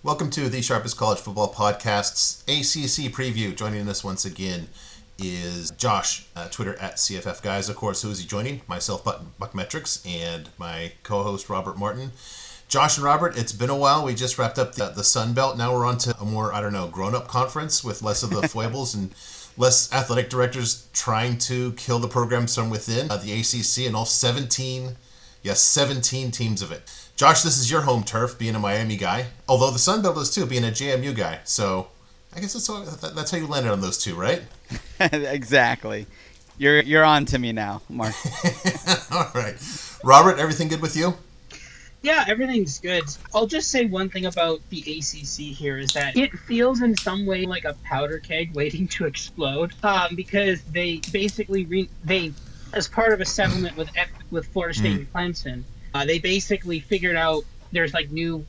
Welcome to the Sharpest College Football Podcast's ACC preview. Joining us once again is Josh, Twitter at CFFGuys. Of course, who is he joining? Myself, BuckMetrics, and my co-host, Robert Martin. Josh and Robert, it's been a while. We just wrapped up the Sun Belt. Now we're on to a more, grown-up conference with less of the foibles and less athletic directors trying to kill the programs from within. The ACC and all 17 teams of it. Josh, this is your home turf, being a Miami guy. Although the Sun Belt is too, being a JMU guy. So I guess that's how you landed on those two, right? Exactly. You're on to me now, Mark. All right. Robert, everything good with you? Yeah, everything's good. I'll just say one thing about the ACC here is that it feels in some way like a powder keg waiting to explode because they basically, as part of a settlement with Florida State and Clemson, they basically figured out there's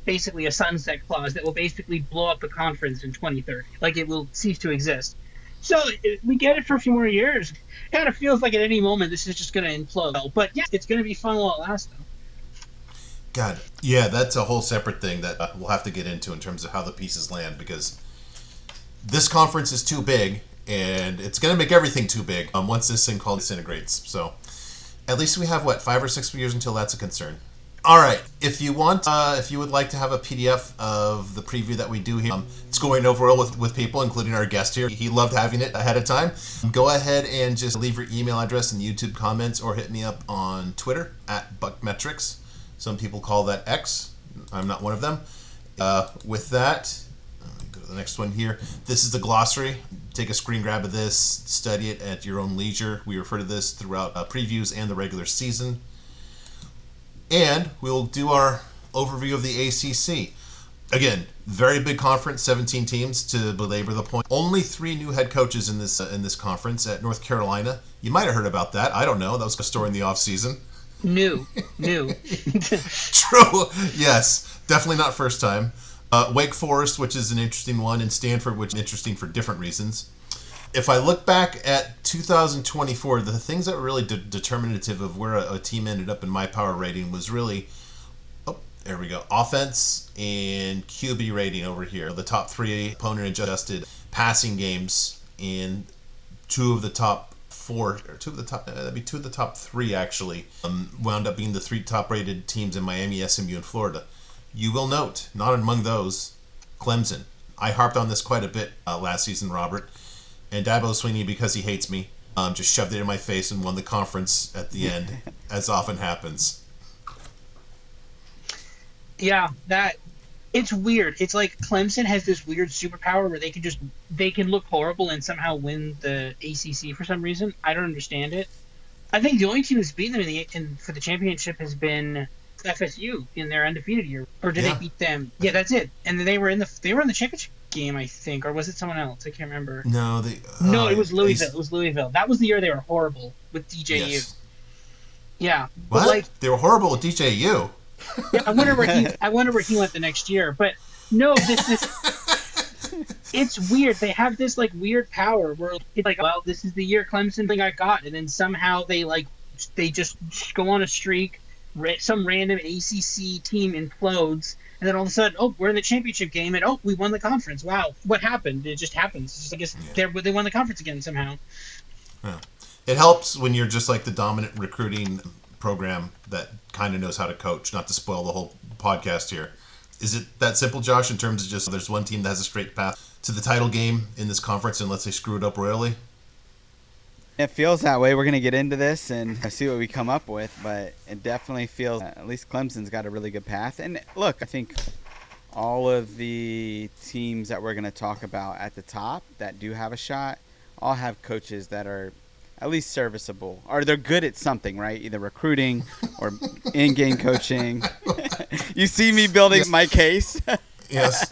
basically a sunset clause that will basically blow up the conference in 2030. Like it will cease to exist. So we get it for a few more years. It kind of feels like at any moment this is just going to implode. But yeah, it's going to be fun while it lasts, though. God, yeah, that's a whole separate thing that we'll have to get into in terms of how the pieces land, because this conference is too big, and it's going to make everything too big once this thing called disintegrates. So at least we have, 5 or 6 years until that's a concern. All right, if you would like to have a PDF of the preview that we do here, it's going over well with people, including our guest here. He loved having it ahead of time. Go ahead and just leave your email address in the YouTube comments or hit me up on Twitter at BuckMetrics. Some people call that X. I'm not one of them. With that, go to the next one here. This is the glossary. Take a screen grab of this. Study it at your own leisure. We refer to this throughout previews and the regular season. And we'll do our overview of the ACC. Again, very big conference, 17 teams to belabor the point. Only 3 new head coaches in this conference at North Carolina. You might have heard about that. I don't know. That was a story in the offseason. New. True. Yes. Definitely not first time. Wake Forest, which is an interesting one, and Stanford, which is interesting for different reasons. If I look back at 2024, the things that were really determinative of where a team ended up in my power rating was really, there we go, offense and QB rating over here. The top 3 opponent adjusted passing games, and two of the top 3 actually wound up being the 3 top rated teams in Miami, SMU, and Florida. You will note, not among those, Clemson. I harped on this quite a bit last season, Robert. And Dabo Swinney, because he hates me, just shoved it in my face and won the conference at the end, as often happens. Yeah, it's weird. It's like Clemson has this weird superpower where they can look horrible and somehow win the ACC for some reason. I don't understand it. I think the only team that's beaten them for the championship has been FSU in their undefeated year. Or did they beat them? Yeah, that's it. And then they were in the championship game, I think, or was it someone else? I can't remember. No, it was Louisville. It was Louisville. That was the year they were horrible with DJU. Yes. Yeah. What? They were horrible with DJU. Yeah, I wonder where he went the next year. But no, this it's weird. They have this weird power where it's this is the year Clemson thing I got, and then somehow they just go on a streak. Some random ACC team implodes, and then all of a sudden, we're in the championship game, and we won the conference. Wow, what happened? It just happens. It's just, I guess they won the conference again somehow. Yeah. It helps when you're just the dominant recruiting program that kind of knows how to coach. Not to spoil the whole podcast here. Is it that simple, Josh, in terms of just there's one team that has a straight path to the title game in this conference unless they screw it up royally? It feels that way. We're going to get into this and see what we come up with, but it definitely feels at least Clemson's got a really good path. And look, I think all of the teams that we're going to talk about at the top that do have a shot all have coaches that are at least serviceable, or they're good at something, right? Either recruiting or in-game coaching. You see me building my case. Yes.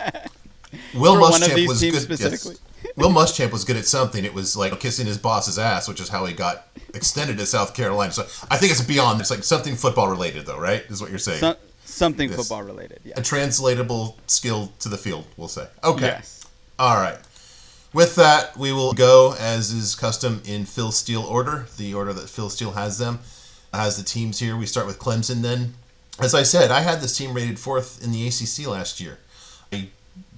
Will Muschamp was good. Specifically. Yes. Will Muschamp was good at something. It was kissing his boss's ass, which is how he got extended to South Carolina. So I think it's beyond. It's something football related, though, right? Is what you're saying? Something football related. Yeah. A translatable skill to the field, we'll say. Okay. Yes. All right. With that, we will go, as is custom, in Phil Steele order, the order that Phil Steele has them. Has the teams here. We start with Clemson then. As I said, I had this team rated 4th in the ACC last year. I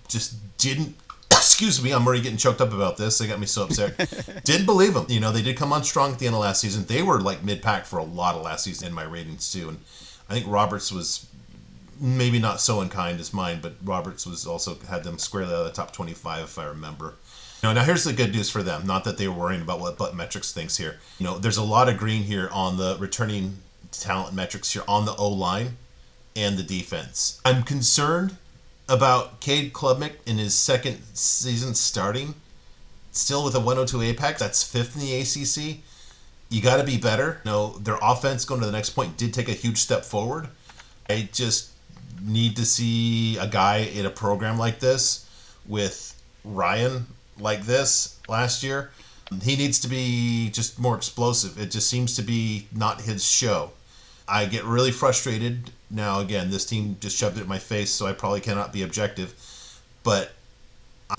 just didn't. Excuse me, I'm already getting choked up about this. They got me so upset. Didn't believe them. They did come on strong at the end of last season. They were like mid-pack for a lot of last season in my ratings too. And I think Roberts was maybe not so unkind as mine, but Roberts was also had them squarely out of the top 25 if I remember. Now here's the good news for them. Not that they were worrying about what BuckMetrics thinks here. There's a lot of green here on the returning talent metrics here on the O-line and the defense. I'm concerned about Cade Klubnik in his second season starting, still with a 102 apex. That's 5th in the ACC. You got to be better. Their offense going to the next point did take a huge step forward. I just need to see a guy in a program like this with Ryan like this last year. He needs to be just more explosive. It just seems to be not his show. I get really frustrated. Now, again, this team just shoved it in my face, so I probably cannot be objective. But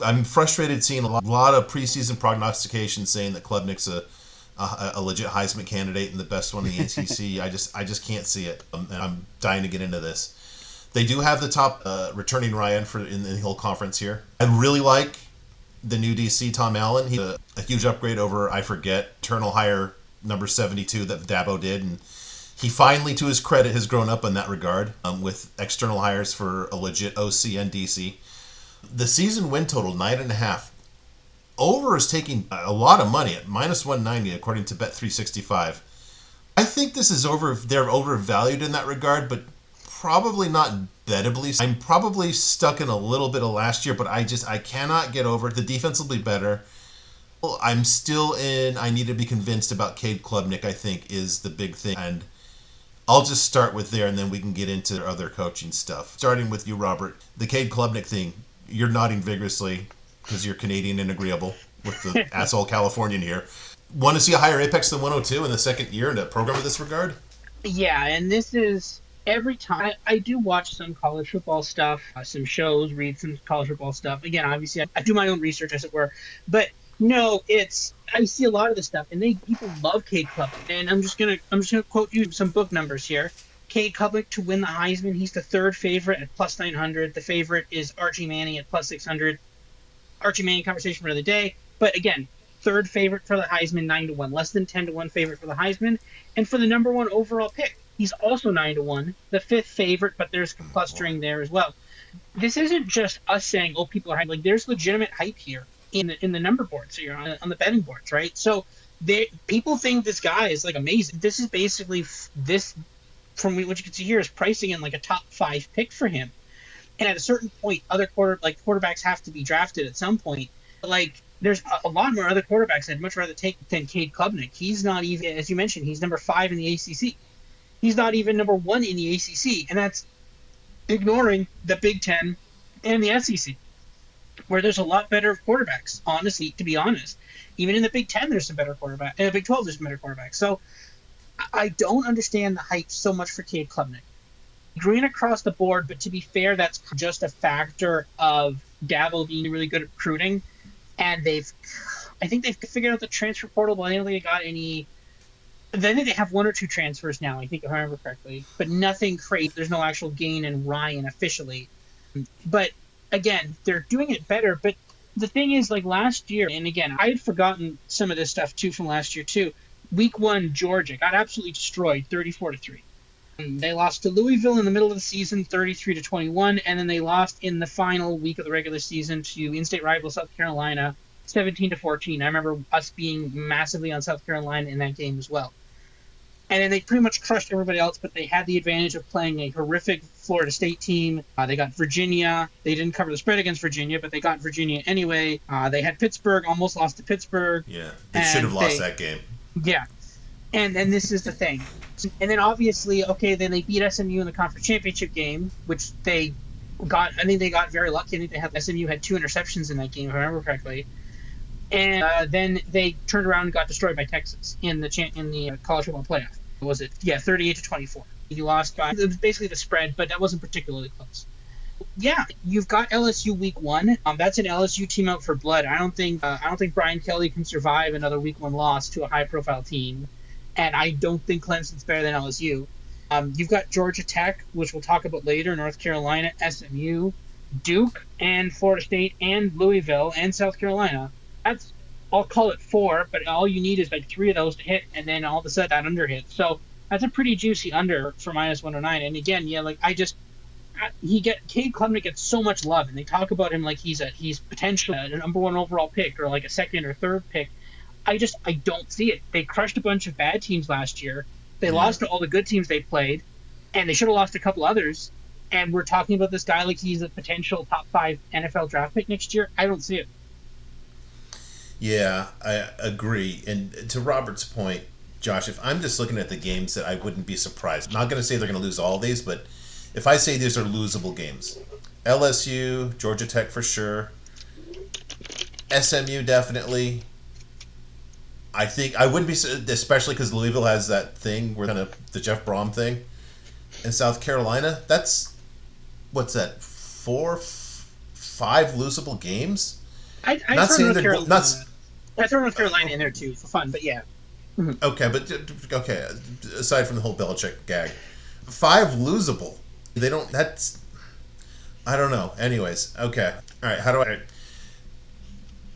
I'm frustrated seeing a lot of preseason prognostications saying that Klubnik's a legit Heisman candidate and the best one in the ACC. I just can't see it, and I'm dying to get into this. They do have the top returning Ryan in the whole conference here. I really like the new DC, Tom Allen. He's a huge upgrade over, I forget, eternal hire number 72 that Dabo did, and he finally, to his credit, has grown up in that regard with external hires for a legit OC and DC. The season win total, 9.5. Over is taking a lot of money at -190, according to Bet365. I think this is they're overvalued in that regard, but probably not bettably. I'm probably stuck in a little bit of last year, but I cannot get over it. The defense will be better. I'm still I need to be convinced about Cade Klubnik, I think, is the big thing. And I'll just start with there, and then we can get into other coaching stuff. Starting with you, Robert. The Cade Klubnik thing, you're nodding vigorously because you're Canadian and agreeable with the asshole Californian here. Want to see a higher apex than 102 in the second year in a program of this regard? Yeah, and this is every time. I do watch some college football stuff, some shows, read some college football stuff. Again, obviously, I do my own research, as it were. But no, I see a lot of this stuff, and people love Cade Klubnik. And I'm just gonna quote you some book numbers here. Cade Klubnik to win the Heisman. He's the third favorite at +900. The favorite is Archie Manning at +600. Archie Manning conversation for another day. But again, third favorite for the Heisman, 9-1, less than 10-1 favorite for the Heisman, and for the number one overall pick, he's also 9-1, the fifth favorite, but there's clustering there as well. This isn't just us saying, oh, people are hyped. Like, there's legitimate hype here in the number boards, so on the betting boards, right? So people think this guy is like amazing. This is basically this, from what you can see here, is pricing in like a top 5 pick for him. And at a certain point, other quarterbacks have to be drafted at some point. Like, there's a lot more other quarterbacks I'd much rather take than Cade Klubnik. He's not even, as you mentioned, he's number 5 in the ACC. He's not even number 1 in the ACC, and that's ignoring the Big Ten and the SEC, where there's a lot better quarterbacks, honestly, to be honest. Even in the Big Ten, there's some better quarterbacks. In the Big 12, there's some better quarterbacks. So I don't understand the hype so much for Cade Klubnik. Green across the board, but to be fair, that's just a factor of Dabo being really good at recruiting. And I think they've figured out the transfer portal, but I don't think they got any. I think they have 1 or 2 transfers now, I think, if I remember correctly, but nothing crazy. There's no actual gain in Ryan officially. But again, they're doing it better. But the thing is, like last year, and again, I had forgotten some of this stuff too from last year too. Week 1, Georgia got absolutely destroyed, 34-3. They lost to Louisville in the middle of the season, 33-21, and then they lost in the final week of the regular season to in-state rival South Carolina, 17-14. I remember us being massively on South Carolina in that game as well. And then they pretty much crushed everybody else, but they had the advantage of playing a horrific Florida State team. They got Virginia. They didn't cover the spread against Virginia, but they got Virginia anyway. They had Pittsburgh, almost lost to Pittsburgh. Yeah, they should have lost that game. Yeah. And this is the thing. And then obviously, okay, then they beat SMU in the conference championship game, which I think they got very lucky. I think SMU had 2 interceptions in that game, if I remember correctly. And then they turned around and got destroyed by Texas in the college football playoff. What was it? Yeah, 38-24. You lost by, it was basically the spread, but that wasn't particularly close. Yeah, you've got LSU week 1. That's an LSU team out for blood. I don't think Brian Kelly can survive another week 1 loss to a high-profile team. And I don't think Clemson's better than LSU. You've got Georgia Tech, which we'll talk about later, North Carolina, SMU, Duke and Florida State and Louisville and South Carolina. That's, I'll call it four, but all you need is like three of those to hit, and then all of a sudden that under hits. So that's a pretty juicy under for -109. And again, yeah, like Cade Klubnik gets so much love, and they talk about him like he's potentially a number one overall pick or like a second or third pick. I don't see it. They crushed a bunch of bad teams last year. They lost to all the good teams they played, and they should have lost a couple others. And we're talking about this guy like he's a potential top 5 NFL draft pick next year. I don't see it. Yeah, I agree. And to Robert's point, Josh, if I'm just looking at the games that I wouldn't be surprised. I'm not going to say they're going to lose all these, but if I say these are losable games, LSU, Georgia Tech for sure, SMU definitely. I think I wouldn't be, especially because Louisville has that thing where kind of the Jeff Brom thing. In South Carolina, that's what's that? 4, 5 losable games. I throw North Carolina in there too for fun, but yeah. Okay, but okay. Aside from the whole Belichick gag, 5 losable. They don't. That's. I don't know. Anyways, okay. All right. How do I?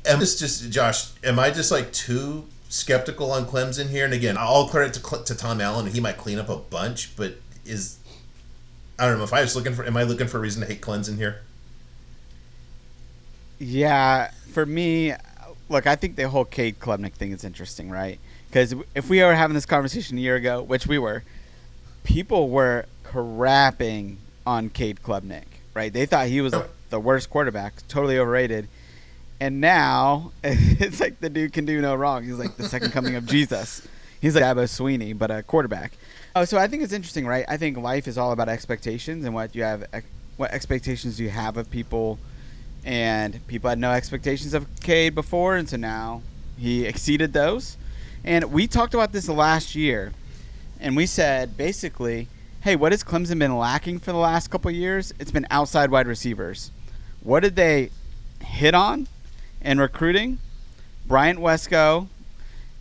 Am just Josh? Am I just like too skeptical on Clemson here? And again, I'll credit to Tom Allen, and he might clean up a bunch. But I don't know if I was looking for. Am I looking for a reason to hate Clemson here? Yeah, for me, look, I think the whole Cade Klubnik thing is interesting, right? Because if we were having this conversation a year ago, which we were, people were crapping on Cade Klubnik, right? They thought he was the worst quarterback, totally overrated. And now it's like the dude can do no wrong. He's like the second coming of Jesus. He's like Dabo Sweeney, but a quarterback. Oh, so I think it's interesting, right? I think life is all about expectations and what expectations do you have of people. And people had no expectations of Cade before, and so now he exceeded those. And we talked about this last year, and we said basically, hey, what has Clemson been lacking for the last couple of years? It's been outside wide receivers. What did they hit on in recruiting? Bryant Wesco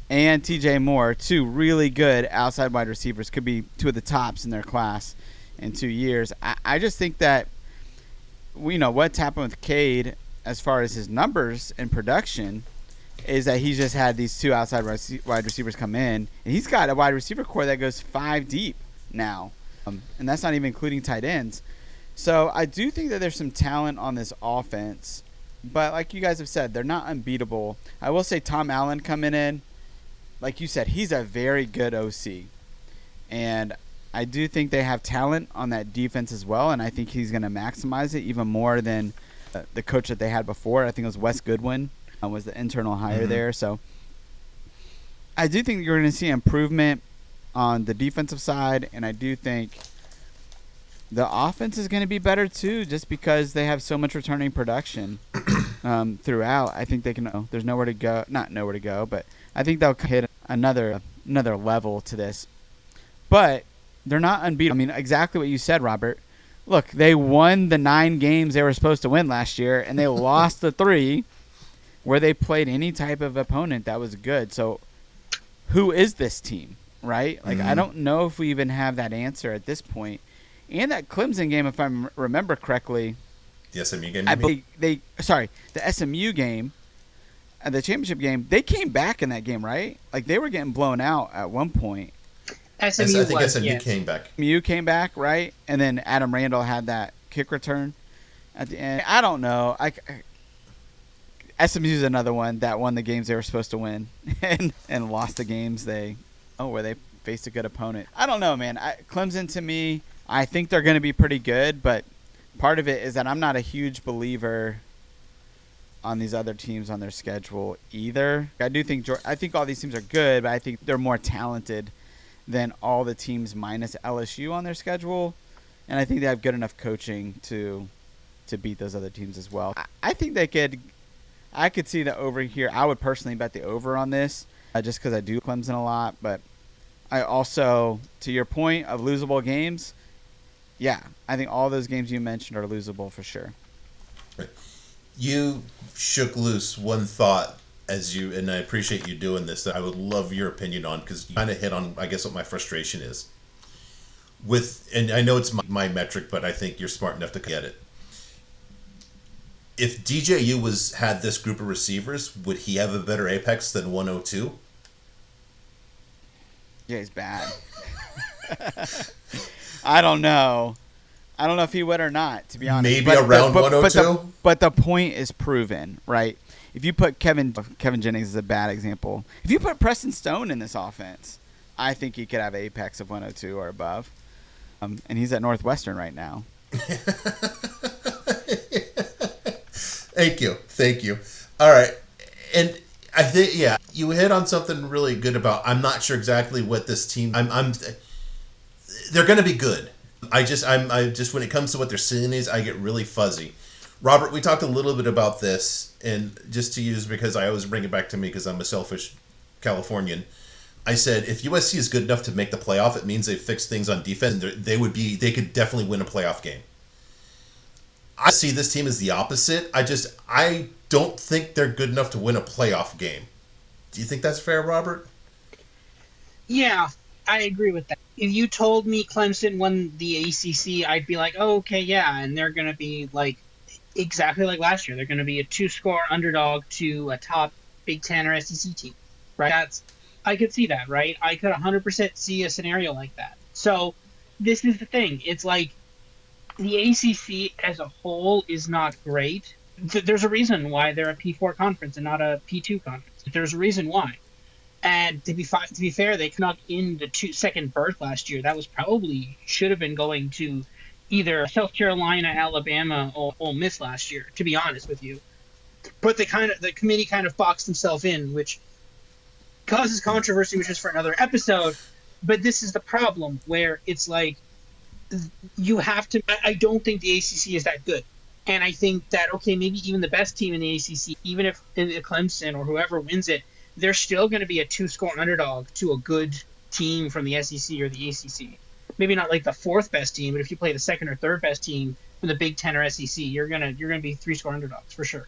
and TJ Moore, 2 really good outside wide receivers, could be 2 of the tops in their class in 2 years. I just think that what's happened with Cade as far as his numbers and production is that he's just had these 2 outside wide receivers come in, and he's got a wide receiver core that goes 5 deep now, and that's not even including tight ends. So I do think that there's some talent on this offense, but like you guys have said, they're not unbeatable. I will say Tom Allen coming in, like you said, he's a very good OC, and I do think they have talent on that defense as well, and I think he's going to maximize it even more than the coach that they had before. I think it was Wes Goodwin was the internal hire there. So I do think you're going to see improvement on the defensive side, and I do think the offense is going to be better too just because they have so much returning production throughout. I think they can – there's nowhere to go – not nowhere to go, but I think they'll hit another level to this. But – they're not unbeatable. I mean, exactly what you said, Robert. Look, they won the 9 games they were supposed to win last year, and they lost the 3 where they played any type of opponent that was good. So who is this team, right? Like, I don't know if we even have that answer at this point. And that Clemson game, if I remember correctly. The SMU game? The SMU game, the championship game, they came back in that game, right? Like, they were getting blown out at one point. I think SMU came back. SMU came back, right? And then Adam Randall had that kick return at the end. I don't know. SMU's another one that won the games they were supposed to win and lost the games where they faced a good opponent. I don't know, man. Clemson, to me, I think they're going to be pretty good, but part of it is that I'm not a huge believer on these other teams on their schedule either. I think all these teams are good, but I think they're more talented than all the teams minus LSU on their schedule, and I think they have good enough coaching to beat those other teams as well. I think I could see the over here. I would personally bet the over on this just because I do Clemson a lot, but I also, to your point of losable games, yeah, I think all those games you mentioned are losable for sure. You shook loose one thought and I appreciate you doing this, that I would love your opinion on, because you kind of hit on, I guess, what my frustration is. And I know it's my metric, but I think you're smart enough to get it. If DJU had this group of receivers, would he have a better apex than 102? Jay's bad. I don't know. I don't know if he would or not, to be honest. Maybe around 102? But the point is proven, right? If you put Kevin Jennings is a bad example. If you put Preston Stone in this offense, I think he could have an apex of 102 or above. And he's at Northwestern right now. Thank you. All right. And I think, yeah, you hit on something really good about, I'm not sure exactly what this team, they're going to be good. I just, when it comes to what their ceiling is, I get really fuzzy. Robert, we talked a little bit about this, and just to use, because I always bring it back to me because I'm a selfish Californian. I said, if USC is good enough to make the playoff, it means they fixed things on defense. They could definitely win a playoff game. I see this team as the opposite. I don't think they're good enough to win a playoff game. Do you think that's fair, Robert? Yeah, I agree with that. If you told me Clemson won the ACC, I'd be like, oh, okay, yeah, and they're going to be like exactly like last year. They're going to be a 2-score underdog to a top Big Ten or SEC team, right? I could see that, right? I could 100% see a scenario like that. So this is the thing. It's like the ACC as a whole is not great. There's a reason why they're a P4 conference and not a P2 conference. There's a reason why. And to be fair, they snuck in the second berth last year. That was should have been going to either South Carolina, Alabama, or Ole Miss last year, to be honest with you. But the committee kind of boxed themselves in, which causes controversy, which is for another episode. But this is the problem, where it's like you have to. I don't think the ACC is that good, and I think that maybe even the best team in the ACC, even if Clemson or whoever wins it, they're still going to be a 2-score underdog to a good team from the SEC or the ACC. Maybe not like the 4th best team, but if you play the 2nd or 3rd best team from the Big Ten or SEC, you're gonna be 3-score underdogs for sure.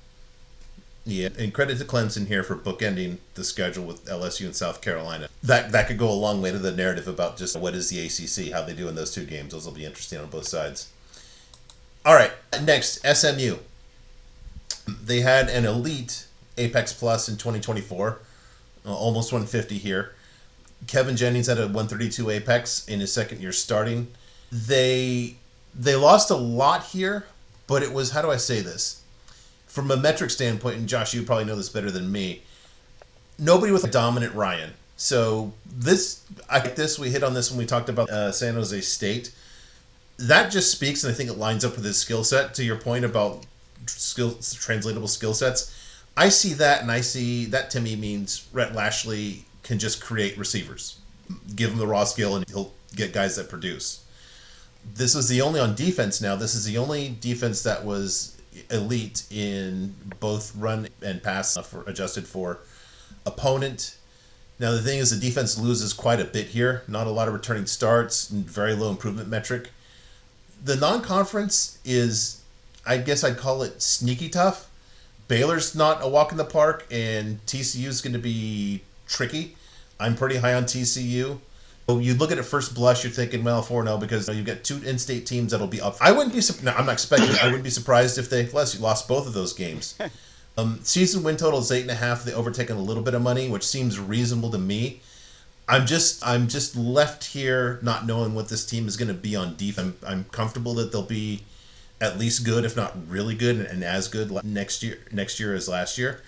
Yeah, and credit to Clemson here for bookending the schedule with LSU and South Carolina. That could go a long way to the narrative about just what is the ACC, how they do in those 2 games. Those will be interesting on both sides. All right, next, SMU. They had an elite Apex Plus in 2024, almost 150 here. Kevin Jennings had a 132 Apex in his second year starting. They lost a lot here, but it was, how do I say this? From a metric standpoint, and Josh, you probably know this better than me, nobody with a dominant Ryan. So we hit on this when we talked about San Jose State. That just speaks, and I think it lines up with his skill set, to your point about translatable skill sets. I see that, and I see that to me means Rhett Lashley can just create receivers. Give him the raw skill, and he'll get guys that produce. This is the only on defense now. This is the only defense that was elite in both run and pass adjusted for opponent. Now, the thing is, the defense loses quite a bit here. Not a lot of returning starts, very low improvement metric. The non-conference is, I guess I'd call it sneaky tough. Baylor's not a walk in the park, and TCU's going to be tricky. I'm pretty high on TCU. You look at it first blush, you're thinking, well, 4-0, because you've got 2 in-state teams that'll be up. I'm not expecting it. I wouldn't be surprised if they lost both of those games. Season win total is 8.5. They overtaken a little bit of money, which seems reasonable to me. I'm just left here not knowing what this team is going to be on defense. I'm comfortable that they'll be at least good, if not really good, and as good next year as last year.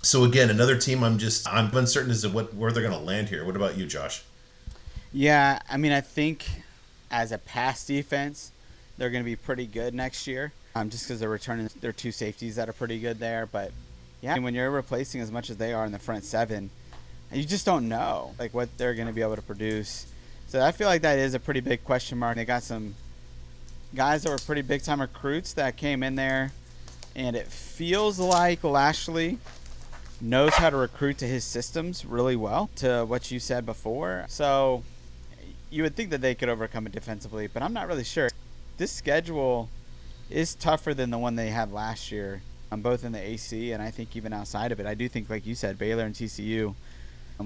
So again, another team I'm uncertain as to where they're going to land here. What about you, Josh? Yeah, I mean, I think as a pass defense, they're going to be pretty good next year, just because they're returning their 2 safeties that are pretty good there. But yeah, I mean, when you're replacing as much as they are in the front 7, you just don't know like what they're going to be able to produce. So I feel like that is a pretty big question mark. They got some guys that were pretty big-time recruits that came in there, and it feels like Lashley knows how to recruit to his systems really well, to what you said before. So you would think that they could overcome it defensively, but I'm not really sure. This schedule is tougher than the one they had last year, both in the AC and I think even outside of it. I do think, like you said, Baylor and TCU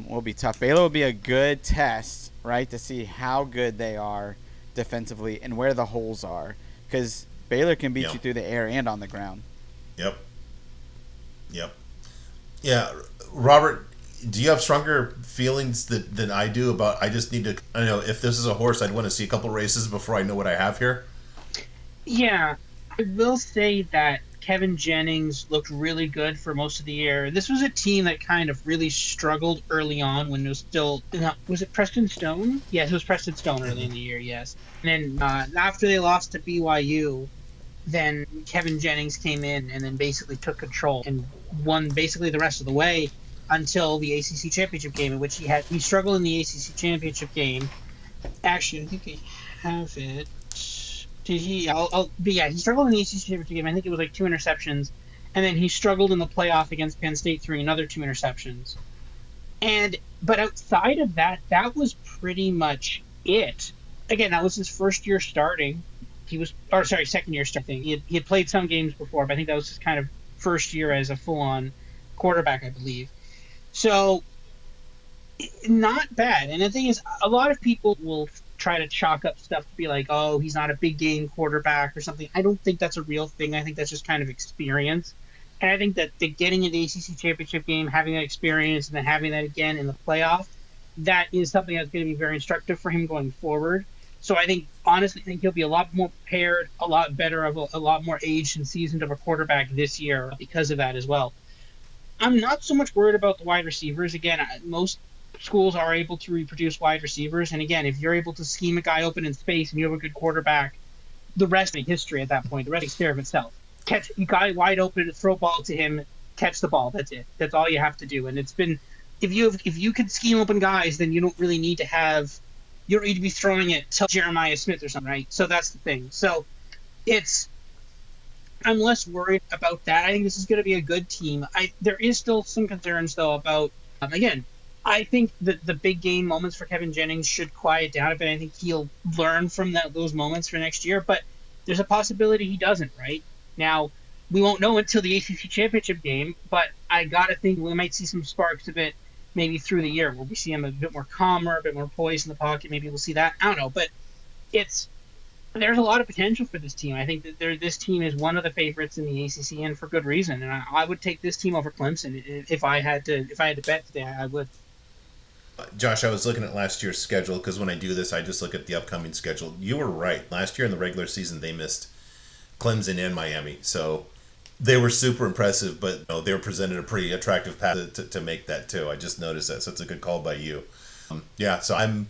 will be tough. Baylor will be a good test, right, to see how good they are defensively and where the holes are, because Baylor can beat you through the air and on the ground. Yep. Yep. Yeah, Robert, do you have stronger feelings than I do about? I just need to. I know if this is a horse, I'd want to see a couple races before I know what I have here. Yeah, I will say that Kevin Jennings looked really good for most of the year. This was a team that kind of really struggled early on when it was still, no, was it Preston Stone? Yes, it was Preston Stone early in the year, yes. And then after they lost to BYU, then Kevin Jennings came in and then basically took control and won basically the rest of the way until the ACC championship game, in which he struggled in the ACC championship game. Actually, I think I have it. Did he? But yeah, he struggled in the ACC championship game. I think it was like two interceptions, and then he struggled in the playoff against Penn State, throwing another two interceptions. But outside of that, that was pretty much it. Again, that was his first year starting. He was, or sorry, second year starting. He had played some games before, but I think that was his kind of first year as a full-on quarterback, I believe. So not bad. And the thing is, a lot of people will try to chalk up stuff to be like, oh, he's not a big game quarterback or something. I don't think that's a real thing. I think that's just kind of experience. And I think that getting in the ACC championship game, having that experience, and then having that again in the playoff, that is something that's going to be very instructive for him going forward. So I think, honestly, I think he'll be a lot more prepared, a lot better, a lot more aged and seasoned of a quarterback this year because of that as well. I'm not so much worried about the wide receivers. Again, most schools are able to reproduce wide receivers. And again, if you're able to scheme a guy open in space and you have a good quarterback, the rest is history at that point. The rest takes care of itself. Catch a guy wide open, throw a ball to him, catch the ball. That's it. That's all you have to do. And it's been, if you could scheme open guys, then you don't really need to have, you don't need to be throwing it to Jeremiah Smith or something, right? So that's the thing. So I'm less worried about that. I think this is going to be a good team. There is still some concerns though about again. I think that the big game moments for Kevin Jennings should quiet down a bit. I think he'll learn from those moments for next year, but there's a possibility he doesn't. Right now, we won't know until the ACC championship game. But I gotta think we might see some sparks of it maybe through the year, where we see him a bit more calmer, a bit more poised in the pocket. Maybe we'll see that. I don't know, but there's a lot of potential for this team. I think that this team is one of the favorites in the ACC, and for good reason. And I would take this team over Clemson if I had to bet today. I would. Josh, I was looking at last year's schedule because when I do this, I just look at the upcoming schedule. You were right. Last year in the regular season, they missed Clemson and Miami, so they were super impressive. But they were presented a pretty attractive path to make that too. I just noticed that, so it's a good call by you. Yeah, so I'm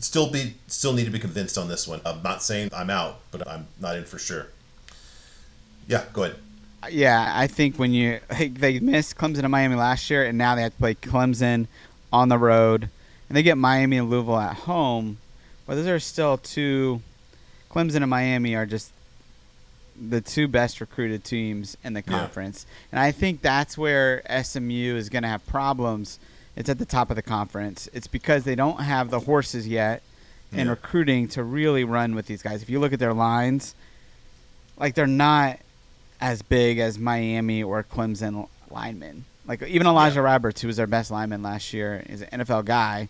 still need to be convinced on this one. I'm not saying I'm out, but I'm not in for sure. Yeah, go ahead. Yeah, I think when they missed Clemson and Miami last year, and now they have to play Clemson on the road, and they get Miami and Louisville at home. But those are still two. Clemson and Miami are just the two best recruited teams in the conference, and I think that's where SMU is going to have problems. It's at the top of the conference. It's because they don't have the horses yet in recruiting to really run with these guys. If you look at their lines, like they're not as big as Miami or Clemson linemen. Like even Elijah Roberts, who was their best lineman last year, is an NFL guy.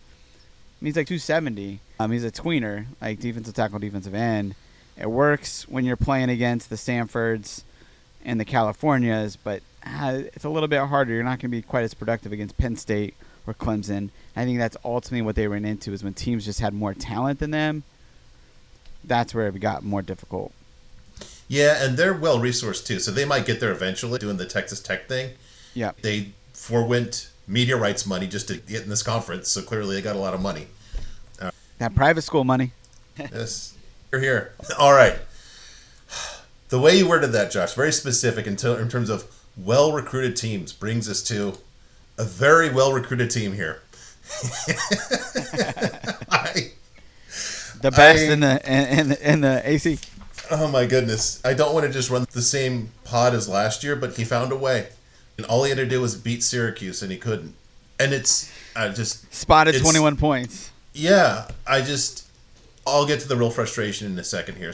He's like 270. He's a tweener, like defensive tackle, defensive end. It works when you're playing against the Stanfords and the Californias, but it's a little bit harder. You're not going to be quite as productive against Penn State or Clemson. I think that's ultimately what they ran into, is when teams just had more talent than them. That's where it got more difficult. Yeah, and they're well-resourced too, so they might get there eventually doing the Texas Tech thing. Yeah. They forewent media rights money just to get in this conference, so clearly they got a lot of money. That private school money. Yes, you're here. All right. The way you worded that, Josh, very specific in terms of well-recruited teams, brings us to a very well-recruited team here. The best in the AC. Oh my goodness! I don't want to just run the same pod as last year, but he found a way, and all he had to do was beat Syracuse, and he couldn't. And it's spotted 21 points. Yeah, I'll get to the real frustration in a second here.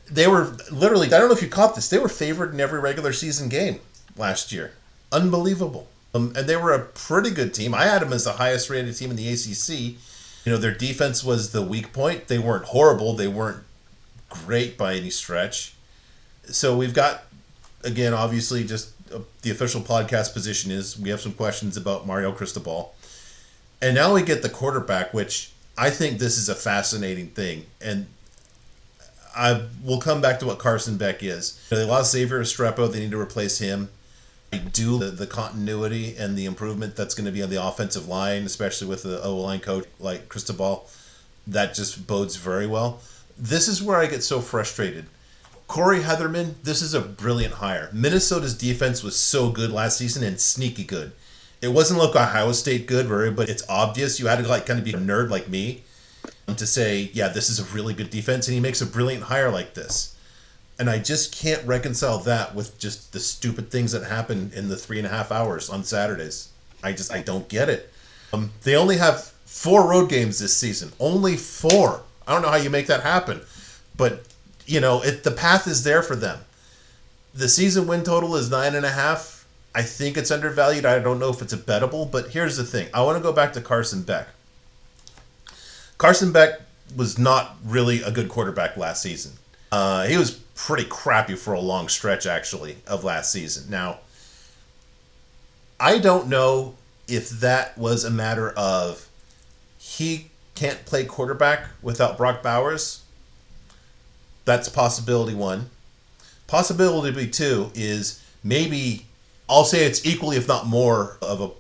They were literally, I don't know if you caught this, they were favored in every regular season game last year. Unbelievable. And they were a pretty good team. I had them as the highest rated team in the ACC. Their defense was the weak point. They weren't horrible. They weren't great by any stretch. So we've got again, obviously, just the official podcast position is we have some questions about Mario Cristobal. And now we get the quarterback, which I think this is a fascinating thing. And I will come back to what Carson Beck is. They lost Xavier Estrepo. They need to replace him. I do the continuity and the improvement that's going to be on the offensive line, especially with the O-line coach like Cristobal. That just bodes very well. This is where I get so frustrated. Corey Heatherman, this is a brilliant hire. Minnesota's defense was so good last season and sneaky good. It wasn't like Ohio State good, but it's obvious. You had to kind of be a nerd like me to say, yeah, this is a really good defense, and he makes a brilliant hire like this. And I just can't reconcile that with just the stupid things that happen in the 3.5 hours on Saturdays. I don't get it. They only have 4 road games this season. Only 4. I don't know how you make that happen. But, the path is there for them. The season win total is 9.5. I think it's undervalued. I don't know if it's a bettable, but here's the thing. I want to go back to Carson Beck. Carson Beck was not really a good quarterback last season. He was pretty crappy for a long stretch, actually, of last season. Now, I don't know if that was a matter of he can't play quarterback without Brock Bowers. That's possibility 1. Possibility 2 is maybe, I'll say it's equally, if not more, of a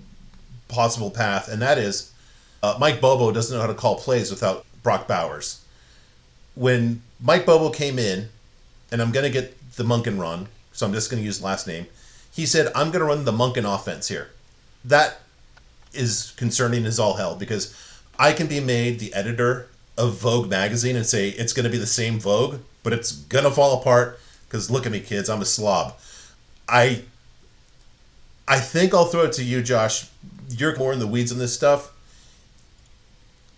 possible path, and that is Mike Bobo doesn't know how to call plays without Brock Bowers. When Mike Bobo came in, and I'm going to get the Monken run, so I'm just going to use the last name, he said, I'm going to run the Monken offense here. That is concerning as all hell, because I can be made the editor of Vogue magazine and say it's going to be the same Vogue, but it's going to fall apart, because look at me, kids, I'm a slob. I think I'll throw it to you, Josh. You're more in the weeds on this stuff.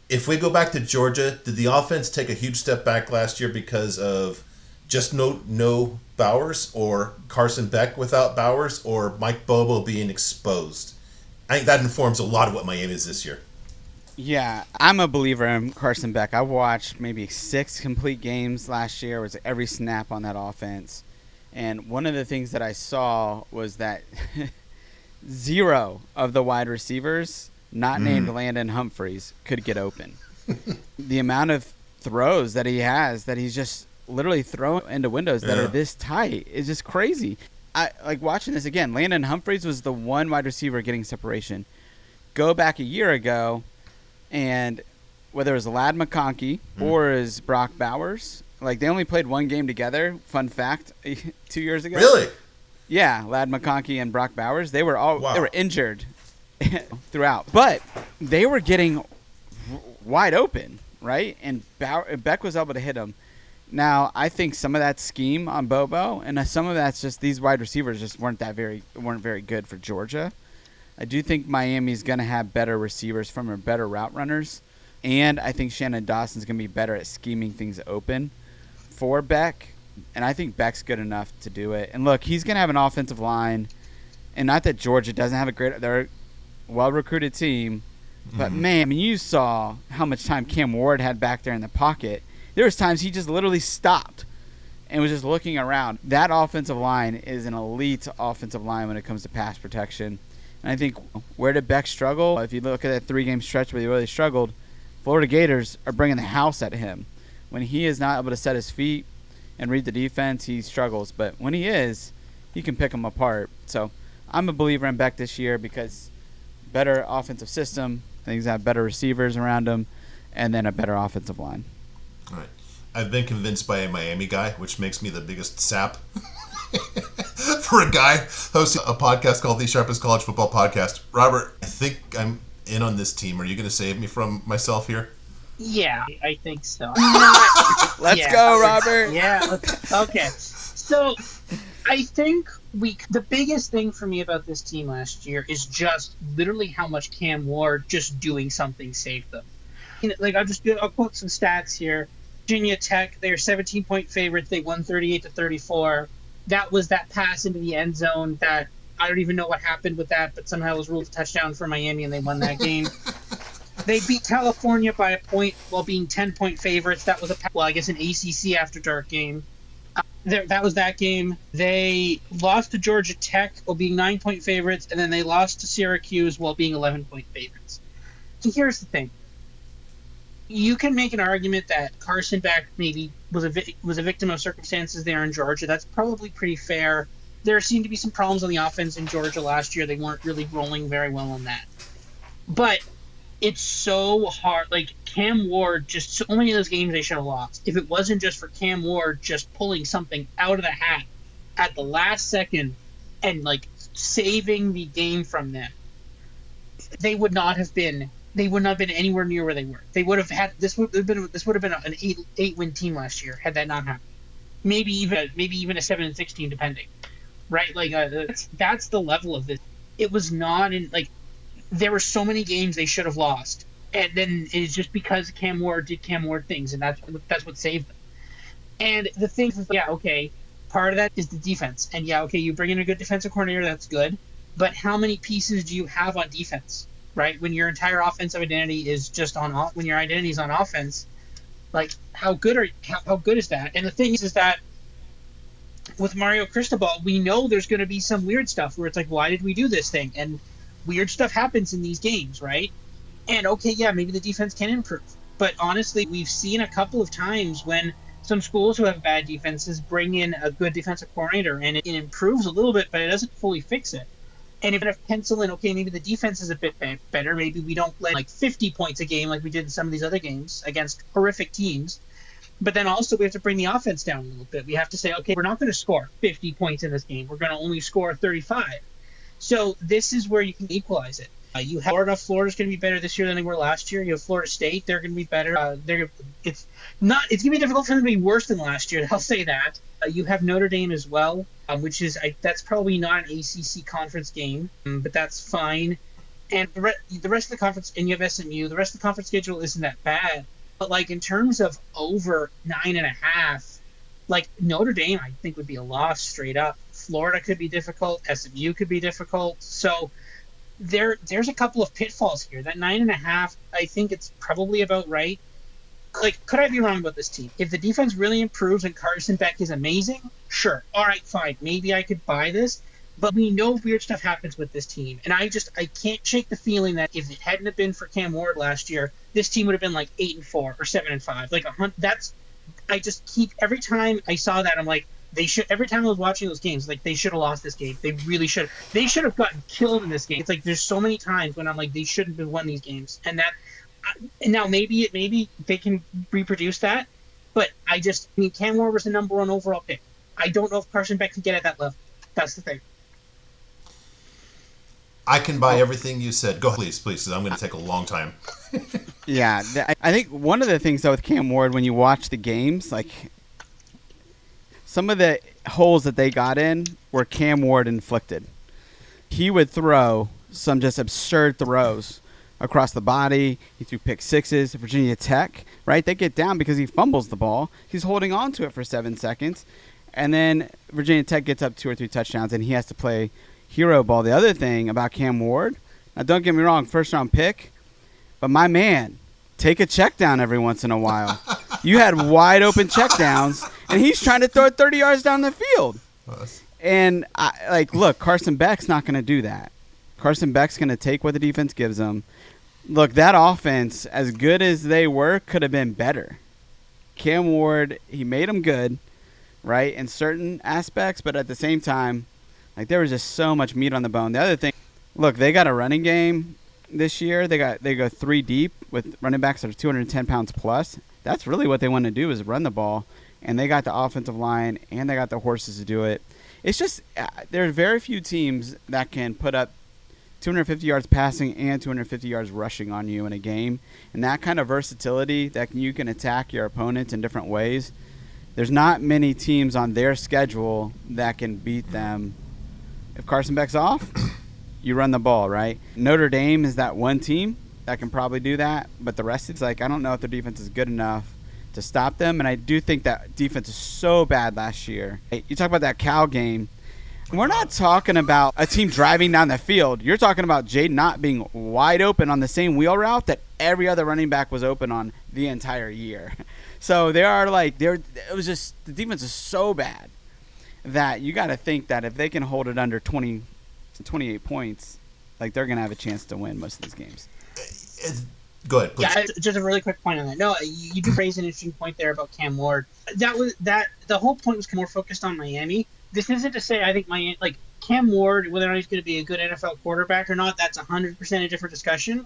If we go back to Georgia, did the offense take a huge step back last year because of just no Bowers, or Carson Beck without Bowers, or Mike Bobo being exposed? I think that informs a lot of what Miami is this year. Yeah, I'm a believer in Carson Beck. I watched maybe 6 complete games last year. It was every snap on that offense. And one of the things that I saw was that 0 of the wide receivers, not named Landon Humphreys, could get open. The amount of throws that he has, that he's just literally throwing into windows that are this tight, is just crazy. I like watching this again. Landon Humphreys was the one wide receiver getting separation. Go back a year ago, and whether it was Ladd McConkey or is Brock Bowers, like they only played 1 game together. Fun fact, 2 years ago. Really? Yeah, Ladd McConkey and Brock Bowers. They were they were injured throughout, but they were getting wide open, right? And Beck was able to hit them. Now, I think some of that's scheme on Bobo, and some of that's just these wide receivers just weren't very good for Georgia. I do think Miami's going to have better receivers from her, better route runners, and I think Shannon Dawson's going to be better at scheming things open for Beck, and I think Beck's good enough to do it. And look, he's going to have an offensive line, and not that Georgia doesn't have they're a well-recruited team, but man, I mean, you saw how much time Cam Ward had back there in the pocket. There was times he just literally stopped and was just looking around. That offensive line is an elite offensive line when it comes to pass protection. And I think where did Beck struggle? If you look at that 3-game stretch where he really struggled, Florida Gators are bringing the house at him. When he is not able to set his feet and read the defense, he struggles. But when he is, he can pick them apart. So I'm a believer in Beck this year because better offensive system. I think he's got better receivers around him and then a better offensive line. All right. I've been convinced by a Miami guy, which makes me the biggest sap for a guy hosting a podcast called the Sharpest College Football Podcast. Robert, I think I'm in on this team. Are you going to save me from myself here? Yeah, I think so. Let's go, Robert. Yeah. Okay. So I think the biggest thing for me about this team last year is just literally how much Cam Ward just doing something saved them. Like I'll quote some stats here. Virginia Tech, they're 17-point favorites. They won 38-34. That was that pass into the end zone that I don't even know what happened with that, but somehow it was ruled a touchdown for Miami and they won that game. They beat California by a point while being 10-point favorites. That was I guess an ACC after dark game. That was that game. They lost to Georgia Tech while being 9-point favorites, and then they lost to Syracuse while being 11-point favorites. So here's the thing. You can make an argument that Carson Beck maybe was a victim of circumstances there in Georgia. That's probably pretty fair. There seemed to be some problems on the offense in Georgia last year. They weren't really rolling very well on that. But it's so hard. Like, Cam Ward, just so many of those games they should have lost. If it wasn't just for Cam Ward just pulling something out of the hat at the last second and, like, saving the game from them, they would not have been anywhere near where they were. They would have had this would have been an 8-win team last year had that not happened. Maybe even a 7-16 depending. Right? Like, that's the level of this. It was not in, like, there were so many games they should have lost, and then it's just because Cam Ward did Cam Ward things, and that's what saved them. And the thing is, yeah, okay, part of that is the defense, and yeah, okay, you bring in a good defensive coordinator, that's good, but how many pieces do you have on defense, right? When your entire offensive identity is just when your identity is on offense, like, how good is that? And the thing is that with Mario Cristobal, we know there's going to be some weird stuff where it's like, why did we do this thing? And weird stuff happens in these games, right? And okay, yeah, maybe the defense can improve. But honestly, we've seen a couple of times when some schools who have bad defenses bring in a good defensive coordinator and it improves a little bit, but it doesn't fully fix it. And if pencil in, okay, maybe the defense is a bit better. Maybe we don't let like 50 points a game like we did in some of these other games against horrific teams. But then also we have to bring the offense down a little bit. We have to say, okay, we're not going to score 50 points in this game. We're going to only score 35. So this is where you can equalize it. You have Florida's going to be better this year than they were last year. You have Florida State; they're going to be better. It's going to be difficult for them to be worse than last year. I'll say that. You have Notre Dame as well, which is that's probably not an ACC conference game, but that's fine. And the rest of the conference, and you have SMU. The rest of the conference schedule isn't that bad, but like in terms of over 9.5. Like, Notre Dame, I think, would be a loss straight up. Florida could be difficult. SMU could be difficult. So there's a couple of pitfalls here. That 9.5, I think it's probably about right. Like, could I be wrong about this team? If the defense really improves and Carson Beck is amazing, sure. All right, fine. Maybe I could buy this. But we know weird stuff happens with this team. And I can't shake the feeling that if it hadn't have been for Cam Ward last year, this team would have been like 8-4 or 7-5. Like, I just keep, every time I saw that, I'm like, every time I was watching those games, like, they should have lost this game. They really should. They should have gotten killed in this game. It's like, there's so many times when I'm like, they shouldn't have won these games. And now maybe they can reproduce that. But Cam Ward was the number 1 overall pick. I don't know if Carson Beck can get at that level. That's the thing. I can buy everything you said. Go, please, because I'm going to take a long time. Yeah, I think one of the things, though, with Cam Ward, when you watch the games, like, some of the holes that they got in were Cam Ward inflicted. He would throw some just absurd throws across the body. He threw pick sixes. Virginia Tech, right? They get down because he fumbles the ball. He's holding on to it for 7 seconds. And then Virginia Tech gets up 2 or 3 touchdowns, and he has to play hero ball. The other thing about Cam Ward, now don't get me wrong, first-round pick, but my man, take a check down every once in a while. You had wide open check downs, and he's trying to throw it 30 yards down the field. And, look, Carson Beck's not going to do that. Carson Beck's going to take what the defense gives him. Look, that offense, as good as they were, could have been better. Cam Ward, he made them good, right, in certain aspects, but at the same time, like, there was just so much meat on the bone. The other thing, look, they got a running game this year. They go 3 deep with running backs that are 210 pounds plus. That's really what they want to do, is run the ball. And they got the offensive line and they got the horses to do it. It's just there are very few teams that can put up 250 yards passing and 250 yards rushing on you in a game. And that kind of versatility that you can attack your opponents in different ways, there's not many teams on their schedule that can beat them. If Carson Beck's off, you run the ball, right? Notre Dame is that one team that can probably do that, but the rest, it's like, I don't know if their defense is good enough to stop them, and I do think that defense is so bad last year. You talk about that Cal game. We're not talking about a team driving down the field. You're talking about Jade not being wide open on the same wheel route that every other running back was open on the entire year. So it was just, the defense is so bad. that you got to think that if they can hold it under 20 to 28 points, like they're going to have a chance to win most of these games. Go ahead, please. Yeah, just a really quick point on that. No, you do raise an interesting point there about Cam Ward. The whole point was more focused on Miami. This isn't to say I think Cam Ward, whether or not he's going to be a good NFL quarterback or not, that's 100% a different discussion.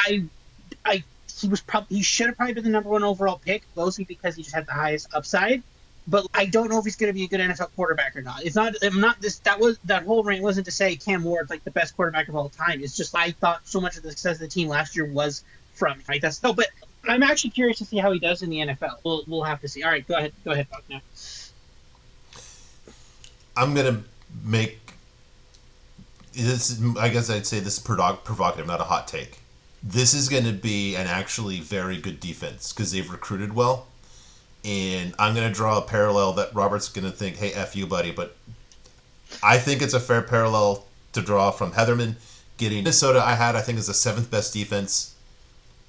He should have probably been the number one overall pick, mostly because he just had the highest upside. But I don't know if he's going to be a good NFL quarterback or not. It's not. I'm not this. That whole rant wasn't to say Cam Ward's like the best quarterback of all time. It's just I thought so much of the success of the team last year was from right. But I'm actually curious to see how he does in the NFL. We'll have to see. All right, go ahead, Buck. Now. I'm gonna make this. I guess I'd say this is provocative, not a hot take. This is going to be an actually very good defense because they've recruited well. And I'm going to draw a parallel that Robert's going to think, hey, F you, buddy. But I think it's a fair parallel to draw from Heatherman getting Minnesota. I think is the 7th best defense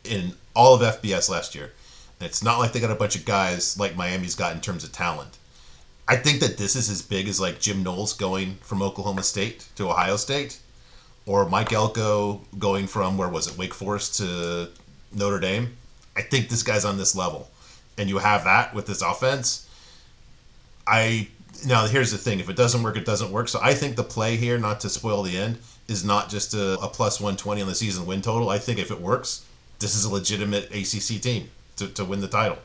in all of FBS last year. And it's not like they got a bunch of guys like Miami's got in terms of talent. I think that this is as big as like Jim Knowles going from Oklahoma State to Ohio State. Or Mike Elko going from, Wake Forest to Notre Dame. I think this guy's on this level. And you have that with this offense. Now, here's the thing. If it doesn't work, it doesn't work. So I think the play here, not to spoil the end, is not just a plus 120 on the season win total. I think if it works, this is a legitimate ACC team to win the title.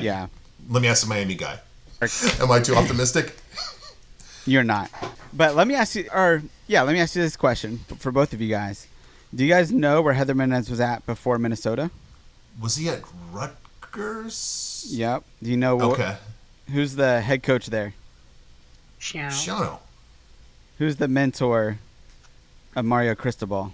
Yeah. Let me ask the Miami guy. Am I too optimistic? You're not. But let me ask you this question for both of you guys. Do you guys know where Heather Mendez was at before Minnesota? Was he at Rutgers? Yep. Do you know who's the head coach there? Shiano. Who's the mentor of Mario Cristobal?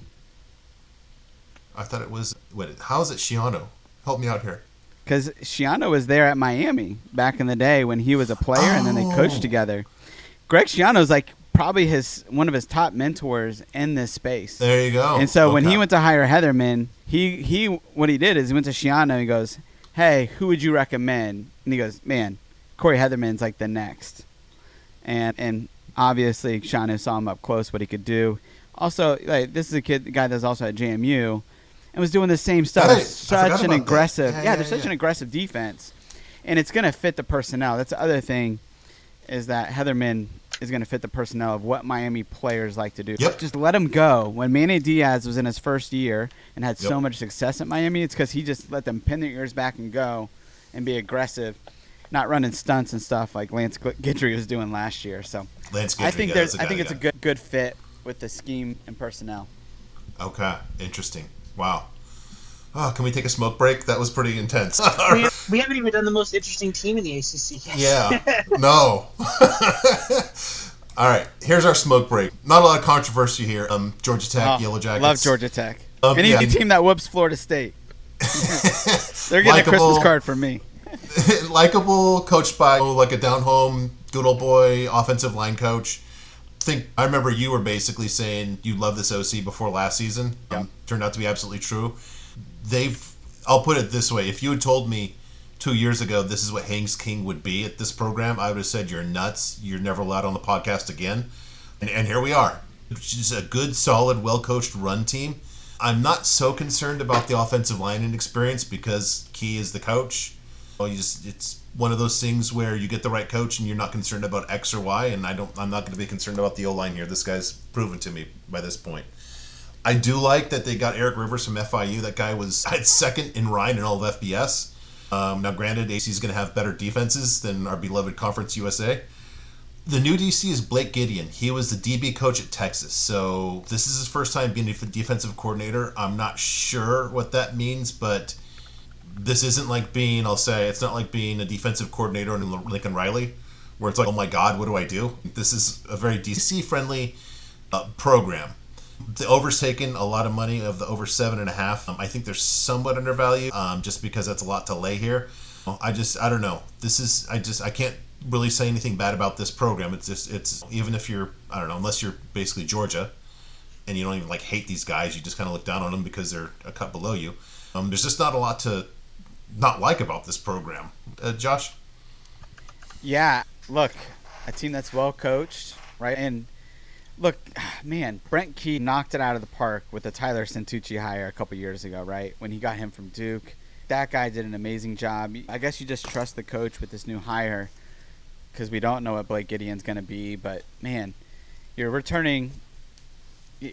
I thought it was... how is it Shiano? Help me out here. Because Shiano was there at Miami back in the day when he was a player, and then they coached together. Greg Schiano's like probably one of his top mentors in this space. There you go. And so when he went to hire Heatherman, what he did is he went to Schiano and he goes, hey, who would you recommend? And he goes, man, Corey Heatherman's like the next. And obviously Schiano saw him up close, what he could do. Also, this is a guy that's also at JMU and was doing the same stuff. Right. Such an aggressive, they're such an aggressive defense, and it's gonna fit the personnel. That's the other thing, is that Heatherman is gonna fit the personnel of what Miami players like to do. Yep. Just let him go. When Manny Diaz was in his first year and had so much success at Miami, it's because he just let them pin their ears back and go, and be aggressive, not running stunts and stuff like Lance Guidry was doing last year. So Lance Guidry, I think it's a good fit with the scheme and personnel. Okay, interesting. Wow. Oh, can we take a smoke break? That was pretty intense. We haven't even done the most interesting team in the ACC yet. Yeah. No. All right. Here's our smoke break. Not a lot of controversy here. Georgia Tech, Yellow Jackets. Love Georgia Tech. Any team that whoops Florida State. They're getting a Christmas card from me. Likeable, coached by like a down-home, good old boy offensive line coach. I remember you were basically saying you loved this OC before last season. Turned out to be absolutely true. I'll put it this way. If you had told me 2 years ago this is what Haynes King would be at this program, I would have said, you're nuts. You're never allowed on the podcast again. And here we are. Just a good, solid, well-coached run team. I'm not so concerned about the offensive line and experience because Key is the coach. It's one of those things where you get the right coach and you're not concerned about X or Y, and I'm not going to be concerned about the O-line here. This guy's proven to me by this point. I do like that they got Eric Rivers from FIU. That guy had second in Ryan in all of FBS. Now, granted, AC is going to have better defenses than our beloved Conference USA. The new DC is Blake Gideon. He was the DB coach at Texas, so this is his first time being a defensive coordinator. I'm not sure what that means, but this isn't like being, it's not like being a defensive coordinator in Lincoln Riley, where it's like, oh my God, what do I do? This is a very DC-friendly program. The over's taken a lot of money of the over 7.5. I think they're somewhat undervalued, just because that's a lot to lay here. I don't know. I can't really say anything bad about this program. It's even if you're, unless you're basically Georgia, and you don't even hate these guys, you just kind of look down on them because they're a cut below you. There's just not a lot to not like about this program. Josh? Yeah, look, a team that's well coached, right? And look, man, Brent Key knocked it out of the park with the Tyler Santucci hire a couple years ago, right? When he got him from Duke. That guy did an amazing job. I guess you just trust the coach with this new hire because we don't know what Blake Gideon's going to be. But, man, you're returning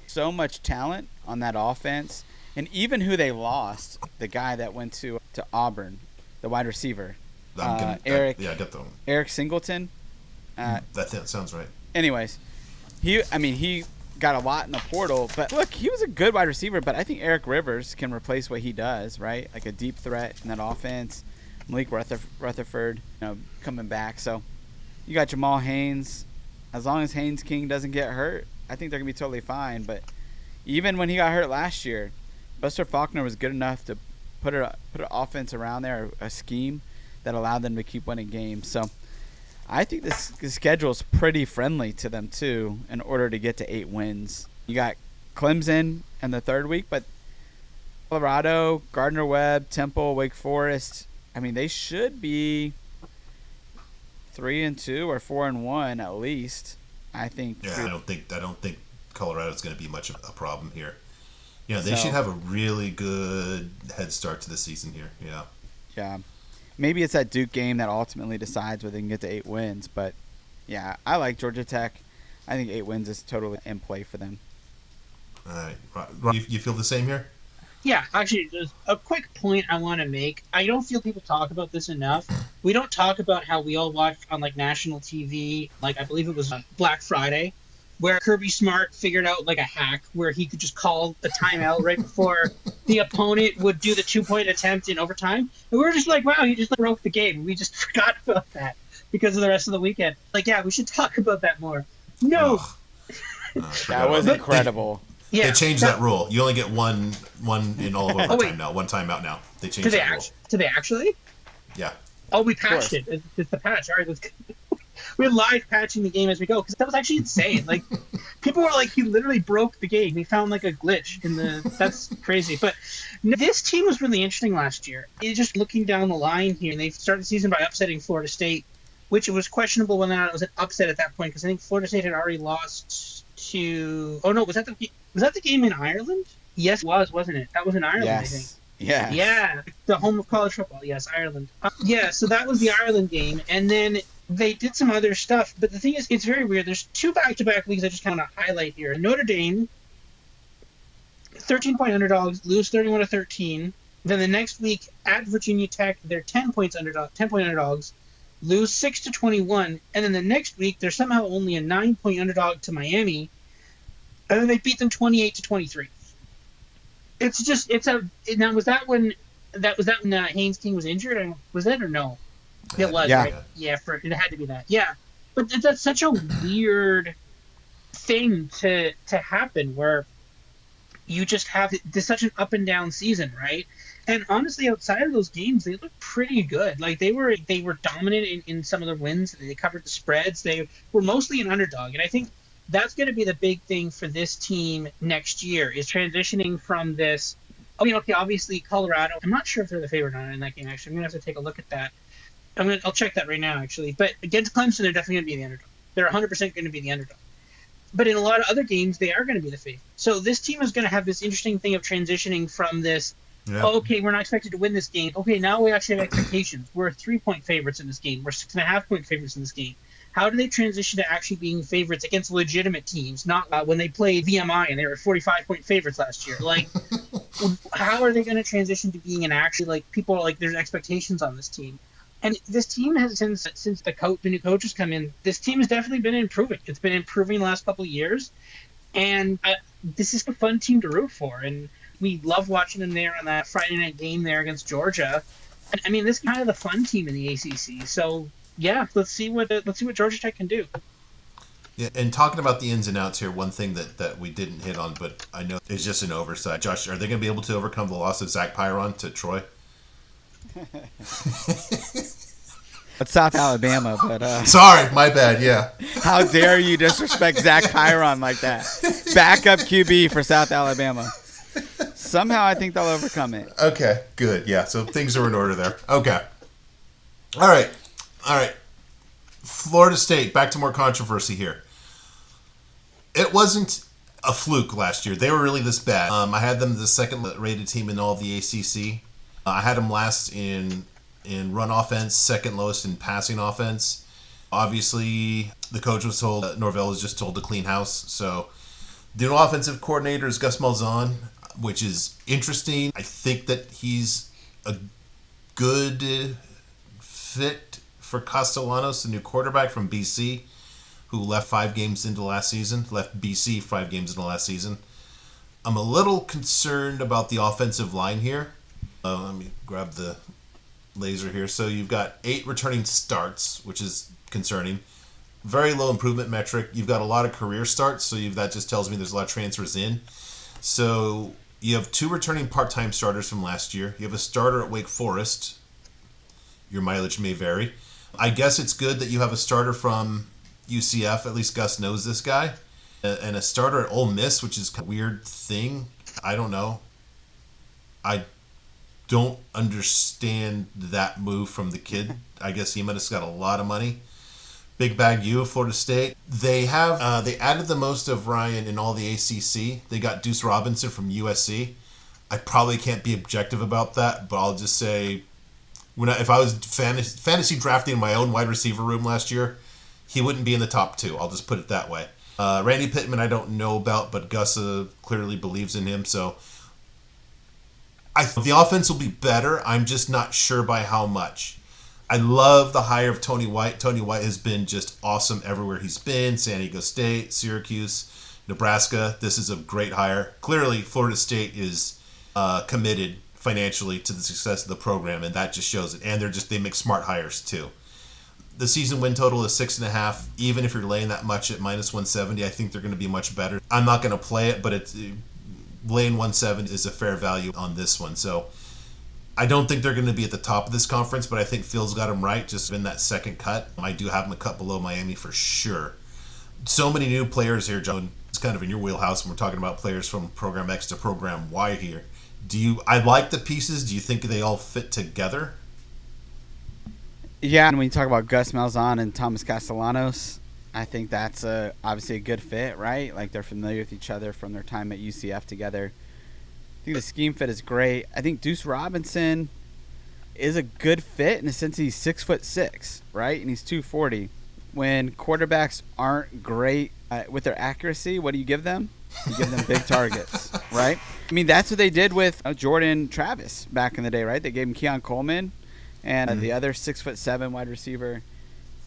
so much talent on that offense. And even who they lost, the guy that went to Auburn, the wide receiver, Eric Singleton. That sounds right. Anyways, he got a lot in the portal, but look, he was a good wide receiver, but I think Eric Rivers can replace what he does, right? Like a deep threat in that offense. Malik Rutherford, coming back. So you got Jamal Haynes. As long as Haynes King doesn't get hurt, I think they're going to be totally fine. But even when he got hurt last year, Buster Faulkner was good enough to put an offense around there, a scheme that allowed them to keep winning games. So I think this schedule is pretty friendly to them, too, in order to get to 8 wins. You got Clemson in the third week, but Colorado, Gardner-Webb, Temple, Wake Forest, they should be 3-2 or 4-1 at least, I think. Yeah, I don't think Colorado's going to be much of a problem here. They should have a really good head start to the season here. Yeah. Yeah. Maybe it's that Duke game that ultimately decides whether they can get to 8 wins. But, yeah, I like Georgia Tech. I think 8 wins is totally in play for them. All right. Ron, you feel the same here? Yeah, actually, there's a quick point I want to make. I don't feel people talk about this enough. We don't talk about how we all watched on, national TV, I believe it was Black Friday, where Kirby Smart figured out, a hack where he could just call the timeout right before the opponent would do the 2-point attempt in overtime. And we were just like, wow, he just broke the game. We just forgot about that because of the rest of the weekend. Yeah, we should talk about that more. No. That was incredible. They changed that rule. You only get one in all of overtime now. One timeout now. They changed that rule. Did they actually? Yeah. Oh, we patched it. It's the patch. All right, let's go. We're live patching the game as we go because that was actually insane. People were he literally broke the game. He found a glitch in the. That's crazy. But this team was really interesting last year. Just looking down the line here, and they started the season by upsetting Florida State, which it was questionable whether or not it was an upset at that point because I think Florida State had already lost to. Oh no, was that the game in Ireland? Yes, it was, wasn't it? That was in Ireland, yes. I think. Yeah. Yeah, the home of college football. Yes, Ireland. So that was the Ireland game, and then they did some other stuff. But the thing is, it's very weird. There's 2 back-to-back weeks I just kind of highlight here. Notre Dame, 13-point underdogs, lose 31-13. Then the next week at Virginia Tech, they're 10-point underdogs, lose 6-21. And then the next week, they're somehow only a 9-point underdog to Miami, and then they beat them 28-23. Now was that when Haynes King was injured? Or was that or no? It was, yeah. Right? Yeah, it had to be that. Yeah, but that's such a weird thing to happen where you just have such an up and down season, right? And honestly, outside of those games, they looked pretty good. They were dominant in some of their wins. They covered the spreads. They were mostly an underdog, and I think that's going to be the big thing for this team next year is transitioning from this. Obviously Colorado. I'm not sure if they're the favorite or not in that game. Actually, I'm going to have to take a look at that. I'll check that right now, actually. But against Clemson, they're definitely going to be the underdog. They're 100% going to be the underdog. But in a lot of other games, they are going to be the favorite. So this team is going to have this interesting thing of transitioning from this. Yeah. Okay, we're not expected to win this game. Okay, now we actually have expectations. We're 3-point favorites in this game. We're 6.5-point favorites in this game. How do they transition to actually being favorites against legitimate teams, not when they played VMI and they were 45-point favorites last year? How are they going to transition to being an actually, people are there's expectations on this team? And this team has, since the new coaches come in, this team has definitely been improving. It's been improving the last couple of years. And this is a fun team to root for. And we love watching them there on that Friday night game there against Georgia. And, this is kind of the fun team in the ACC. So, yeah, let's see what Georgia Tech can do. Yeah, and talking about the ins and outs here, one thing that we didn't hit on, but I know is just an oversight. Josh, are they going to be able to overcome the loss of Zach Pyron to Troy? It's South Alabama, but sorry, my bad. Yeah. How dare you disrespect Zach Pyron like that? Backup QB for South Alabama. Somehow, I think they'll overcome it. Okay, good. Yeah, so things are in order there. Okay. All right. Florida State, back to more controversy here. It wasn't a fluke last year. They were really this bad. I had them the second rated team in all of the ACC. I had them last in run offense, second lowest in passing offense. Obviously, the coach was told, Norvell was just told to clean house. So the new offensive coordinator is Gus Malzahn, which is interesting. I think that he's a good fit for Castellanos, the new quarterback from BC, who left 5 games into last season, left BC 5 games into last season. I'm a little concerned about the offensive line here. Let me grab the laser here. So you've got 8 returning starts, which is concerning. Very low improvement metric. You've got a lot of career starts, so that just tells me there's a lot of transfers in. So you have 2 returning part-time starters from last year. You have a starter at Wake Forest. Your mileage may vary. I guess it's good that you have a starter from UCF. At least Gus knows this guy. And a starter at Ole Miss, which is a weird thing. I don't know. I don't understand that move from the kid. I guess he might have got a lot of money. Big Bag U of Florida State. They have they added the most of Ryan in all the ACC. They got Deuce Robinson from USC. I probably can't be objective about that, but I'll just say, if I was fantasy drafting my own wide receiver room last year, he wouldn't be in the top 2. I'll just put it that way. Randy Pittman I don't know about, but Gus clearly believes in him, so I think the offense will be better. I'm just not sure by how much. I love the hire of Tony White. Tony White has been just awesome everywhere he's been. San Diego State, Syracuse, Nebraska. This is a great hire. Clearly, Florida State is committed financially to the success of the program, and that just shows it. And they make smart hires too. The season win total is 6.5. Even if you're laying that much at -170, I think they're going to be much better. I'm not going to play it, but laying 170 is a fair value on this one. So I don't think they're going to be at the top of this conference, but I think Phil's got them right just in that second cut. I do have them a cut below Miami for sure. So many new players here, John. It's kind of in your wheelhouse when we're talking about players from Program X to Program Y here. I like the pieces. Do you think they all fit together? Yeah, and when you talk about Gus Malzahn and Thomas Castellanos, I think that's obviously a good fit, right? Like they're familiar with each other from their time at UCF together. I think the scheme fit is great. I think Deuce Robinson is a good fit in the sense he's 6'6", right? And he's 240. When quarterbacks aren't great with their accuracy, what do you give them? You give them big targets, right? I mean, that's what they did with Jordan Travis back in the day, right? They gave him Keon Coleman and the other 6'7" wide receiver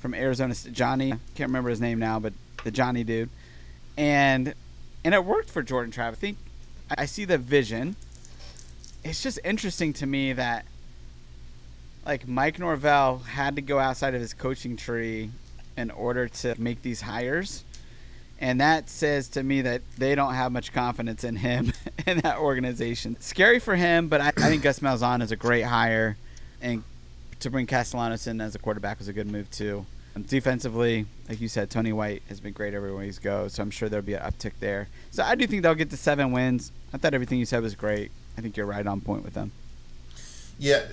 from Arizona, Johnny. I can't remember his name now, but the Johnny dude. And it worked for Jordan Travis. I think I see the vision. It's just interesting to me that like Mike Norvell had to go outside of his coaching tree in order to make these hires. And that says to me that they don't have much confidence in him and that organization. Scary for him, but I think Gus Malzahn is a great hire. And to bring Castellanos in as a quarterback was a good move too. Defensively, like you said, Tony White has been great everywhere he's go, so I'm sure there'll be an uptick there. So I do think they'll get to 7 wins. I thought everything you said was great. I think you're right on point with them. Yeah,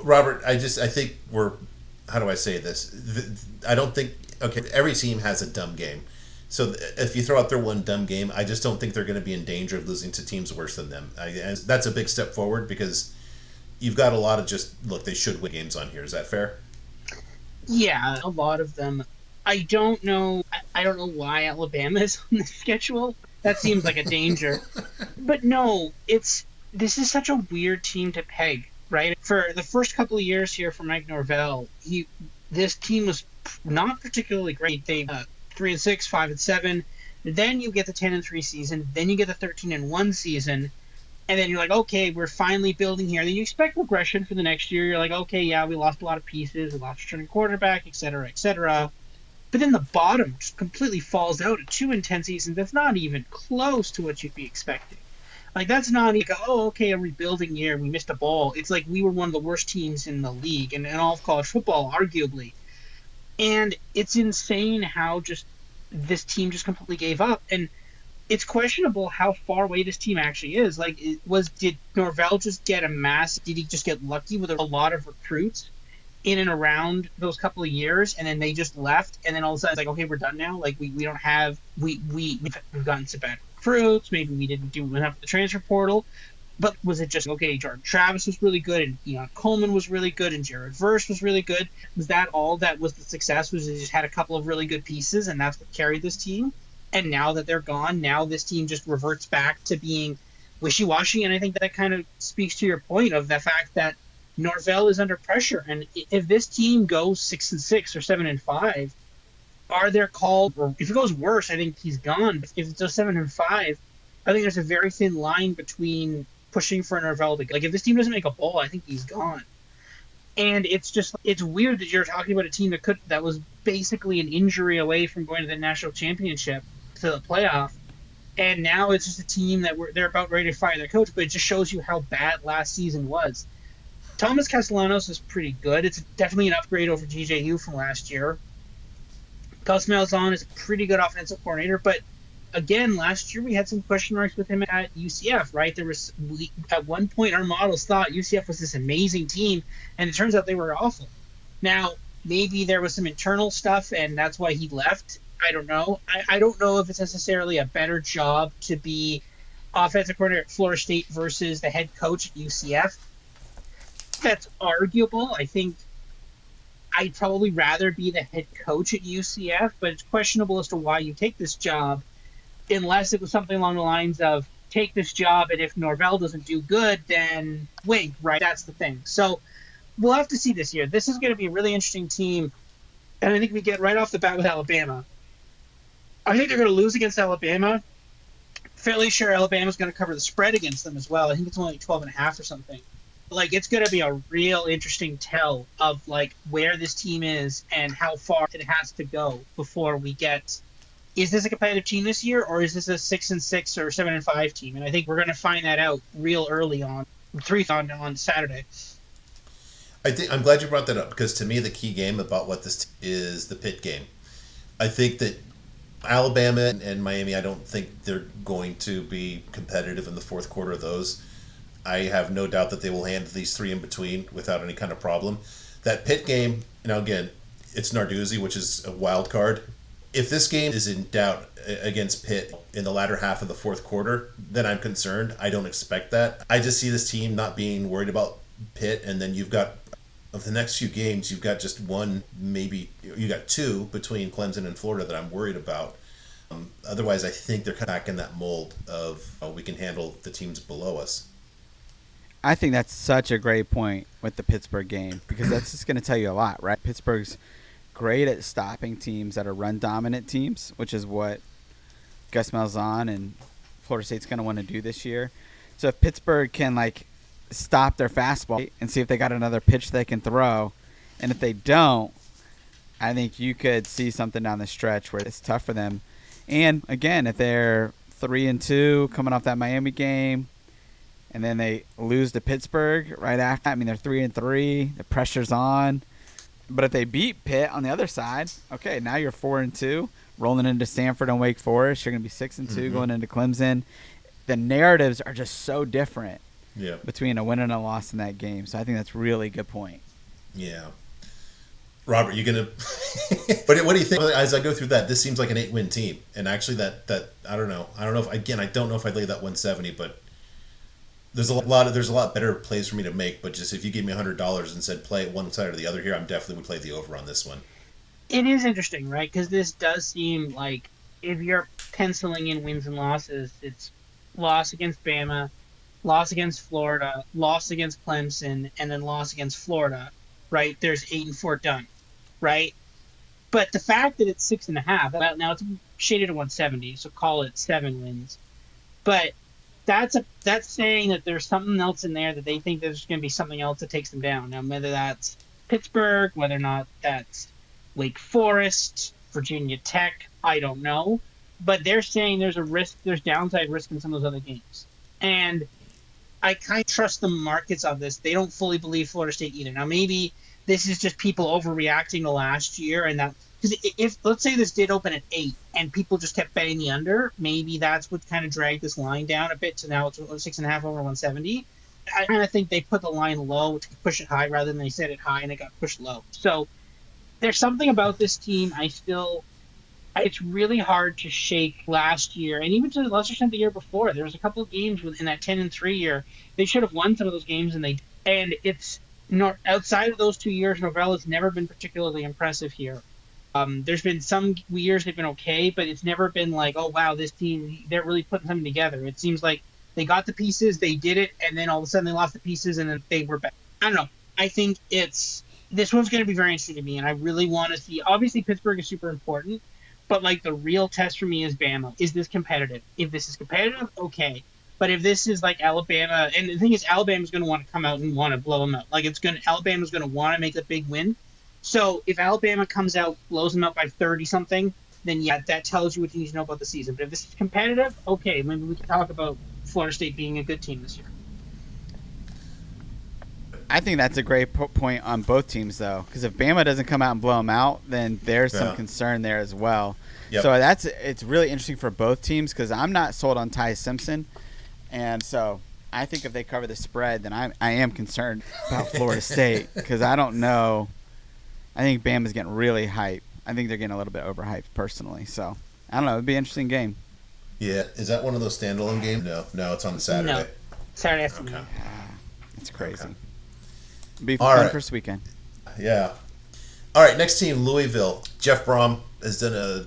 Robert, I think how do I say this? I don't think, every team has a dumb game. So if you throw out their one dumb game, I just don't think they're going to be in danger of losing to teams worse than them. And that's a big step forward because you've got a lot of they should win games on here. Is that fair? Yeah, a lot of them. I don't know why Alabama is on the schedule. That seems like a danger. But no, this is such a weird team to peg, right? For the first couple of years here for Mike Norvell, this team was not particularly great. They 3-6, 5-7. Then you get the 10-3 season. Then you get the 13-1 season. And then you're like, okay, we're finally building here. Then you expect regression for the next year. You're like, okay, yeah, we lost a lot of pieces. We lost a returning quarterback, et cetera, et cetera. But then the bottom just completely falls out at 2-10 seasons. That's not even close to what you'd be expecting. Like, that's not like, a rebuilding year. We missed a bowl. It's like we were one of the worst teams in the league and in all of college football, arguably. And it's insane how just this team just completely gave up. And it's questionable how far away this team actually is. Like, did Norvell just get did he just get lucky with a lot of recruits? in and around those couple of years, and then they just left, and then all of a sudden it's like, okay, we're done now. Like we don't have we've gotten some bad recruits. Maybe we didn't do enough of the transfer portal. But was it just, okay, Jordan Travis was really good, and Ian Coleman was really good, and Jared Verse was really good? Was that all that was the success? Was they just had a couple of really good pieces, and that's what carried this team? And now that they're gone, now this team just reverts back to being wishy-washy, and I think that kind of speaks to your point of the fact that Norvell is under pressure. And if this team goes 6-6 or 7-5, are there called, or if it goes worse, I think he's gone. But if it's just 7-5, I think there's a very thin line between pushing for Norvell to, like, if this team doesn't make a bowl, I think he's gone. And it's weird that you're talking about a team that was basically an injury away from going to the national championship, to the playoff, and now it's just a team that they're about ready to fire their coach. But it just shows you how bad last season was. Thomas Castellanos is pretty good. It's definitely an upgrade over TJU from last year. Gus Malzahn is a pretty good offensive coordinator, but again, last year we had some question marks with him at UCF, right? At one point our models thought UCF was this amazing team, and it turns out they were awful. Now, maybe there was some internal stuff, and that's why he left. I don't know. I don't know if it's necessarily a better job to be offensive coordinator at Florida State versus the head coach at UCF. That's arguable. I think I'd probably rather be the head coach at UCF, but it's questionable as to why you take this job, unless it was something along the lines of take this job, and if Norvell doesn't do good, then wink, right? That's the thing. So we'll have to see this year. This is going to be a really interesting team, and I think we get right off the bat with Alabama. I think they're going to lose against Alabama. Fairly sure Alabama's going to cover the spread against them as well. I think it's only 12.5 or something. Like, it's going to be a real interesting tell of, like, where this team is and how far it has to go before we get, is this a competitive team this year, or is this a 6-6 or 7-5 team? And I think we're going to find that out real early on Saturday. I'm glad you brought that up, because to me the key game about what this is the Pitt game. I think that Alabama and Miami, I don't think they're going to be competitive in the fourth quarter of those. I have no doubt that they will handle these three in between without any kind of problem. That Pitt game, again, it's Narduzzi, which is a wild card. If this game is in doubt against Pitt in the latter half of the fourth quarter, then I'm concerned. I don't expect that. I just see this team not being worried about Pitt, and then you've got, of the next few games, you've got just one, maybe you got two between Clemson and Florida that I'm worried about. Otherwise, I think they're kind of back in that mold of we can handle the teams below us. I think that's such a great point with the Pittsburgh game, because that's just going to tell you a lot, right? Pittsburgh's great at stopping teams that are run-dominant teams, which is what Gus Malzahn and Florida State's going to want to do this year. So if Pittsburgh can, like, stop their fastball and see if they got another pitch they can throw, and if they don't, I think you could see something down the stretch where it's tough for them. And, again, if they're 3-2 coming off that Miami game, and then they lose to Pittsburgh right after. I mean, they're 3-3. The pressure's on. But if they beat Pitt on the other side, okay, now you're 4-2, rolling into Stanford and Wake Forest. You're going to be 6-2 going into Clemson. The narratives are just so different between a win and a loss in that game. So I think that's really a good point. Yeah. Robert, you going to – but what do you think? As I go through that, this seems like an 8-win team. And actually that I don't know. I don't know if – again, I don't know if I'd lay that 170, but – There's a lot better plays for me to make, but just if you gave me $100 and said play one side or the other here, I'm definitely would play the over on this one. It is interesting, right? Because this does seem like if you're penciling in wins and losses, it's loss against Bama, loss against Florida, loss against Clemson, and then loss against Florida, right? There's 8-4 done, right? But the fact that it's 6.5, now it's shaded to 170, so call it 7 wins. But that's saying that there's something else in there that they think there's going to be something else that takes them down. Now, whether that's Pittsburgh, whether or not that's Wake Forest, Virginia Tech, I don't know. But they're saying there's a risk, there's downside risk in some of those other games. And I kind of trust the markets on this. They don't fully believe Florida State either. Now, maybe this is just people overreacting to last year, and that because if let's say this did open at 8 and people just kept betting the under, maybe that's what kind of dragged this line down a bit to now it's 6.5 over 170. I kind of think they put the line low to push it high rather than they set it high and it got pushed low. So there's something about this team it's really hard to shake last year, and even to the lesser extent the year before. There was a couple of games in that 10-3 year. They should have won some of those games, and it's not outside of those 2 years. Novella's never been particularly impressive here. There's been some years they've been okay, but it's never been like, oh wow, this team, they're really putting something together. It seems like they got the pieces, they did it, and then all of a sudden they lost the pieces, and then they were back. I don't know. I think this one's going to be very interesting to me, and I really want to see. Obviously, Pittsburgh is super important, but like the real test for me is Bama. Is this competitive? If this is competitive, okay. But if this is like Alabama, and the thing is, Alabama's going to want to come out and want to blow them out. Like Alabama's going to want to make a big win. So if Alabama comes out, blows them out by 30 something, then yeah, that tells you what you need to know about the season. But if this is competitive, okay, maybe we can talk about Florida State being a good team this year. I think that's a great point on both teams, though, because if Bama doesn't come out and blow them out, then there's some concern there as well. Yep. So it's really interesting for both teams because I'm not sold on Ty Simpson, and so I think if they cover the spread, then I am concerned about Florida State because I don't know. I think Bama's getting really hyped. I think they're getting a little bit overhyped personally. So I don't know. It'd be an interesting game. Yeah, is that one of those standalone games? No, it's on Saturday. No, Saturday afternoon. Okay. It's crazy. Okay. Be All fun right. first weekend. Yeah. All right, next team, Louisville. Jeff Brom has done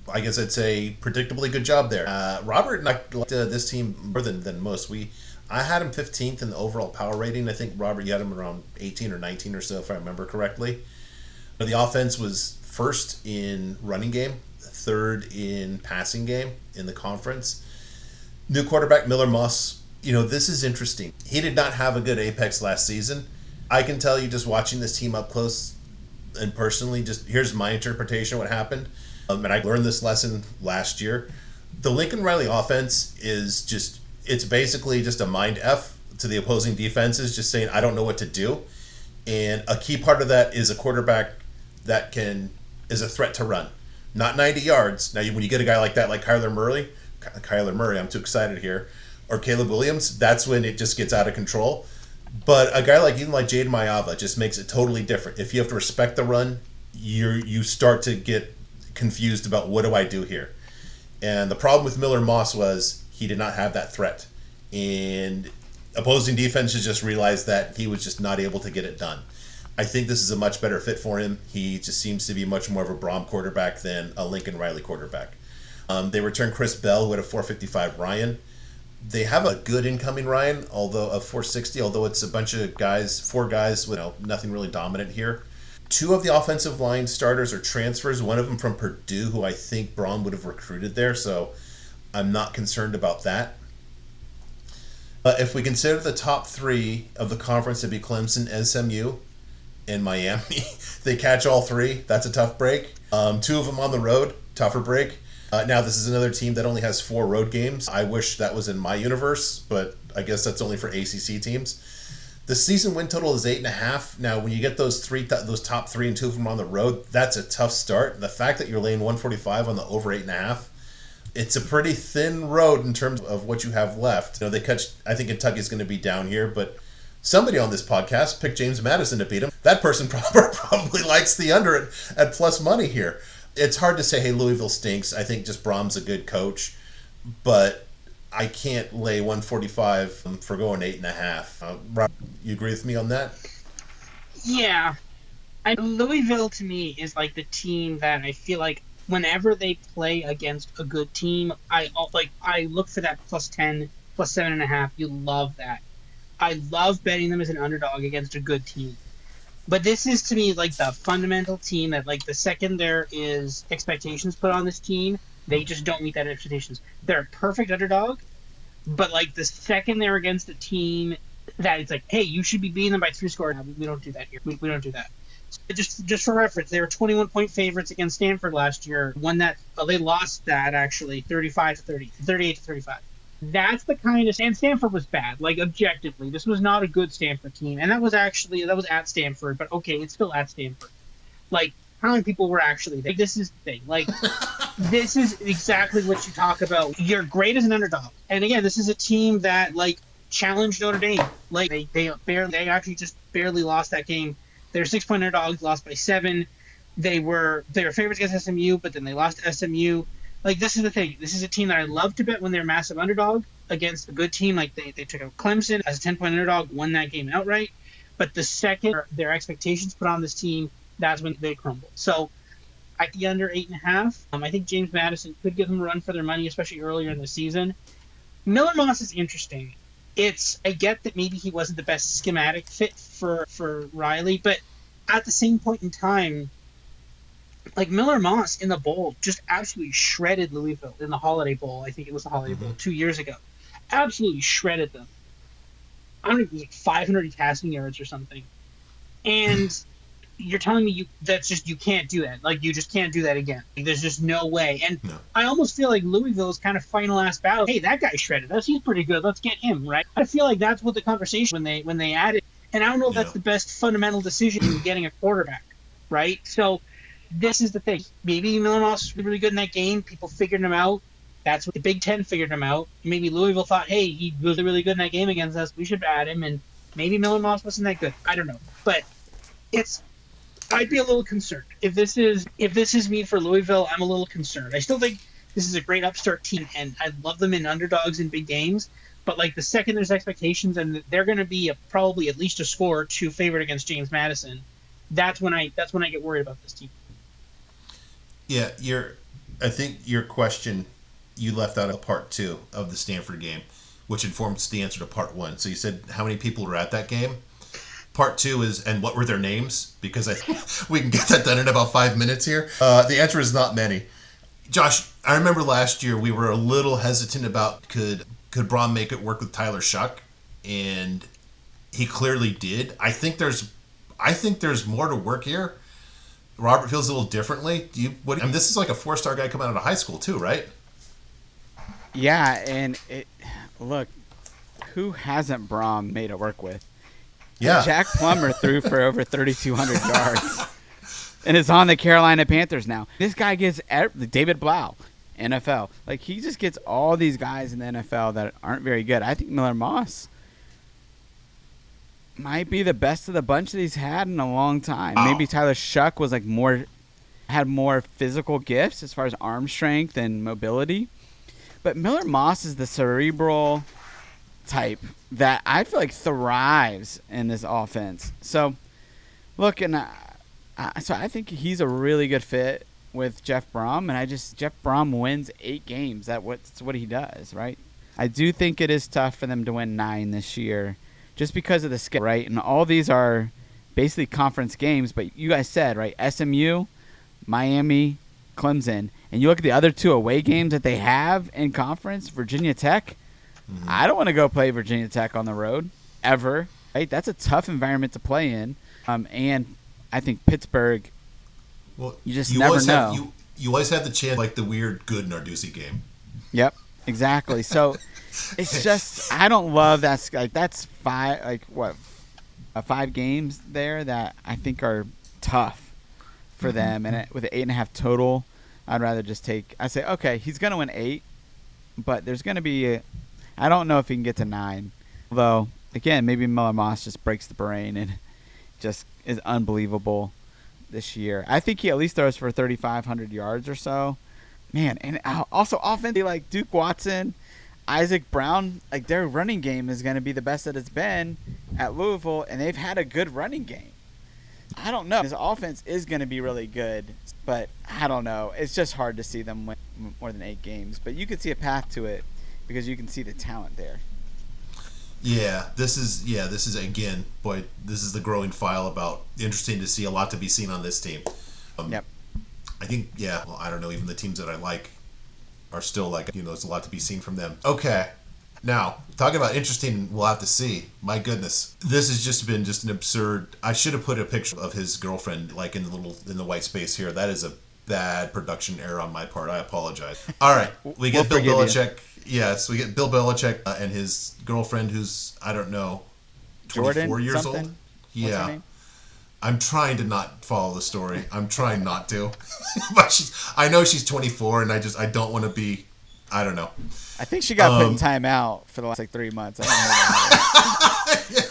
I guess I'd say, predictably good job there. Robert liked this team more than most. I had him 15th in the overall power rating. I think, Robert, you had him around 18 or 19 or so, if I remember correctly. The offense was first in running game, third in passing game in the conference. New quarterback, Miller Moss. This is interesting. He did not have a good apex last season. I can tell you just watching this team up close and personally, just here's my interpretation of what happened. And I learned this lesson last year. The Lincoln Riley offense it's basically just a mind F to the opposing defenses, just saying, I don't know what to do. And a key part of that is a quarterback that is a threat to run. Not 90 yards. Now, when you get a guy like that, like Kyler Murray, I'm too excited here, or Caleb Williams, that's when it just gets out of control. But a guy like Jaden Mayava just makes it totally different. If you have to respect the run, you start to get confused about what do I do here. And the problem with Miller Moss was he did not have that threat. And opposing defenses just realized that he was just not able to get it done. I think this is a much better fit for him. He just seems to be much more of a Brom quarterback than a Lincoln Riley quarterback. They returned Chris Bell with a 455 Ryan. They have a good incoming Ryan, although a 460, although it's a bunch of guys, 4 guys with nothing really dominant here. 2 of the offensive line starters are transfers, one of them from Purdue, who I think Braun would have recruited there, so I'm not concerned about that. If we consider the top 3 of the conference to be Clemson, SMU, and Miami, they catch all 3. That's a tough break. 2 of them on the road, tougher break. Now, this is another team that only has 4 road games. I wish that was in my universe, but I guess that's only for ACC teams. The season win total is 8.5. Now, when you get those top 3 and 2 of them on the road, that's a tough start. The fact that you're laying 145 on the over 8.5, it's a pretty thin road in terms of what you have left. I think Kentucky's going to be down here, but somebody on this podcast picked James Madison to beat him. That person probably likes the under at plus money here. It's hard to say, hey, Louisville stinks. I think just Brom's a good coach, but I can't lay 145 for going 8.5. Rob, you agree with me on that? Yeah. Louisville, to me, is like the team that I feel like whenever they play against a good team, I look for that plus 10, plus 7.5. You love that. I love betting them as an underdog against a good team. But this is, to me, like the fundamental team that, like, the second there is expectations put on this team, they just don't meet that expectations. They're a perfect underdog, but, like, the second they're against a team that it's like, hey, you should be beating them by 3 scores. No, we don't do that here. We don't do that. So just for reference, they were 21-point favorites against Stanford last year. They lost that, actually, 35-30, 38-35. That's the kind of... And Stanford was bad, like, objectively. This was not a good Stanford team. And that was at Stanford, but okay, it's still at Stanford. Like, how many people were actually there? Like, this is the thing. Like, this is exactly what you talk about. You're great as an underdog. And again, this is a team that, like, challenged Notre Dame. Like they actually just barely lost that game. They're 6-point underdogs, lost by 7. They were favorites against SMU, but then they lost to SMU. Like, this is the thing. This is a team that I love to bet when they're a massive underdog against a good team. Like, they took out Clemson as a 10-point underdog, won that game outright. But the second their expectations put on this team, that's when they crumble. So I think under 8.5. I think James Madison could give them a run for their money, especially earlier in the season. Miller Moss is interesting. I get that maybe he wasn't the best schematic fit for Riley, but at the same point in time, like, Miller Moss in the bowl just absolutely shredded Louisville in the Holiday Bowl. I think it was the Holiday Bowl 2 years ago. Absolutely shredded them. I don't know, it was like 500 passing yards or something. And you're telling me you can't do that. Like, you just can't do that again. Like, there's just no way. And no. I almost feel like Louisville's kind of final last battle. Hey, that guy shredded us. He's pretty good. Let's get him, right? I feel like that's what the conversation when they added. And I don't know if that's the best fundamental decision in getting a quarterback, right? So this is the thing. Maybe Miller Moss was really good in that game. People figured him out. That's what the Big Ten figured him out. Maybe Louisville thought, hey, he was really good in that game against us. We should add him. And maybe Miller Moss wasn't that good. I don't know. But I'd be a little concerned. If this is me for Louisville, I'm a little concerned. I still think this is a great upstart team, and I love them in underdogs in big games. But like, the second there's expectations, and they're going to be probably at least a score or two favorite against James Madison, that's when I get worried about this team. Yeah, I think your question, you left out a part 2 of the Stanford game, which informs the answer to part 1. So you said how many people were at that game? Part 2 is, and what were their names? Because we can get that done in about 5 minutes here. The answer is not many. Josh, I remember last year we were a little hesitant about could Braun make it work with Tyler Shuck, and he clearly did. I think there's more to work here. Robert feels a little differently. This is like a 4-star guy coming out of high school too, right? Yeah, and look, who hasn't Braun made it work with? Yeah. Jack Plummer threw for over 3,200 yards and is on the Carolina Panthers now. This guy gets David Blau, NFL. Like, he just gets all these guys in the NFL that aren't very good. I think Miller Moss might be the best of the bunch that he's had in a long time. Oh. Maybe Tyler Shuck was had more physical gifts as far as arm strength and mobility. But Miller Moss is the cerebral type that I feel like thrives in this offense. So, look, and so I think he's a really good fit with Jeff Brom, and Jeff Brom wins 8 games. That's what he does, right? I do think it is tough for them to win 9 this year, just because of the schedule, right? And all these are basically conference games. But you guys said, right, SMU, Miami, Clemson, and you look at the other 2 away games that they have in conference, Virginia Tech. Mm-hmm. I don't want to go play Virginia Tech on the road ever, right? That's a tough environment to play in. And I think Pittsburgh, well, you never know. You always have the chance, like the weird good Narduzzi game. Yep, exactly. So it's just, I don't love that. Like, that's 5 games there that I think are tough for them. And with an 8.5 total, I'd rather just I say, okay, he's going to win 8, but there's going to be I don't know if he can get to 9. Although, again, maybe Miller Moss just breaks the brain and just is unbelievable this year. I think he at least throws for 3,500 yards or so. Man, and also offensively, like Duke Watson, Isaac Brown, like, their running game is going to be the best that it's been at Louisville, and they've had a good running game. I don't know. His offense is going to be really good, but I don't know. It's just hard to see them win more than 8 games. But you can see a path to it because you can see the talent there. Yeah, this is again, boy, this is the growing file about interesting to see, a lot to be seen on this team. Yep. I think, I don't know, even the teams that I like are still like, there's a lot to be seen from them. Okay. Now, talking about interesting, we'll have to see. My goodness, this has just been an absurd. I should have put a picture of his girlfriend like in the white space here. That is a bad production error on my part. I apologize. All right, we get Bill Belichick. Yes, we get Bill Belichick and his girlfriend, who's, I don't know, 24 Jordan, years something? old. Yeah. I'm trying to not follow the story. I'm trying not to. But I know she's 24, and I don't want to be, I don't know. I think she got put in timeout for the last 3 months. I don't know.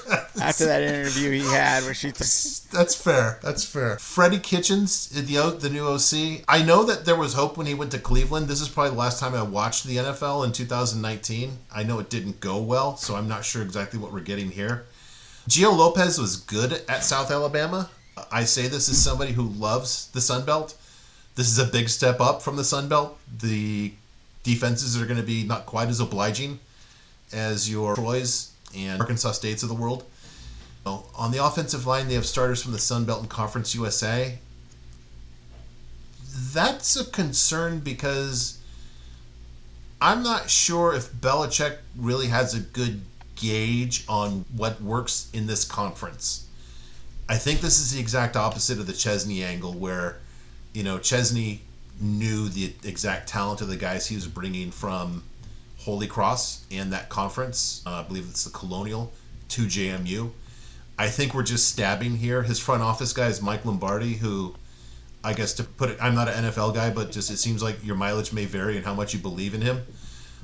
after that interview he had where she That's fair. That's fair. Freddie Kitchens, the new OC. I know that there was hope when he went to Cleveland. This is probably the last time I watched the NFL in 2019. I know it didn't go well, so I'm not sure exactly what we're getting here. Gio Lopez was good at South Alabama. I say this as somebody who loves the Sun Belt. This is a big step up from the Sun Belt. The defenses are going to be not quite as obliging as your Troys and Arkansas States of the world. On the offensive line, they have starters from the Sun Belt and Conference USA. That's a concern because I'm not sure if Belichick really has a good gauge on what works in this conference. I think this is the exact opposite of the Chesney angle where, Chesney knew the exact talent of the guys he was bringing from Holy Cross and that conference. I believe it's the Colonial to JMU. I think we're just stabbing here. His front office guy is Mike Lombardi, who, I guess to put it, I'm not an NFL guy, but just it seems like your mileage may vary in how much you believe in him.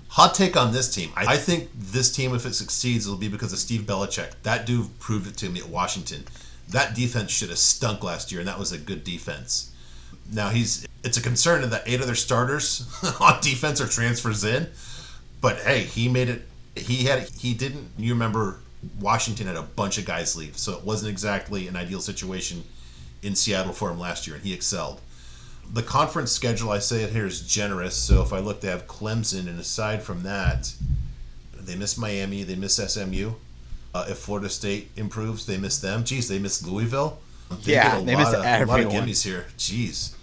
Hot take on this team. I think this team, if it succeeds, it'll be because of Steve Belichick. That dude proved it to me at Washington. That defense should have stunk last year, and that was a good defense. Now, it's a concern that 8 other starters on defense are transfers in. But, hey, he made it. You remember Washington had a bunch of guys leave, so it wasn't exactly an ideal situation in Seattle for him last year, and he excelled. The conference schedule, I say it here, is generous. So if I look, they have Clemson, and aside from that, they miss Miami, they miss SMU. If Florida State improves, they miss them. Geez, they miss Louisville. They miss everyone. A lot of gimmies here. Jeez.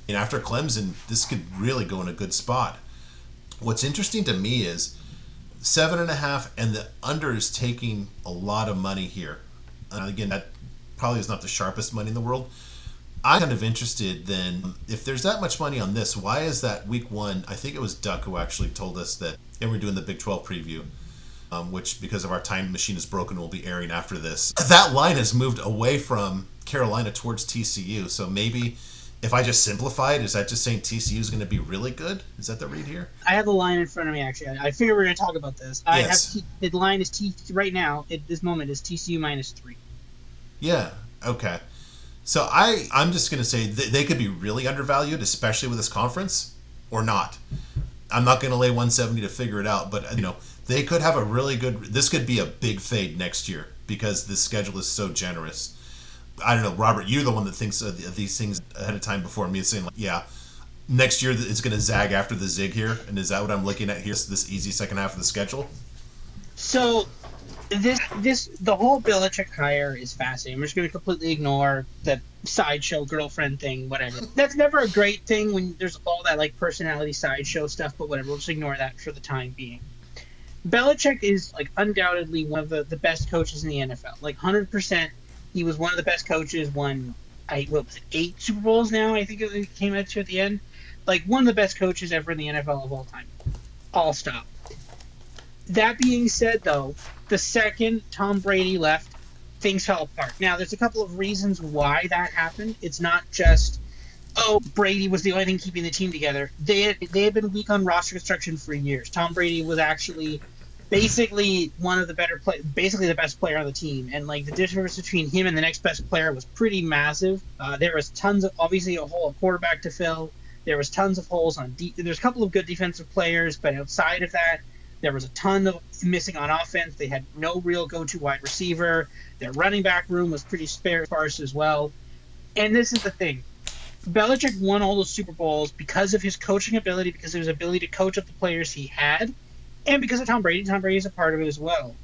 And after Clemson, this could really go in a good spot. What's interesting to me is 7.5, and the under is taking a lot of money here. And again, that probably is not the sharpest money in the world. I'm kind of interested then, if there's that much money on this, why is that week 1? I think it was Duck who actually told us that, and we're doing the Big 12 preview, which because of our time machine is broken will be airing after this. That line has moved away from Carolina towards TCU, so maybe if I just simplify it, is that just saying TCU is going to be really good? Is that the read here? I have the line in front of me, actually. I figured we were going to talk about this. Yes. The line is right now, at this moment, is TCU -3. Yeah, okay. So I'm just going to say they could be really undervalued, especially with this conference, or not. I'm not going to lay 170 to figure it out, but they could have a really good. This could be a big fade next year because the schedule is so generous. I don't know, Robert. You're the one that thinks of these things ahead of time before me, saying next year it's going to zag after the zig here, and is that what I'm looking at here? This easy second half of the schedule. So. The whole Belichick hire is fascinating. I'm just going to completely ignore the sideshow girlfriend thing, whatever. That's never a great thing when there's all that personality sideshow stuff, but whatever. We'll just ignore that for the time being. Belichick is undoubtedly one of the best coaches in the NFL. 100%. He was one of the best coaches. Won 8 Super Bowls now. I think it came out to at the end. One of the best coaches ever in the NFL of all time. All stop. That being said, though, the second Tom Brady left, things fell apart. Now, there's a couple of reasons why that happened. It's not just, Brady was the only thing keeping the team together. They had been weak on roster construction for years. Tom Brady was actually basically one of the basically the best player on the team. And, the difference between him and the next best player was pretty massive. There was tons of, obviously, a quarterback to fill. There was tons of holes on there's a couple of good defensive players, but outside of that, there was a ton of missing on offense. They had no real go-to wide receiver. Their running back room was pretty sparse as well. And this is the thing. Belichick won all those Super Bowls because of his coaching ability, because of his ability to coach up the players he had, and because of Tom Brady. Tom Brady is a part of it as well.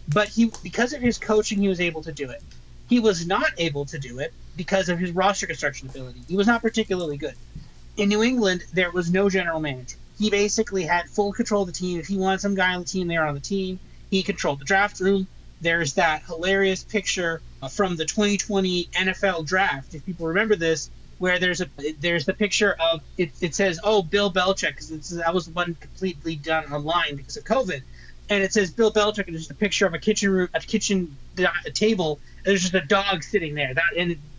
But because of his coaching, he was able to do it. He was not able to do it because of his roster construction ability. He was not particularly good. In New England, there was no general manager. He basically had full control of the team. If he wanted some guy on the team, they were on the team. He controlled the draft room. There's that hilarious picture from the 2020 NFL draft, if people remember this, where there's the picture of it says, Bill Belichick, because that was the one completely done online because of COVID. And it says Bill Belichick, and there's a picture of a kitchen table, and there's just a dog sitting there.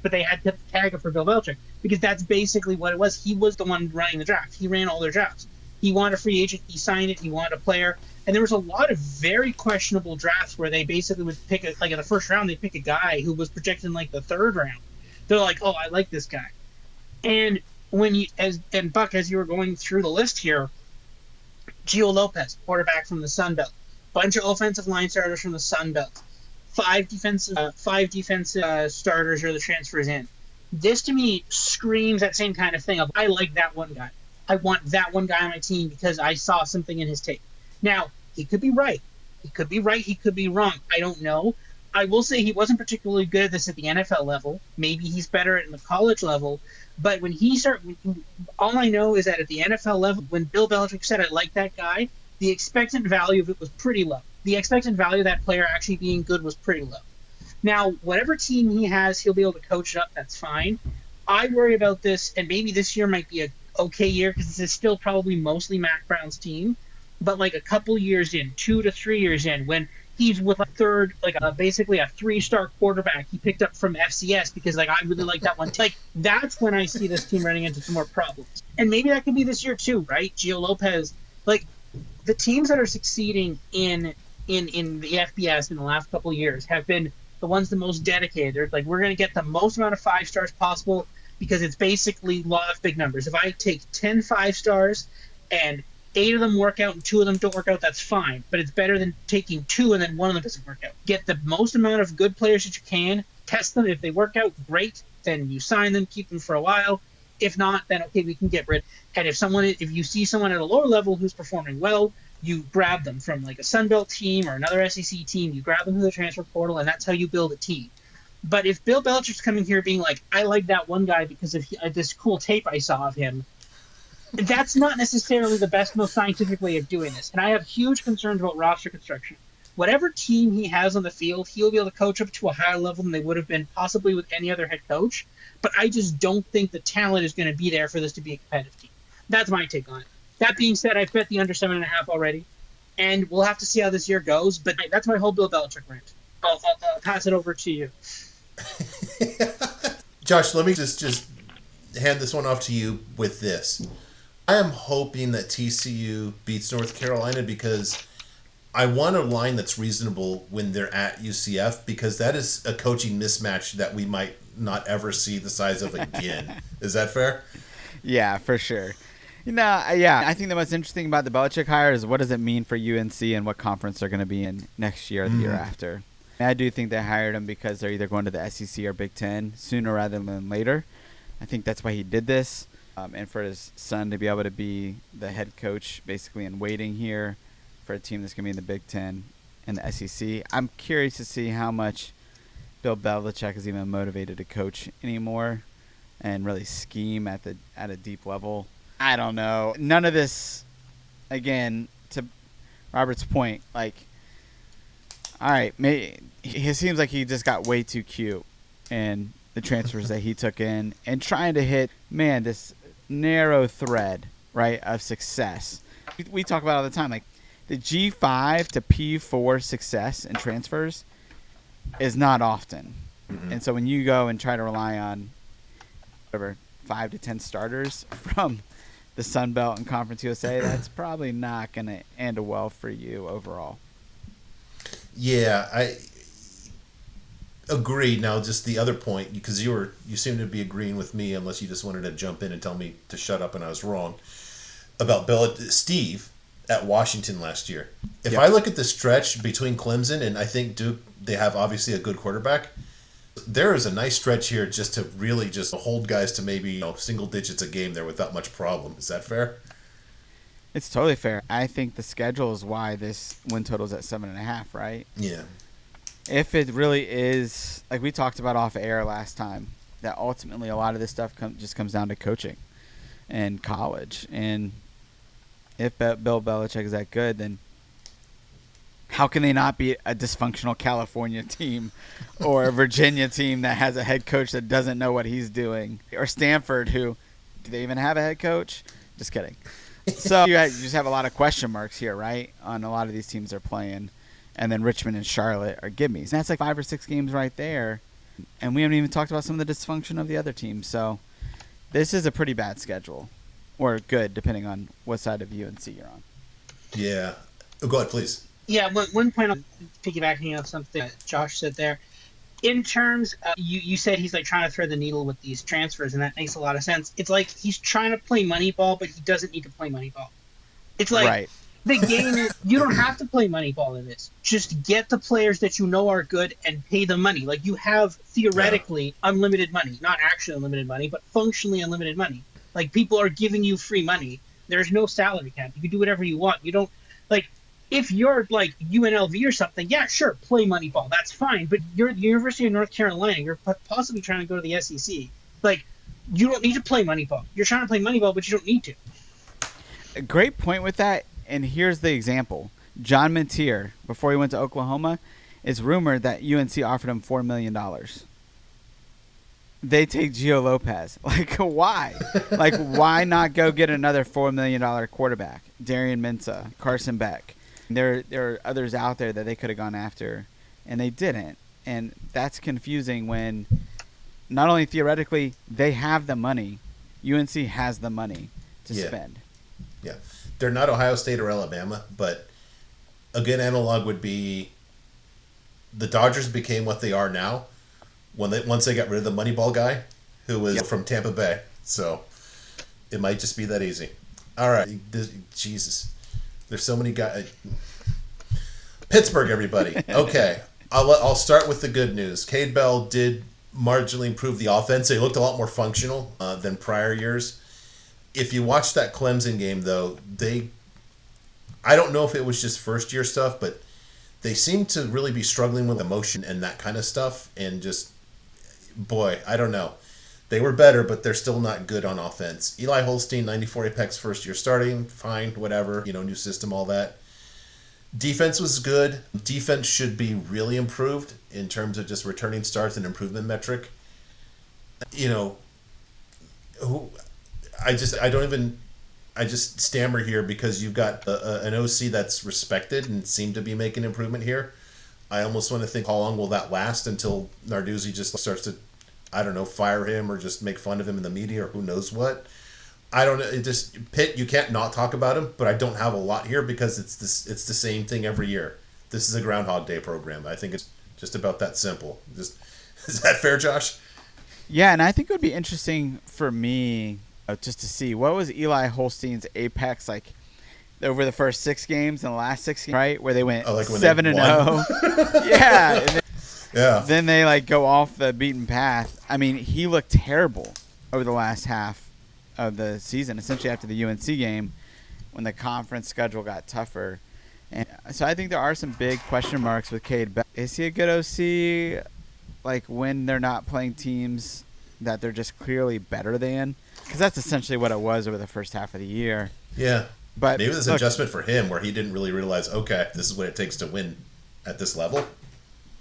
But they had to tag it for Bill Belichick because that's basically what it was. He was the one running the draft. He ran all their drafts. He wanted a free agent. He signed it. He wanted a player. And there was a lot of very questionable drafts where they basically would pick like in the first round, they pick a guy who was projected in like the third round. They're like, oh, I like this guy. And Buck, as you were going through the list here, Gio Lopez, quarterback from the Sun Belt, bunch of offensive line starters from the Sun Belt, five defensive starters are the transfers in. This to me screams that same kind of thing of I like that one guy. I want that one guy on my team because I saw something in his tape. Now, he could be right. He could be right. He could be wrong. I don't know. I will say he wasn't particularly good at this at the NFL level. Maybe he's better at the college level. But when he started, all I know is that at the NFL level, when Bill Belichick said, I like that guy, the expectant value of it was pretty low. The expectant value of that player actually being good was pretty low. Now, whatever team he has, he'll be able to coach it up. That's fine. I worry about this, and maybe this year might be a okay year because this is still probably mostly Mac Brown's team. But like a couple years in, 2 to 3 years in, when he's with basically a 3-star quarterback he picked up from FCS because I really like that one. That's when I see this team running into some more problems. And maybe that could be this year too, right? Gio Lopez, the teams that are succeeding in the FBS in the last couple of years have been the ones the most dedicated. They're we're going to get the most amount of 5 stars possible because it's basically law of big numbers. If I take 10 5-stars and 8 of them work out and 2 of them don't work out, that's fine. But it's better than taking 2 and then 1 of them doesn't work out. Get the most amount of good players that you can, test them. If they work out, great. Then you sign them, keep them for a while. If not, then okay, we can get rid. And if you see someone at a lower level who's performing well, you grab them from a Sun Belt team or another SEC team. You grab them through the transfer portal, and that's how you build a team. But if Bill Belichick's coming here being I like that one guy because of this cool tape I saw of him, that's not necessarily the best, most scientific way of doing this. And I have huge concerns about roster construction. Whatever team he has on the field, he'll be able to coach up to a higher level than they would have been possibly with any other head coach. But I just don't think the talent is going to be there for this to be a competitive team. That's my take on it. That being said, I've bet the under 7.5 already. And we'll have to see how this year goes. But that's my whole Bill Belichick rant. I'll pass it over to you. Josh, let me just hand this one off to you with this. I am hoping that TCU beats North Carolina because I want a line that's reasonable when they're at UCF because that is a coaching mismatch that we might not ever see the size of again. Is that fair? Yeah, for sure. Yeah, I think the most interesting about the Belichick hire is what does it mean for UNC and what conference they're going to be in next year or the year after. And I do think they hired him because they're either going to the SEC or Big Ten sooner rather than later. I think that's why he did this. And for his son to be able to be the head coach basically in waiting here for a team that's going to be in the Big Ten and the SEC. I'm curious to see how much Bill Belichick is even motivated to coach anymore and really scheme at a deep level. I don't know. None of this, again, to Robert's point, all right, it seems like he just got way too cute in the transfers that he took in and trying to hit, this narrow thread, right, of success. We talk about it all the time, the G5 to P4 success in transfers is not often. Mm-hmm. And so when you go and try to rely on whatever 5 to 10 starters from the Sun Belt and Conference USA, that's probably not going to end well for you overall. Yeah, I agree. Now, just the other point, because you seem to be agreeing with me, unless you just wanted to jump in and tell me to shut up and I was wrong, about Steve at Washington last year. If I look at the stretch between Clemson and I think Duke, they have obviously a good quarterback. There is a nice stretch here just to really just hold guys to maybe single digits a game there without much problem. Is that fair? It's totally fair. I think the schedule is why this win total is at 7.5, right? Yeah. If it really is, like we talked about off air last time, that ultimately a lot of this stuff just comes down to coaching and college. And if Bill Belichick is that good, then how can they not be a dysfunctional California team or a Virginia team that has a head coach that doesn't know what he's doing? Or Stanford, do they even have a head coach? Just kidding. So you just have a lot of question marks here, right, on a lot of these teams they're playing. And then Richmond and Charlotte are gimmies. And that's 5 or 6 games right there. And we haven't even talked about some of the dysfunction of the other teams. So this is a pretty bad schedule. Or good, depending on what side of UNC you're on. Yeah. Oh, go ahead, please. Yeah, one point I'm piggybacking off something that Josh said there. In terms of, you said he's like trying to thread the needle with these transfers, and that makes a lot of sense. It's like he's trying to play Moneyball, but he doesn't need to play Moneyball. It's like Right. the game is, you don't have to play Moneyball in this. Just get the players that you know are good and pay them money. Like, you have theoretically unlimited money, not actually unlimited money, but functionally unlimited money. Like, people are giving you free money. There's no salary cap. You can do whatever you want. You don't, like, if you're like UNLV or something, yeah, sure, play Moneyball. That's fine. But you're the University of North Carolina. You're possibly trying to go to the SEC. Like, you don't need to play Moneyball. You're trying to play Moneyball, but you don't need to. A great point with that, and here's the example. John Mentier, before he went to Oklahoma, it's rumored that UNC offered him $4 million. They take Gio Lopez. Like, why? Like, why not go get another $4 million quarterback? Darian Mensah, Carson Beck. There are others out there that they could have gone after, and they didn't. And that's confusing when not only theoretically they have the money, UNC has the money to spend. Yeah. They're not Ohio State or Alabama, but a good analog would be the Dodgers became what they are now once they got rid of the Moneyball guy who was from Tampa Bay. So it might just be that easy. All right. Jesus. There's so many guys. Pittsburgh, everybody. Okay. I'll start with the good news. Cade Bell did marginally improve the offense. They looked a lot more functional than prior years. If you watch that Clemson game, though, I don't know if it was just first-year stuff, but they seem to really be struggling with emotion and that kind of stuff. And just, boy, I don't know. They were better, but they're still not good on offense. Eli Holstein, 94 Apex, first year starting, fine, whatever, new system, all that. Defense was good. Defense should be really improved in terms of just returning starts and improvement metric. I just stammer here because you've got an OC that's respected and seemed to be making improvement here. I almost want to think, how long will that last until Narduzzi just starts to, I don't know, fire him or just make fun of him in the media or who knows what. I don't know. Pitt, you can't not talk about him, but I don't have a lot here because it's the same thing every year. This is a Groundhog Day program. I think it's just about that simple. Is that fair, Josh? Yeah, and I think it would be interesting for me just to see what was Eli Holstein's apex like over the first 6 games and the last 6 games, right? Where they went 7-0. Yeah. Then they like go off the beaten path. I mean, he looked terrible over the last half of the season, essentially after the UNC game when the conference schedule got tougher. And so I think there are some big question marks with Cade Bell. Is he a good OC like when they're not playing teams that they're just clearly better than? Because that's essentially what it was over the first half of the year. Yeah. But maybe there's an adjustment for him where he didn't really realize, okay, this is what it takes to win at this level.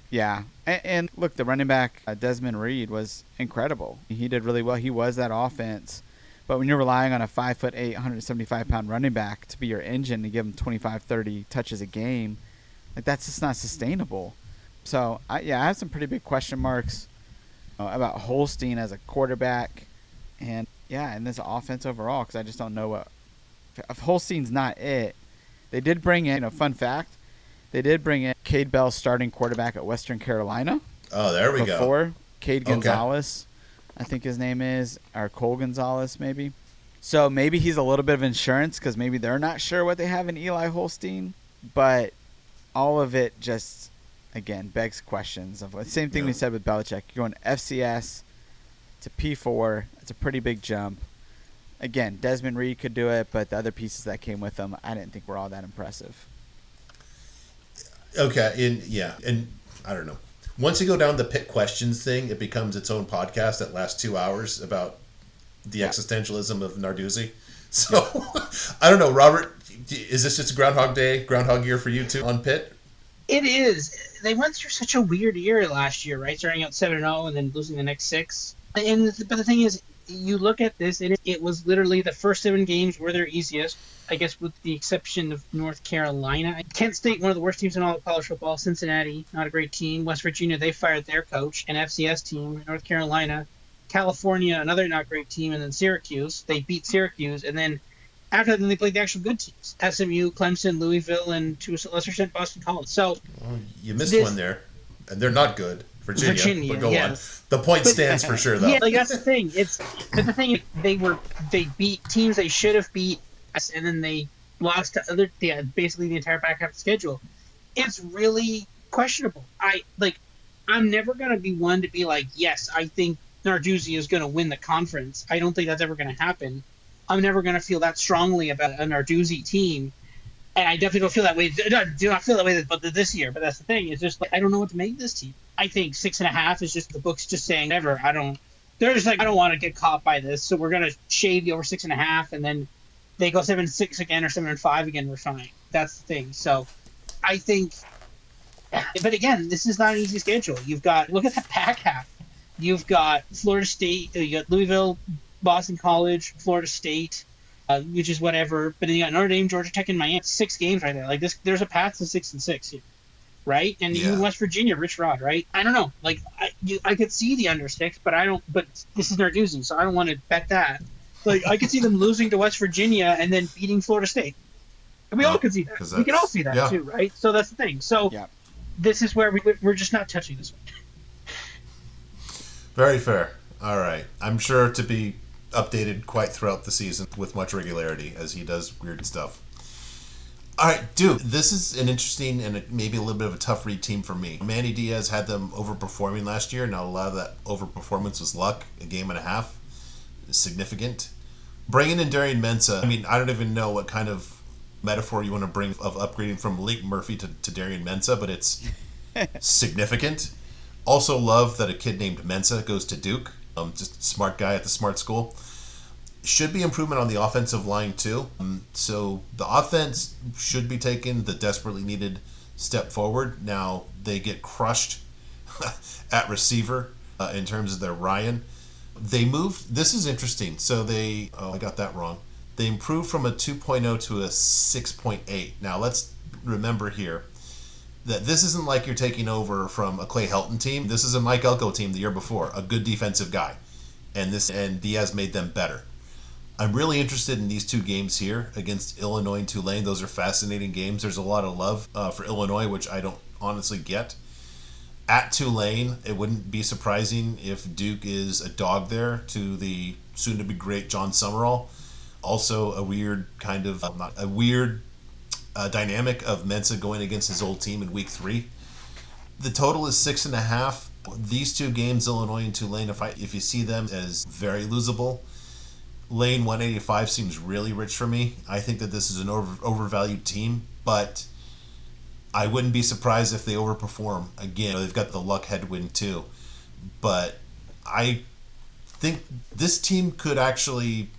Yeah. And look, the running back, Desmond Reed, was incredible. He did really well. He was that offense. But when you're relying on a 5'8", 175-pound running back to be your engine to give him 25, 30 touches a game, like that's just not sustainable. So, I have some pretty big question marks about Holstein as a quarterback and this offense overall because I just don't know if Holstein's not it. They did bring in, fun fact, they did bring in Cade Bell starting quarterback at Western Carolina. Oh, there we go. Before Cade Gonzalez, I think his name is, or Cole Gonzalez maybe. So maybe he's a little bit of insurance because maybe they're not sure what they have in Eli Holstein. But all of it just, again, begs questions. Of the same thing we said with Belichick. You're going FCS to P4. It's a pretty big jump. Again, Desmond Reed could do it, but the other pieces that came with them, I didn't think were all that impressive. Okay, and I don't know. Once you go down the Pitt questions thing, it becomes its own podcast that lasts 2 hours about the existentialism of Narduzzi. So, I don't know, Robert, is this just a Groundhog year for you too on Pitt? It is. They went through such a weird year last year, right? Starting out 7-0 and then losing the next 6. But the thing is, you look at this, and it was literally the first 7 games were their easiest, I guess with the exception of North Carolina. Kent State, one of the worst teams in all of college football. Cincinnati, not a great team. West Virginia, they fired their coach. An FCS team. North Carolina. California, another not great team. And then Syracuse. They beat Syracuse. And then After that, then they played the actual good teams: SMU, Clemson, Louisville, and to a lesser extent Boston College. So Well, you missed this one there, and they're not good. Virginia, but Virginia, go on. yes, The point but stands for sure, though. yeah, like that's the thing. But the thing is, they beat teams they should have beat, and then they lost to basically the entire back half of the schedule. It's really questionable. I'm never gonna be one to be like, yes, I think Narduzzi is gonna win the conference. I don't think that's ever gonna happen. I'm never gonna feel that strongly about a Narduzzi team, and I definitely don't feel that way. Do not feel that way about this year. But that's the thing. It's just like, I don't know what to make of this team. I think 6.5 is just the book's just saying never. I don't. They're just like, I don't want to get caught by this, so we're gonna shave the over 6.5, and then they go 7-6 again or 7-5 again. We're fine. That's the thing. So I think. But again, this is not an easy schedule. You've got, look at the back half. You've got Florida State, you got Louisville, Boston College, Florida State, which is whatever. But then you got Notre Dame, Georgia Tech, and Miami. 6 games right there. Like this, there's a path to 6-6 here, right? And even West Virginia, Rich Rod, right? I don't know. Like I could see the under 6, but I don't. But this is Narduzzi, so I don't want to bet that. Like I could see them losing to West Virginia and then beating Florida State. And we all could see that. We can all see that too, right? So that's the thing. So. Yeah. This is where we're just not touching this one. Very fair. All right. I'm sure to be updated quite throughout the season with much regularity as he does weird stuff. All right, dude, this is an interesting and maybe a little bit of a tough read team for me. Manny Diaz had them overperforming last year. Now, a lot of that overperformance was luck, a game and a half. Significant. Bringing in Darian Mensah, I mean, I don't even know what kind of metaphor you want to bring of upgrading from Malik Murphy to Darian Mensah, but it's significant. Also love that a kid named Mensah goes to Duke. Just a smart guy at the smart school. Should be improvement on the offensive line too. So the offense should be taking the desperately needed step forward. Now they get crushed at receiver in terms of their Ryan. They moved. This is interesting. So I got that wrong. They improved from a 2.0 to a 6.8. Now, let's remember here that this isn't like you're taking over from a Clay Helton team. This is a Mike Elko team the year before, a good defensive guy. And Diaz made them better. I'm really interested in these 2 games here against Illinois and Tulane. Those are fascinating games. There's a lot of love for Illinois, which I don't honestly get. At Tulane, it wouldn't be surprising if Duke is a dog there to the soon-to-be great John Summerall. Also, a weird kind of dynamic of Mensah going against his old team in week 3. The total is 6.5. These 2 games, Illinois and Tulane, if you see them as very losable, Lane 185 seems really rich for me. I think that this is an overvalued team, but I wouldn't be surprised if they overperform. Again, they've got the luck headwind too, but I think this team could actually.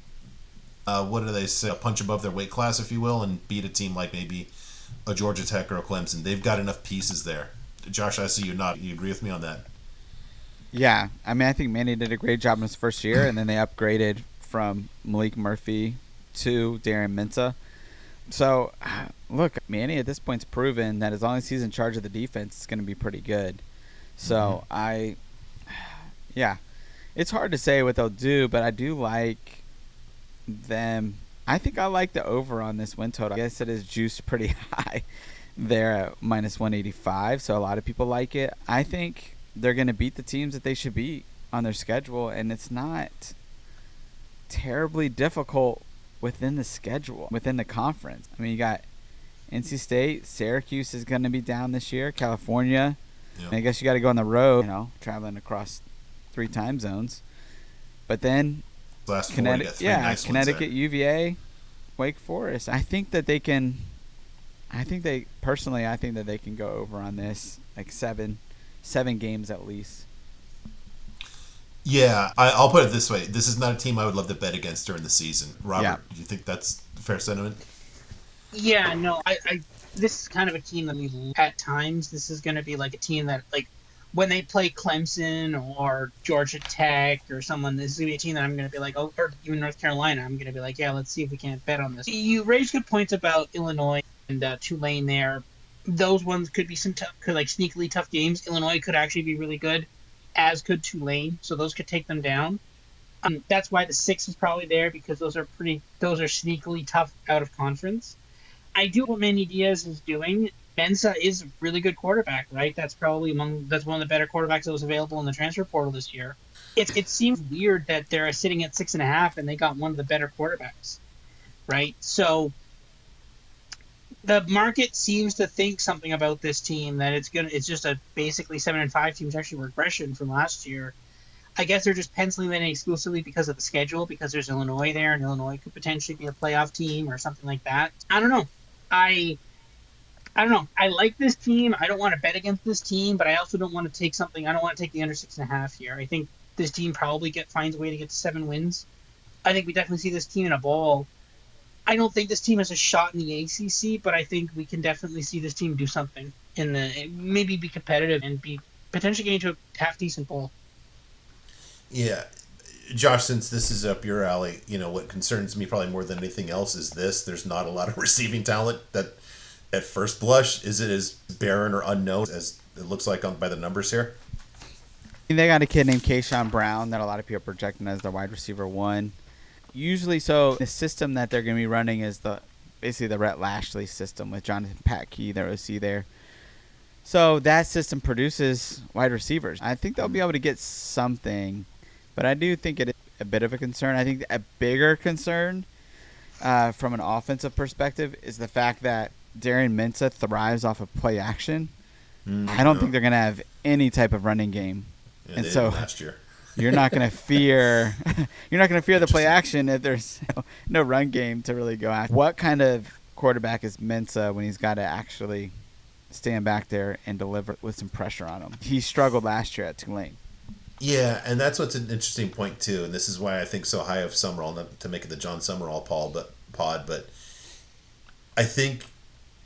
What do they say? A punch above their weight class, if you will, and beat a team like maybe a Georgia Tech or a Clemson. They've got enough pieces there. Josh, I see you nod. You agree with me on that? Yeah. I mean, I think Manny did a great job in his first year, and then they upgraded from Malik Murphy to Darian Mensah. So, look, Manny at this point's proven that as long as he's in charge of the defense, it's going to be pretty good. So, it's hard to say what they'll do, but I do like them. I think I like the over on this win total. I guess it is juiced pretty high there at minus 185, so a lot of people like it. I think they're going to beat the teams that they should beat on their schedule, and it's not terribly difficult within the schedule, within the conference. I mean, you got NC State, Syracuse is going to be down this year, California. Yep. I guess you got to go on the road, traveling across 3 time zones. But then last Connecticut, Connecticut, UVA, Wake Forest. I think that they can go over on this, like seven games at least. Yeah, I'll put it this way. This is not a team I would love to bet against during the season. Robert, do you think that's a fair sentiment? Yeah, no, I this is kind of a team that at times this is going to be like a team that, like, when they play Clemson or Georgia Tech or someone, this is going to be a team that I'm going to be like, oh, or even North Carolina, I'm going to be like, yeah, let's see if we can't bet on this. You raised good points about Illinois and Tulane there. Those ones could be sneakily tough games. Illinois could actually be really good, as could Tulane, so those could take them down. That's why the 6 is probably there, because those are sneakily tough out of conference. I do what Manny Diaz is doing. Mensa is a really good quarterback, right? That's one of the better quarterbacks that was available in the transfer portal this year. It seems weird that they're sitting at 6.5 and they got one of the better quarterbacks, right? So the market seems to think something about this team, that it's just a basically 7-5 team, actually regression from last year. I guess they're just penciling that in exclusively because of the schedule, because there's Illinois there, and Illinois could potentially be a playoff team or something like that. I don't know. I don't know. I like this team. I don't want to bet against this team, but I also don't want to take something. I don't want to take the under 6.5 here. I think this team probably finds a way to get to 7 wins. I think we definitely see this team in a bowl. I don't think this team has a shot in the ACC, but I think we can definitely see this team do something maybe be competitive and be potentially getting to a half decent bowl. Yeah. Josh, since this is up your alley, what concerns me probably more than anything else is this. There's not a lot of receiving talent that at first blush, is it as barren or unknown as it looks like by the numbers here? They got a kid named Kayshawn Brown that a lot of people are projecting as the wide receiver 1. Usually, so the system that they're going to be running is basically the Rhett Lashley system with Jonathan Patkey, their OC there. So that system produces wide receivers. I think they'll be able to get something, but I do think it is a bit of a concern. I think a bigger concern from an offensive perspective is the fact that Darian Mensah thrives off of play action. I don't think they're going to have any type of running game. Yeah, and so last year. you're not going to fear the play action if there's no run game to really go after. What kind of quarterback is Mensah when he's got to actually stand back there and deliver with some pressure on him? He struggled last year at Tulane. Yeah, and that's what's an interesting point too, and this is why I think so high of Summerall, not to make it the John Summerall pod, but I think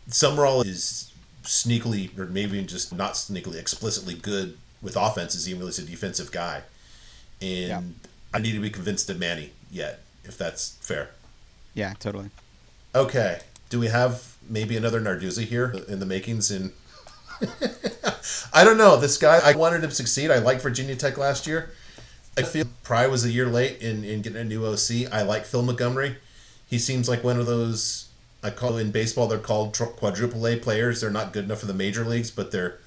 Summerall is sneakily, or maybe just not sneakily, explicitly good with offenses, even though he's a defensive guy. And I need to be convinced of Manny yet, if that's fair. Yeah, totally. Okay. Do we have maybe another Narduzzi here in the makings? I don't know. This guy, I wanted him to succeed. I liked Virginia Tech last year. I feel Pry was a year late in getting a new OC. I like Phil Montgomery. He seems like one of those, I call in baseball, they're called quadruple A players. They're not good enough for the major leagues, but they're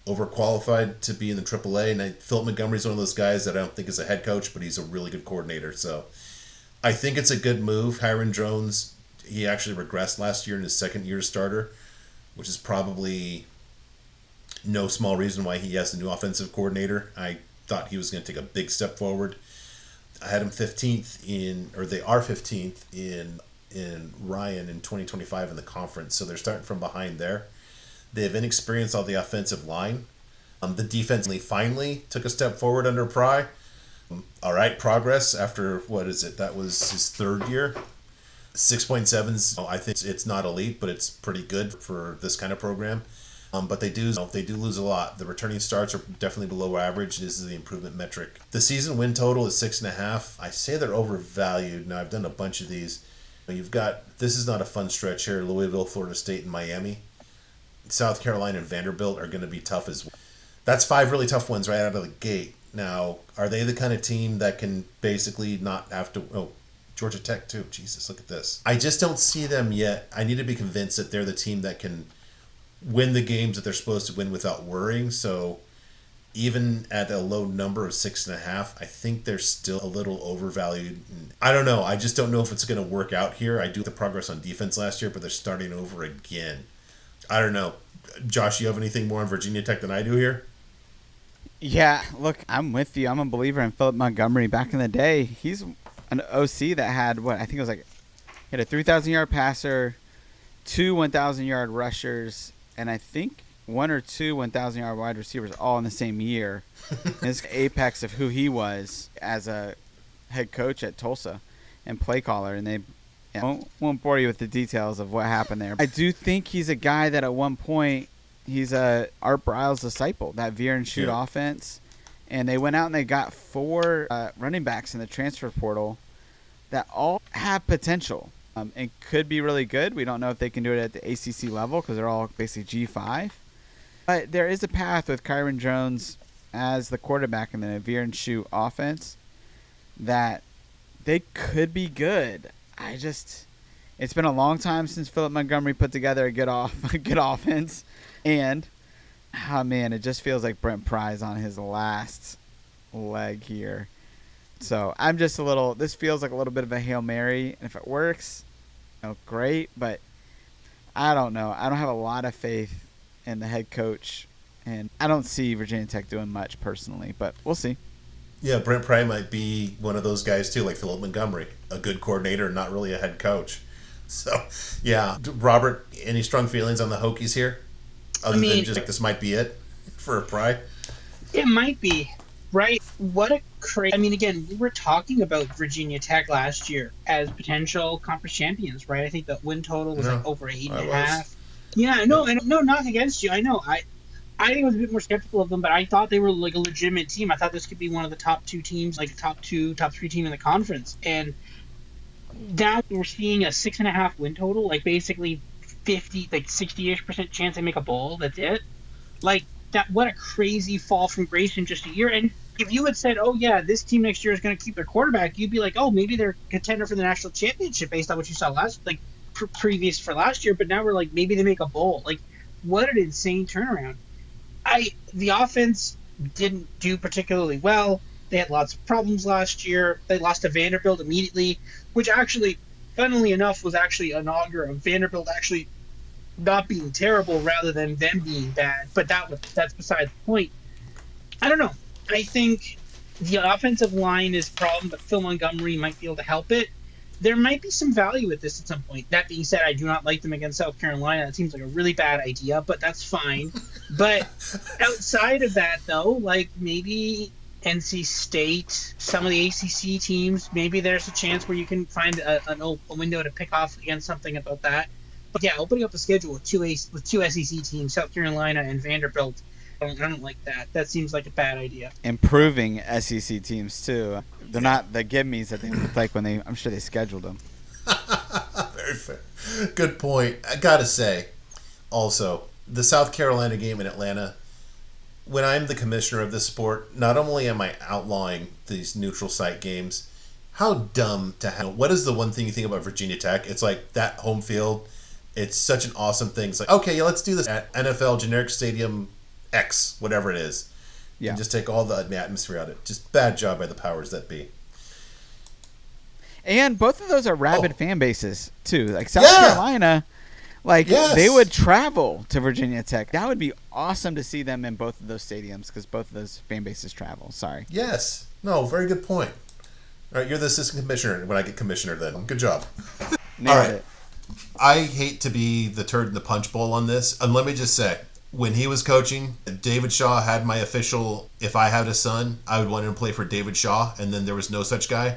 overqualified to be in the triple A. And Phil Montgomery's one of those guys that I don't think is a head coach, but he's a really good coordinator. So I think it's a good move. Hiram Jones, he actually regressed last year in his second year starter, which is probably no small reason why he has a new offensive coordinator. I thought he was going to take a big step forward. I had him 15th they are 15th in Ryan in 2025 in the conference, so they're starting from behind there. They have inexperience on the offensive line. The defense finally took a step forward under Pry. All right, progress after, what is it? That was his third year. 6.7s, I think it's not elite, but it's pretty good for this kind of program. But they do lose a lot. The returning starts are definitely below average. This is the improvement metric. The season win total is 6.5. I say they're overvalued. Now, I've done a bunch of these. This is not a fun stretch here. Louisville, Florida State, and Miami. South Carolina and Vanderbilt are going to be tough as well. That's 5 really tough ones right out of the gate. Now, are they the kind of team that can basically not have to... Oh, Georgia Tech too. Jesus, look at this. I just don't see them yet. I need to be convinced that they're the team that can win the games that they're supposed to win without worrying. So even at a low number of 6.5, I think they're still a little overvalued. I don't know. I just don't know if it's going to work out here. I do the progress on defense last year, but they're starting over again. I don't know. Josh, you have anything more on Virginia Tech than I do here? Yeah, look, I'm with you. I'm a believer in Philip Montgomery. Back in the day, he's an OC that had, he had a 3,000-yard passer, 2 1,000-yard rushers, and I think 1 or 2 1,000-yard wide receivers all in the same year. This apex of who he was as a head coach at Tulsa and play caller, and they won't bore you with the details of what happened there. I do think he's a guy that at one point he's Art Briles' disciple, that veer and shoot offense, and they went out and they got 4 running backs in the transfer portal that all have potential. And could be really good. We don't know if they can do it at the ACC level because they're all basically G5. But there is a path with Kyron Jones as the quarterback in the veer and shoot offense that they could be good. It's been a long time since Philip Montgomery put together a good offense, and oh man, it just feels like Brent Pry's on his last leg here. So I'm just this feels like a little bit of a Hail Mary, and if it works, great, but I don't know. I don't have a lot of faith in the head coach, and I don't see Virginia Tech doing much personally, but we'll see. Yeah, Brent Pry might be one of those guys too, like Philip Montgomery, a good coordinator, not really a head coach. So, yeah. Robert, any strong feelings on the Hokies here? Other than just like this might be it for Pry? It might be, right? What a crazy... I mean, again, we were talking about Virginia Tech last year as potential conference champions, right? I think the win total was like over 8.5. Yeah, no, not against you. I know. I think I was a bit more skeptical of them, but I thought they were like a legitimate team. I thought this could be one of the top 2 teams, like top 3 team in the conference. And now we're seeing a 6.5 win total, like basically 60-ish% chance they make a bowl. That's it. Like that, what a crazy fall from grace in just a year. And if you had said, "Oh yeah, this team next year is going to keep their quarterback," you'd be like, "Oh, maybe they're a contender for the national championship based on what you saw previous for last year." But now we're like, maybe they make a bowl. Like, what an insane turnaround. The offense didn't do particularly well. They had lots of problems last year. They lost to Vanderbilt immediately, which actually, funnily enough, was actually an augur of Vanderbilt actually not being terrible rather than them being bad. But that's beside the point. I don't know. I think the offensive line is a problem, but Phil Montgomery might be able to help it. There might be some value with this at some point. That being said, I do not like them against South Carolina. That seems like a really bad idea, but that's fine. But outside of that, though, like maybe NC State, some of the ACC teams, maybe there's a chance where you can find a window to pick off against something about that. But yeah, opening up a schedule with two SEC teams, South Carolina and Vanderbilt, I don't like that. That seems like a bad idea. Improving SEC teams too. They're not the give-me's that they looked like when I'm sure they scheduled them. Very fair. Good point. I gotta say, also, the South Carolina game in Atlanta, when I'm the commissioner of this sport, not only am I outlawing these neutral site games, how dumb to have. What is the one thing you think about Virginia Tech? It's like that home field. It's such an awesome thing. It's like, okay, yeah, let's do this at NFL Generic Stadium X, whatever it is. Yeah. And just take all the atmosphere out of it. Just bad job by the powers that be. And both of those are rabid fan bases, too. Like South Carolina, they would travel to Virginia Tech. That would be awesome to see them in both of those stadiums because both of those fan bases travel. Sorry. Yes. No, very good point. All right, you're the assistant commissioner when I get commissioner then. Good job. Nailed all right. It. I hate to be the turd in the punch bowl on this. And let me just say, when he was coaching, David Shaw had my official, if I had a son, I would want him to play for David Shaw, and then there was no such guy.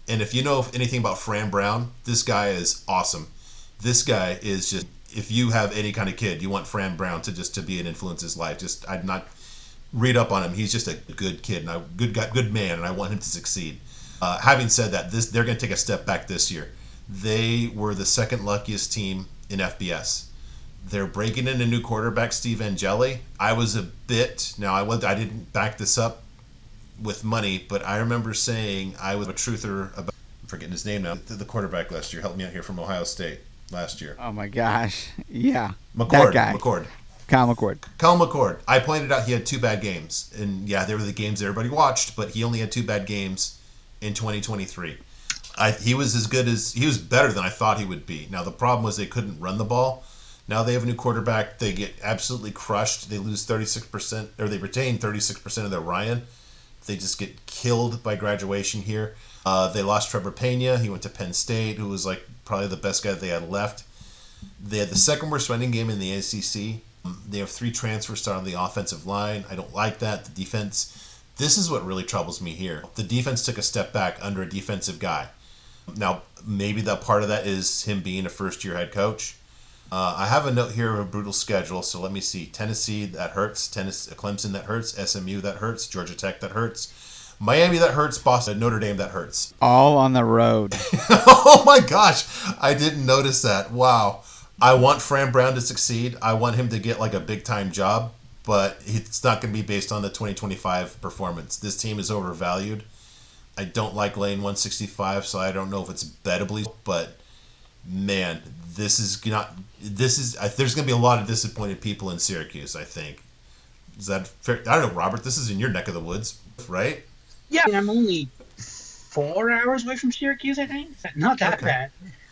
And if you know anything about Fran Brown, this guy is awesome. This guy is just, if you have any kind of kid, you want Fran Brown to be an influence in his life. I'd not read up on him. He's just a good kid and a good man, and I want him to succeed. Having said that, they're going to take a step back this year. They were the second luckiest team in FBS. They're breaking in a new quarterback, Steve Angeli. I was a bit, I didn't back this up with money, but I remember saying I was a truther about, I'm forgetting his name now, the quarterback last year. Help me out here from Ohio State last year. Oh my gosh. Yeah. McCord. Kyle McCord. Kyle McCord. I pointed out he had 2 bad games. And yeah, they were the games everybody watched, but he only had 2 bad games in 2023. He was better than I thought he would be. Now the problem was they couldn't run the ball. Now they have a new quarterback. They get absolutely crushed. They lose 36%, or they retain 36% of their Ryan. They just get killed by graduation here. They lost Trevor Pena. He went to Penn State, who was like probably the best guy that they had left. They had the second worst running game in the ACC. They have 3 transfers starting on the offensive line. I don't like that. The defense, this is what really troubles me here. The defense took a step back under a defensive guy. Now, maybe that part of that is him being a first-year head coach. I have a note here of a brutal schedule, so let me see. Tennessee, that hurts. Clemson, that hurts. SMU, that hurts. Georgia Tech, that hurts. Miami, that hurts. Boston, Notre Dame, that hurts. All on the road. Oh my gosh, I didn't notice that. Wow. I want Fran Brown to succeed. I want him to get like a big-time job, but it's not going to be based on the 2025 performance. This team is overvalued. I don't like lane 165, so I don't know if it's bettably, but man, there's going to be a lot of disappointed people in Syracuse, I think. Is that fair? I don't know, Robert, this is in your neck of the woods, right? Yeah, I'm only 4 hours away from Syracuse, I think. Not that bad.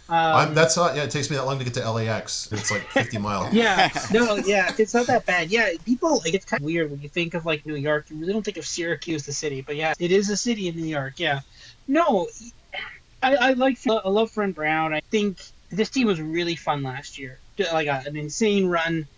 It takes me that long to get to LAX. It's like 50 miles. Yeah, no, yeah, it's not that bad. Yeah, people, like, it's kind of weird when you think of, like, New York. You really don't think of Syracuse, the city, but yeah, it is a city in New York, yeah. No, I love Friend Brown. I think this team was really fun last year. Like, an insane run.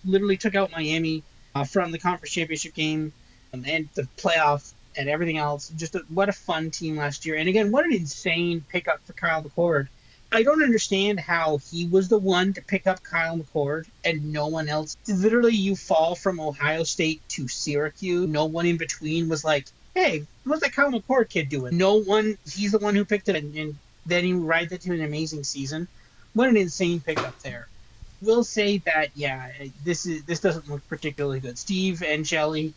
Literally took out Miami from the conference championship game and the playoff and everything else. What a fun team last year. And again, what an insane pickup for Kyle McCord. I don't understand how he was the one to pick up Kyle McCord and no one else. Literally, you fall from Ohio State to Syracuse. No one in between was like, hey, what's that Kyle McCord kid doing? No one. He's the one who picked it, and then he rides it to an amazing season. What an insane pickup there. Will say that, yeah, this doesn't look particularly good. Steve and Shelley,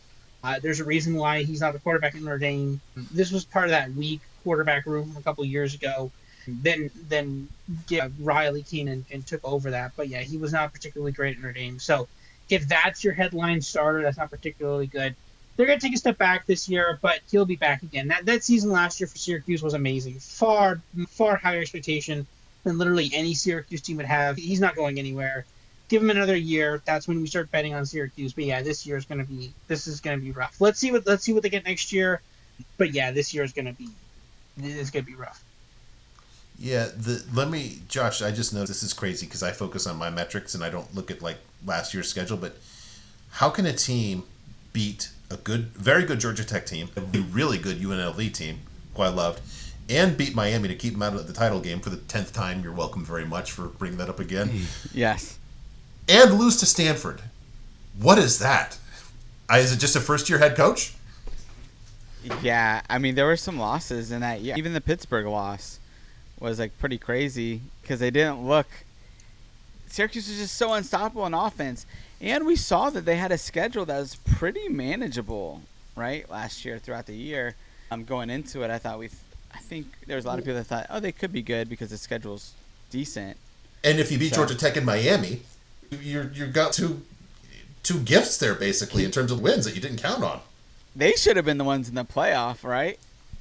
there's a reason why he's not the quarterback at Notre Dame. This was part of that weak quarterback room from a couple years ago. Then Riley came and took over that. But yeah, he was not particularly great at Notre Dame. So if that's your headline starter, that's not particularly good. They're going to take a step back this year, but he'll be back again. That season last year for Syracuse was amazing. Far higher expectation than literally any Syracuse team would have. He's not going anywhere. Give him another year. That's when we start betting on Syracuse. But yeah, this is going to be rough. Let's see what they get next year. But yeah, this year is going to be rough. Yeah, Josh, I just know this is crazy because I focus on my metrics and I don't look at like last year's schedule, but how can a team beat a very good Georgia Tech team, a really good UNLV team, who I loved, and beat Miami to keep them out of the title game for the 10th time? You're welcome very much for bringing that up again. Yes. And lose to Stanford. What is that? Is it just a first-year head coach? Yeah, I mean, there were some losses in that year. Even the Pittsburgh loss was like pretty crazy because they didn't look. Syracuse was just so unstoppable in offense, and we saw that they had a schedule that was pretty manageable, right? Last year throughout the year, going into it, I think there was a lot of people that thought, oh, they could be good because the schedule's decent. And if you beat Georgia Tech and Miami, you got two gifts there basically in terms of wins that you didn't count on. They should have been the ones in the playoff, right?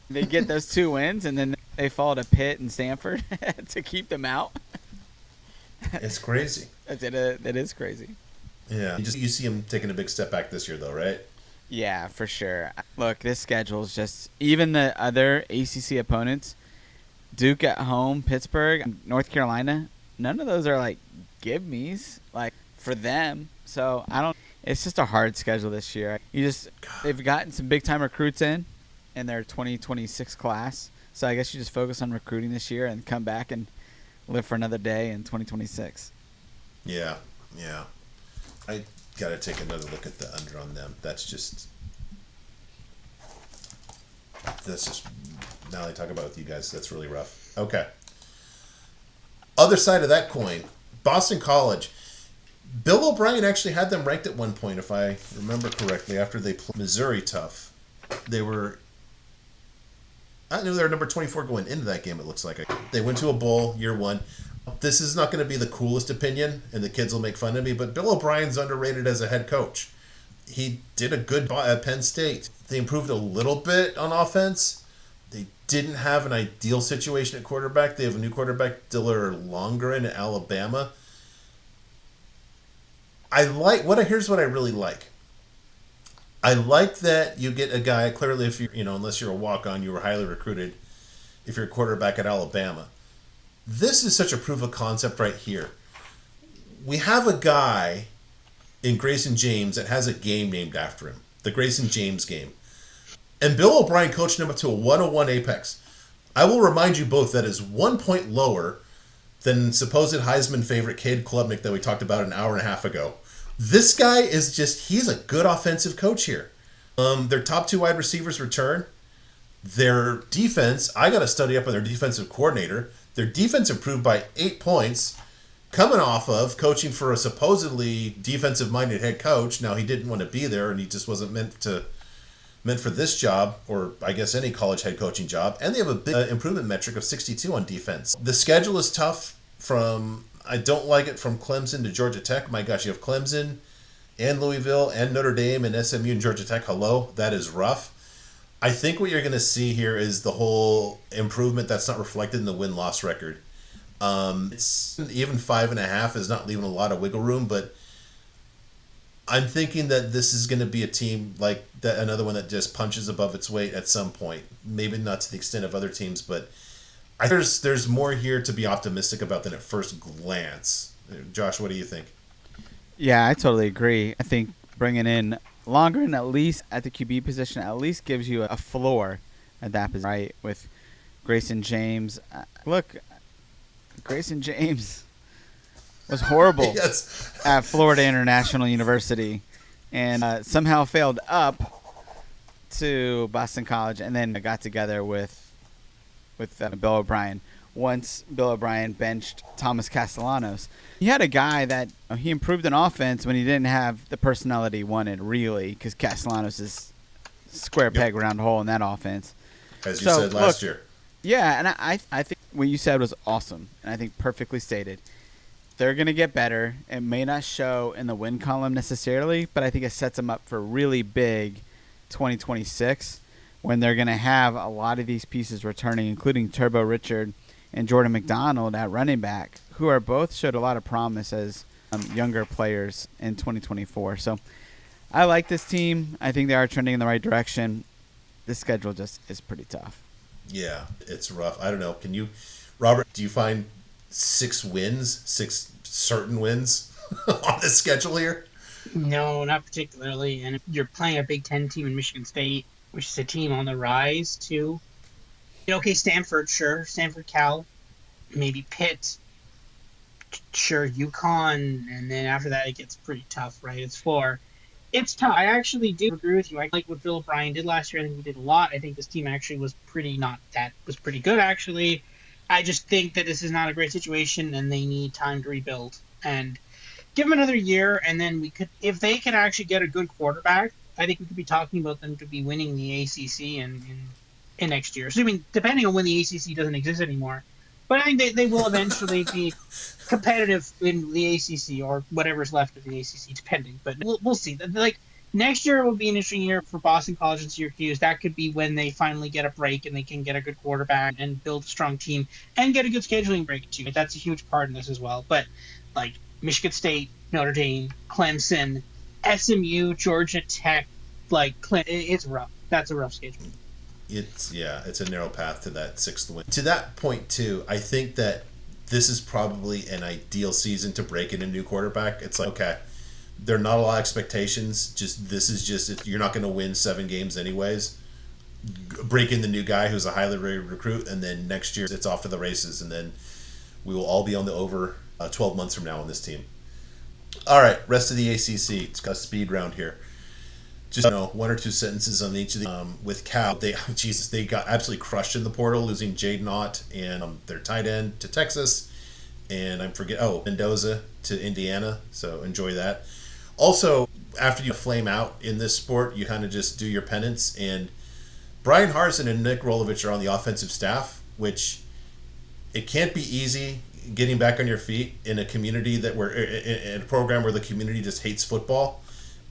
They get those 2 wins, and then they fall to Pitt and Stanford to keep them out. It's crazy. It is crazy. Yeah. You see them taking a big step back this year, though, right? Yeah, for sure. Look, this schedule is just – even the other ACC opponents, Duke at home, Pittsburgh, North Carolina, none of those are, like, give-me's, like, for them. So, it's just a hard schedule this year. They've gotten some big-time recruits in their 2026 class. So, I guess you just focus on recruiting this year and come back and live for another day in 2026. Yeah. I got to take another look at the under on them. That's just now I talk about it with you guys, that's really rough. Okay. Other side of that coin, Boston College. Bill O'Brien actually had them ranked at one point, if I remember correctly, after they played Missouri tough. I knew they were number 24 going into that game, it looks like. They went to a bowl year one. This is not going to be the coolest opinion, and the kids will make fun of me, but Bill O'Brien's underrated as a head coach. He did a good job at Penn State. They improved a little bit on offense. They didn't have an ideal situation at quarterback. They have a new quarterback, Diller Longren at Alabama. Here's what I really like. I like that you get a guy, clearly if unless you're a walk-on, you were highly recruited if you're a quarterback at Alabama. This is such a proof of concept right here. We have a guy in Grayson James that has a game named after him, the Grayson James game. And Bill O'Brien coached him up to a 101 apex. I will remind you both that is 1 point lower than supposed Heisman favorite Cade Klubnik that we talked about an hour and a half ago. This guy he's a good offensive coach here. Their top 2 wide receivers return. Their defense, I got to study up on their defensive coordinator. Their defense improved by 8 points, coming off of coaching for a supposedly defensive-minded head coach. Now, he didn't want to be there, and he just wasn't meant to meant for this job, or I guess any college head coaching job, and they have a big improvement metric of 62 on defense. The schedule is tough I don't like it from Clemson to Georgia Tech. My gosh, you have Clemson and Louisville and Notre Dame and SMU and Georgia Tech. Hello, that is rough. I think what you're going to see here is the whole improvement that's not reflected in the win-loss record. It's even 5.5 is not leaving a lot of wiggle room, but I'm thinking that this is going to be a team like that, another one that just punches above its weight at some point. Maybe not to the extent of other teams, but there's more here to be optimistic about than at first glance. Josh, what do you think? Yeah, I totally agree. I think bringing in Longren at least at the QB position at least gives you a floor at that position, right? With Grayson James. Look, Grayson James was horrible Yes. at Florida International University and somehow failed up to Boston College and then got together with Bill O'Brien. Once Bill O'Brien benched Thomas Castellanos, he had a guy that he improved an offense when he didn't have the personality he wanted, really, because Castellanos is square peg round hole in that offense. As you said last year. Yeah, and I think what you said was awesome, and I think perfectly stated. They're going to get better. It may not show in the win column necessarily, but I think it sets them up for really big 2026 when they're going to have a lot of these pieces returning, including Turbo Richard and Jordan McDonald at running back, who are both showed a lot of promise as younger players in 2024. So I like this team. I think they are trending in the right direction. This schedule just is pretty tough. Yeah, it's rough. I don't know. Robert, do you find 6 certain wins on this schedule here? No, not particularly. And if you're playing a Big Ten team in Michigan State, which is a team on the rise, too. Okay, Stanford, sure. Stanford, Cal. Maybe Pitt. Sure, UConn. And then after that, it gets pretty tough, right? It's 4. It's tough. I actually do agree with you. I like what Bill O'Brien did last year. I think he did a lot. I think this team actually was pretty good, actually. I just think that this is not a great situation, and they need time to rebuild. And give them another year, and then if they can actually get a good quarterback, I think we could be talking about them to be winning the ACC in next year. So, I mean, depending on when the ACC doesn't exist anymore. But I think they will eventually be competitive in the ACC or whatever's left of the ACC, depending. But we'll see. Like, next year will be an interesting year for Boston College and Syracuse. That could be when they finally get a break and they can get a good quarterback and build a strong team and get a good scheduling break, too. That's a huge part in this as well. But, like, Michigan State, Notre Dame, Clemson, SMU, Georgia Tech, it's rough. That's a rough schedule. It's a narrow path to that 6th win. To that point, too, I think that this is probably an ideal season to break in a new quarterback. It's like, okay, there are not a lot of expectations. You're not going to win 7 games anyways. Break in the new guy who's a highly rated recruit, and then next year it's off to the races, and then we will all be on the over 12 months from now on this team. All right, rest of the ACC. It's got a speed round here. Just 1 or 2 sentences on each of the. With Cal, they got absolutely crushed in the portal, losing Jaden Ott and their tight end to Texas, and Mendoza to Indiana. So enjoy that. Also, after you flame out in this sport, you kind of just do your penance. And Brian Harsin and Nick Rolovich are on the offensive staff, which it can't be easy getting back on your feet in a community in a program where the community just hates football.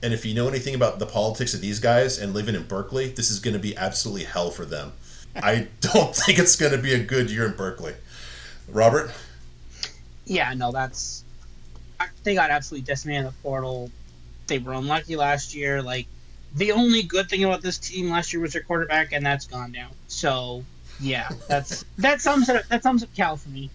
And if you know anything about the politics of these guys and living in Berkeley, this is going to be absolutely hell for them. I don't think it's going to be a good year in Berkeley. Robert? Yeah, no, they got absolutely decimated in the portal. They were unlucky last year. Like, the only good thing about this team last year was their quarterback, and that's gone now. So, yeah, that sums up Cal for me.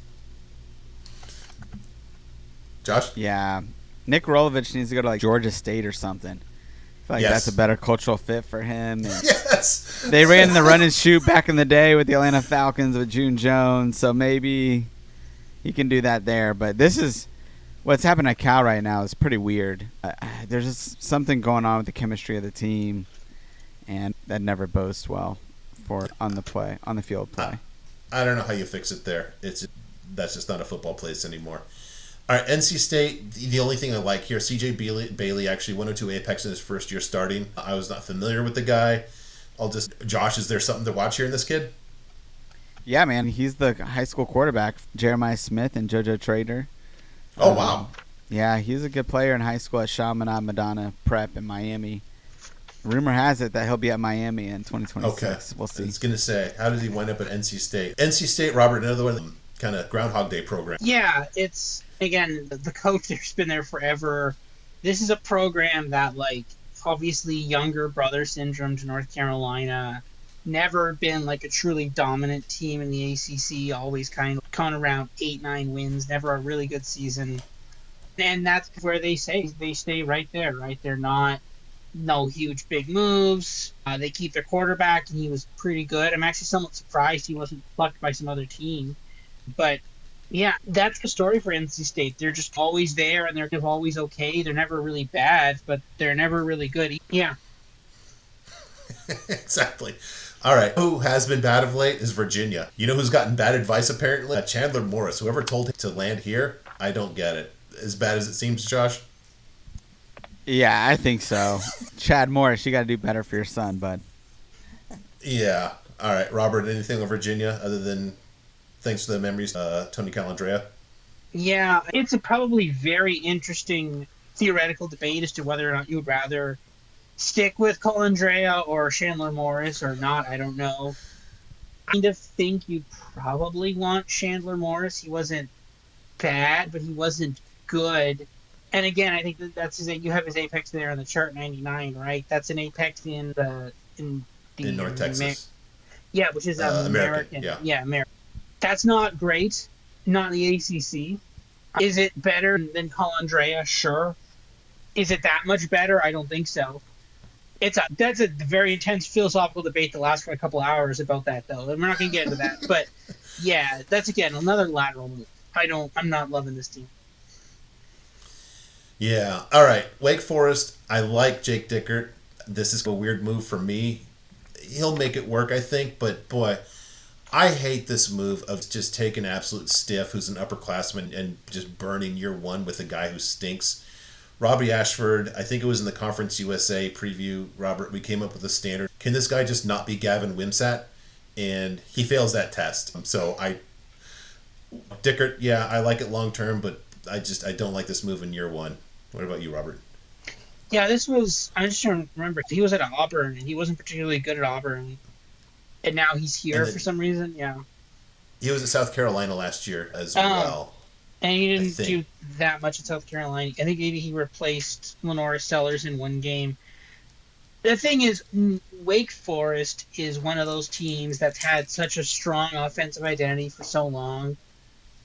Josh? Yeah. Nick Rolovich needs to go to Georgia State or something. I feel like that's a better cultural fit for him. And yes. They ran the run and shoot back in the day with the Atlanta Falcons with June Jones, so maybe he can do that there. But this is what's happening at Cal right now is pretty weird. There's just something going on with the chemistry of the team, and that never bodes well for on the field play. I don't know how you fix it there. That's just not a football place anymore. All right, NC State, the only thing I like here, C.J. Bailey actually 102 Apex in his first year starting. I was not familiar with the guy. Josh, is there something to watch here in this kid? Yeah, man, he's the high school quarterback, Jeremiah Smith and JoJo Trader. Oh, wow. Yeah, he's a good player in high school at Chaminade Madonna Prep in Miami. Rumor has it that he'll be at Miami in 2026. Okay. We'll see. I was going to say, how did he wind up at NC State? NC State, Robert, another one of them kind of Groundhog Day program. Yeah, it's, again, the coach there's been there forever. This is a program that, like, obviously younger brother syndrome to North Carolina, never been like a truly dominant team in the ACC, always kind of around 8-9 wins, never a really good season. And that's where they stay right there, right? They're not, no huge big moves. They keep their quarterback, and he was pretty good. I'm actually somewhat surprised he wasn't plucked by some other team. But yeah, that's the story for NC State. They're just always there, and they're always okay. They're never really bad, but they're never really good. Yeah. Exactly. All right. Who has been bad of late is Virginia. You know who's gotten bad advice, apparently? Chandler Morris. Whoever told him to land here, I don't get it. As bad as it seems, Josh? Yeah, I think so. Chad Morris, you got to do better for your son, bud. Yeah. All right. Robert, anything on Virginia other than thanks to the memories, Tony Calandrea? Yeah, it's a probably very interesting theoretical debate as to whether or not you would rather stick with Calandrea or Chandler Morris or not. I don't know. I kind of think you probably want Chandler Morris. He wasn't bad, but he wasn't good. And again, I think that's you have his apex there on the chart 99, right? That's an apex in North Texas. Yeah, which is American. Yeah, American. That's not great. Not in the ACC. Is it better than Calandrea? Sure. Is it that much better? I don't think so. That's a very intense philosophical debate that lasts for a couple hours about that, though. And we're not going to get into that. But yeah, that's again another lateral move. I'm not loving this team. Yeah. All right. Wake Forest. I like Jake Dickert. This is a weird move for me. He'll make it work, I think. But boy, I hate this move of just taking absolute stiff who's an upperclassman and just burning year one with a guy who stinks. Robbie Ashford, I think it was in the Conference USA preview, Robert, we came up with a standard. Can this guy just not be Gavin Wimsatt? And he fails that test. Dickert, yeah, I like it long term, but I don't like this move in year one. What about you, Robert? Yeah, I'm just trying to remember. He was at Auburn, and he wasn't particularly good at Auburn. And now he's here for some reason, yeah. He was at South Carolina last year as well. And he didn't do that much at South Carolina. I think maybe he replaced Lenora Sellers in one game. The thing is, Wake Forest is one of those teams that's had such a strong offensive identity for so long.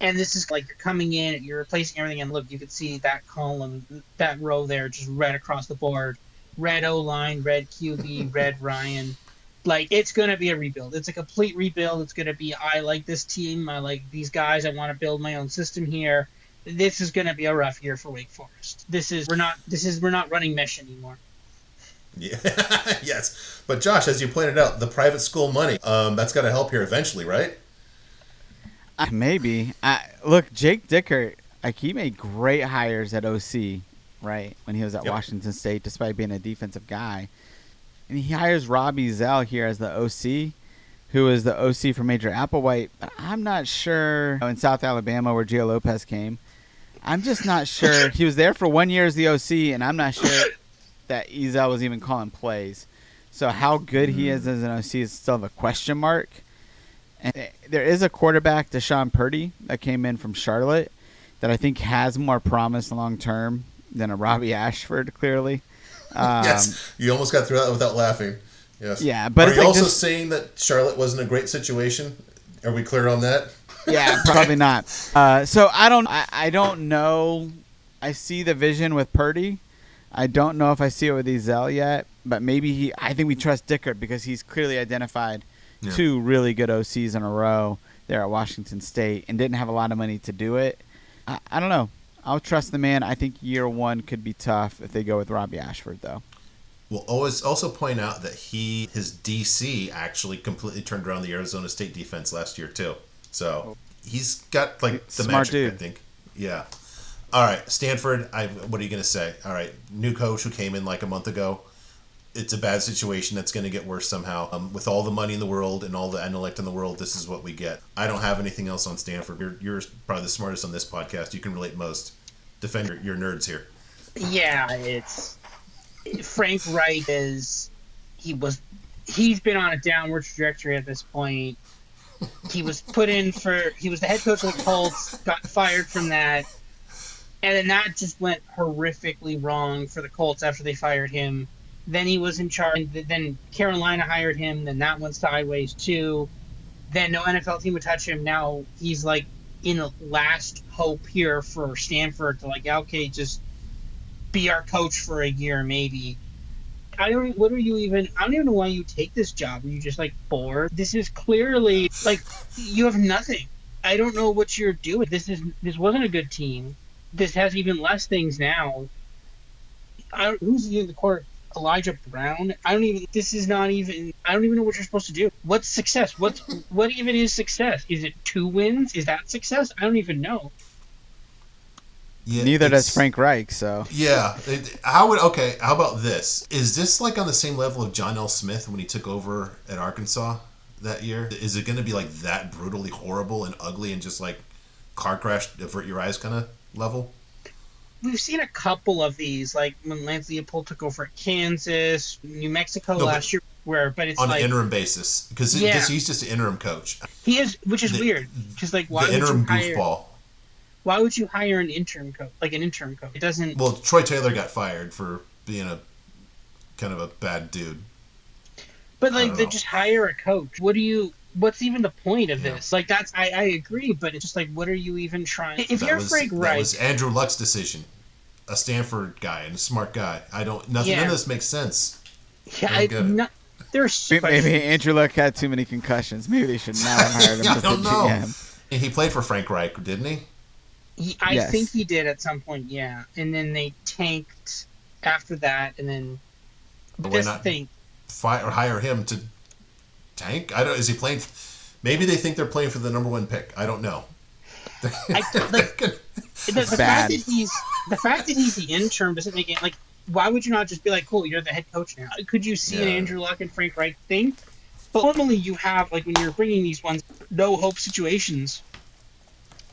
And this is like you're coming in, you're replacing everything, and look, you can see that column, that row there, just red across the board. Red O-line, red QB, red Ryan. Like, it's going to be a rebuild. It's a complete rebuild. It's going to be, I like this team. I like these guys. I want to build my own system here. This is going to be a rough year for Wake Forest. We're not running mesh anymore. Yeah, yes. But Josh, as you pointed out, the private school money, that's got to help here eventually, right? Maybe. Look, Jake Dickert, he made great hires at OC, right, when he was at Washington State, despite being a defensive guy. And he hires Robbie Zell here as the OC, who is the OC for Major Applewhite. But I'm not sure in South Alabama where Gio Lopez came. I'm just not sure. He was there for 1 year as the OC, and I'm not sure that Ezell was even calling plays. So how good he is as an OC is still a question mark. And there is a quarterback, Deshaun Purdy, that came in from Charlotte that I think has more promise long term than a Robbie Ashford, clearly. Yes, you almost got through that without laughing. Yes. Yeah, but are you also saying that Charlotte wasn't a great situation? Are we clear on that? Yeah, probably not. So I don't know. I see the vision with Purdy. I don't know if I see it with Ezell yet, but maybe I think we trust Dickert because he's clearly identified two really good OCs in a row there at Washington State and didn't have a lot of money to do it. I don't know. I'll trust the man. I think year one could be tough if they go with Robbie Ashford, though. We'll always also point out that his DC actually completely turned around the Arizona State defense last year, too. So he's got, like, the smart magic, dude. I think. Yeah. All right, Stanford, what are you going to say? All right, new coach who came in like a month ago. it's a bad situation that's going to get worse somehow. With all the money in the world and all the intellect in the world, this is what we get. I don't have anything else on Stanford. You're probably the smartest on this podcast. You can relate most. Defend your nerds here. Yeah, it's Frank Reich he's been on a downward trajectory at this point. He was the head coach of the Colts, got fired from that, and then that just went horrifically wrong for the Colts after they fired him. Then he was in charge. Then Carolina hired him. Then that went sideways too. Then no NFL team would touch him. Now he's like in the last hope here for Stanford to okay, just be our coach for a year maybe. I don't even know why you take this job. Are you just bored? This is clearly you have nothing. I don't know what you're doing. This wasn't a good team. This has even less things now. Who's in the court? Elijah Brown. I don't even know what you're supposed to do. What's success? What even is success? Is it 2 wins? Is that success? I don't even know. Yeah, neither does Frank Reich, so. Yeah. How about this? Is this on the same level of John L. Smith when he took over at Arkansas that year? Is it going to be that brutally horrible and ugly and just car crash, avert your eyes kind of level? We've seen a couple of these, when Lance Leopold took over at Kansas, New Mexico last year, but it's on an interim basis because he's just an interim coach. He is, which is weird. Because why the interim goofball? Why would you hire an interim coach? It doesn't. Well, Troy Taylor got fired for being a kind of a bad dude. But they just hire a coach. What's even the point of this? I agree, but it's just what are you even trying? If you're Frank Reich, that was Andrew Luck's decision. A Stanford guy and a smart guy. None of this makes sense. Yeah, maybe Andrew Luck had too many concussions. Maybe they should not have hired him as the GM. He played for Frank Reich, didn't he? I think he did at some point, yeah. And then they tanked after that, and then why not hire him to tank? Is he playing? Maybe they think they're playing for the number 1 pick. I don't know. The fact that he's the interim doesn't make it why would you not just be cool, you're the head coach now? Could you see an Andrew Luck and Frank Reich thing? But normally you have when you're bringing these ones no hope situations,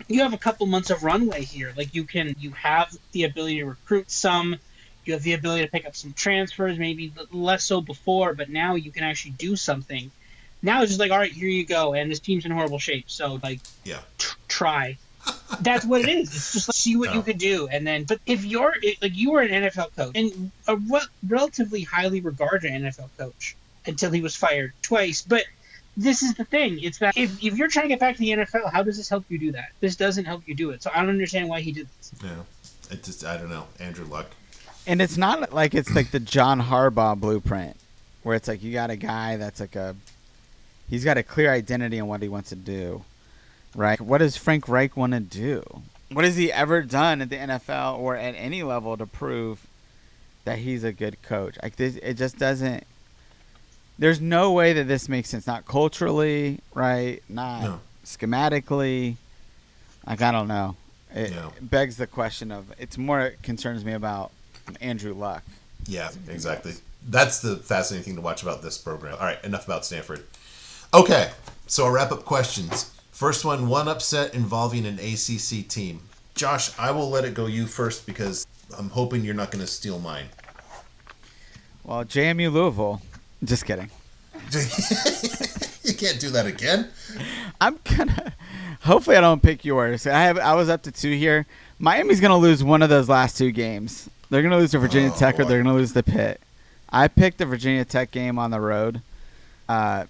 you have a couple months of runway here. You have the ability to recruit some, you have the ability to pick up some transfers, maybe less so before, but now you can actually do something. Now it's just all right, here you go, and this team's in horrible shape, so try. That's what it is. It's just see what you could do, and then. But if you were an NFL coach and a relatively highly regarded NFL coach until he was fired twice, but this is the thing. It's that if you're trying to get back to the NFL, how does this help you do that? This doesn't help you do it. So I don't understand why he did this. Yeah, I don't know. Andrew Luck. And it's not it's the John Harbaugh blueprint, where it's you got a guy that's he's got a clear identity on what he wants to do. Right. What does Frank Reich want to do? What has he ever done at the NFL or at any level to prove that he's a good coach? It just doesn't. There's no way that this makes sense. Not culturally, right? Not schematically. I don't know. It begs the question of. It's more. It concerns me about Andrew Luck. Yeah, exactly. That's the fascinating thing to watch about this program. All right, enough about Stanford. Okay, so I'll wrap up questions. First one upset involving an ACC team. Josh, I will let it go you first because I'm hoping you're not going to steal mine. Well, JMU Louisville. Just kidding. You can't do that again. I'm gonna. Hopefully, I don't pick yours. I was up to 2 here. Miami's gonna lose one of those last 2 games. They're gonna lose to Virginia Tech or they're gonna lose to Pitt. I picked the Virginia Tech game on the road.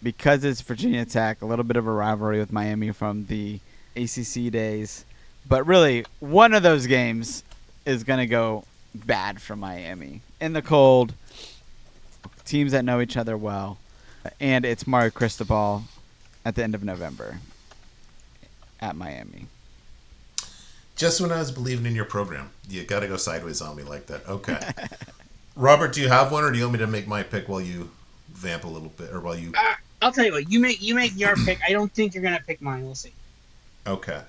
Because it's Virginia Tech, a little bit of a rivalry with Miami from the ACC days. But really, one of those games is going to go bad for Miami. In the cold, teams that know each other well, and it's Mario Cristobal at the end of November at Miami. Just when I was believing in your program, you got to go sideways on me like that. Okay. Robert, do you have one, or do you want me to make my pick while you vamp a little bit, or while you? I'll tell you what. You make your pick. I don't think you're gonna pick mine. We'll see. Okay.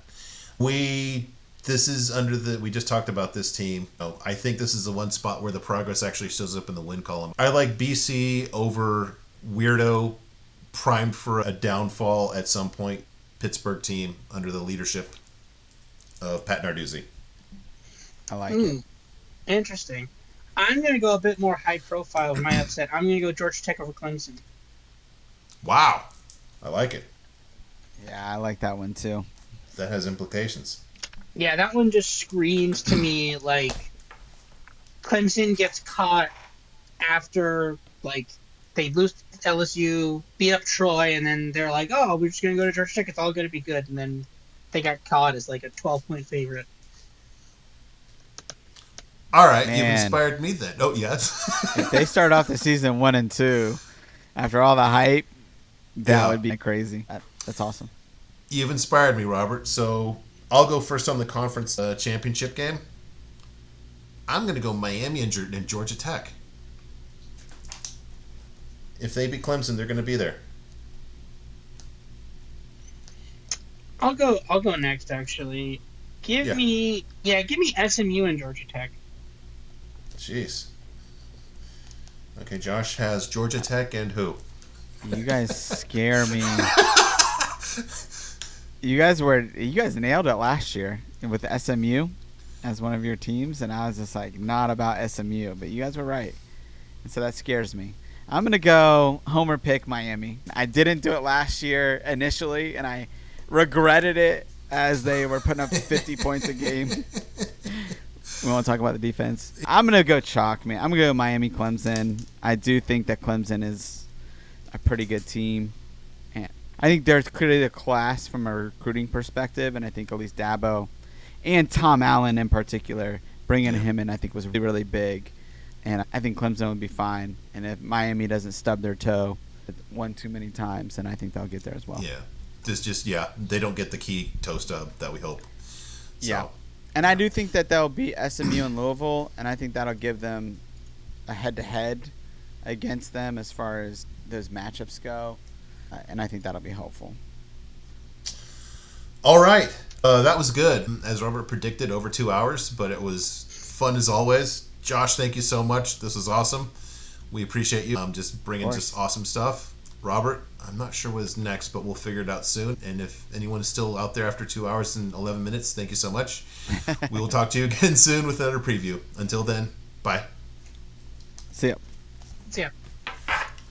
We This is we just talked about this team. I think this is the one spot where the progress actually shows up in the win column. I like BC over weirdo, primed for a downfall at some point, Pittsburgh team under the leadership of Pat Narduzzi. I like it. Interesting. I'm going to go a bit more high profile with my upset. I'm going to go Georgia Tech over Clemson. Wow. I like it. Yeah, I like that one too. That has implications. Yeah, that one just screams to me like Clemson gets caught after, like, they lose to LSU, beat up Troy, and then they're like, oh, we're just going to go to Georgia Tech. It's all going to be good. And then they got caught as, like, a 12-point favorite. All right, Man. you've inspired me then. Oh, yes. If they start off the season 1-2, after all the hype, that would be crazy. That's awesome. You've inspired me, Robert. So I'll go first on the conference championship game. I'm going to go Miami and Georgia Tech. If they beat Clemson, they're going to be there. I'll go next, actually. Give me SMU and Georgia Tech. Jeez. Okay, Josh has Georgia Tech and who? You guys scare me. You guys nailed it last year with SMU as one of your teams, and I was just like, not about SMU, but you guys were right. And so that scares me. I'm going to go homer pick Miami. I didn't do it last year initially, and I regretted it as they were putting up 50 points a game. We want to talk about the defense. I'm going to go chalk, man. I'm going to go Miami Clemson. I do think that Clemson is a pretty good team. And I think they're clearly a class from a recruiting perspective, and I think at least Dabo and Tom Allen in particular, bringing him in, I think was really, really big. And I think Clemson would be fine. And if Miami doesn't stub their toe one too many times, then I think they'll get there as well. Yeah. They don't get the key toe stub that we hope. So. Yeah. And I do think that they'll beat SMU and Louisville, and I think that'll give them a head-to-head against them as far as those matchups go, and I think that'll be helpful. All right. That was good. As Robert predicted, over 2 hours, but it was fun as always. Josh, thank you so much. This was awesome. We appreciate you just bringing just awesome stuff. Robert, I'm not sure what is next, but we'll figure it out soon. And if anyone is still out there after 2 hours and 11 minutes, thank you so much. We will talk to you again soon with another preview. Until then, bye. See ya. See ya.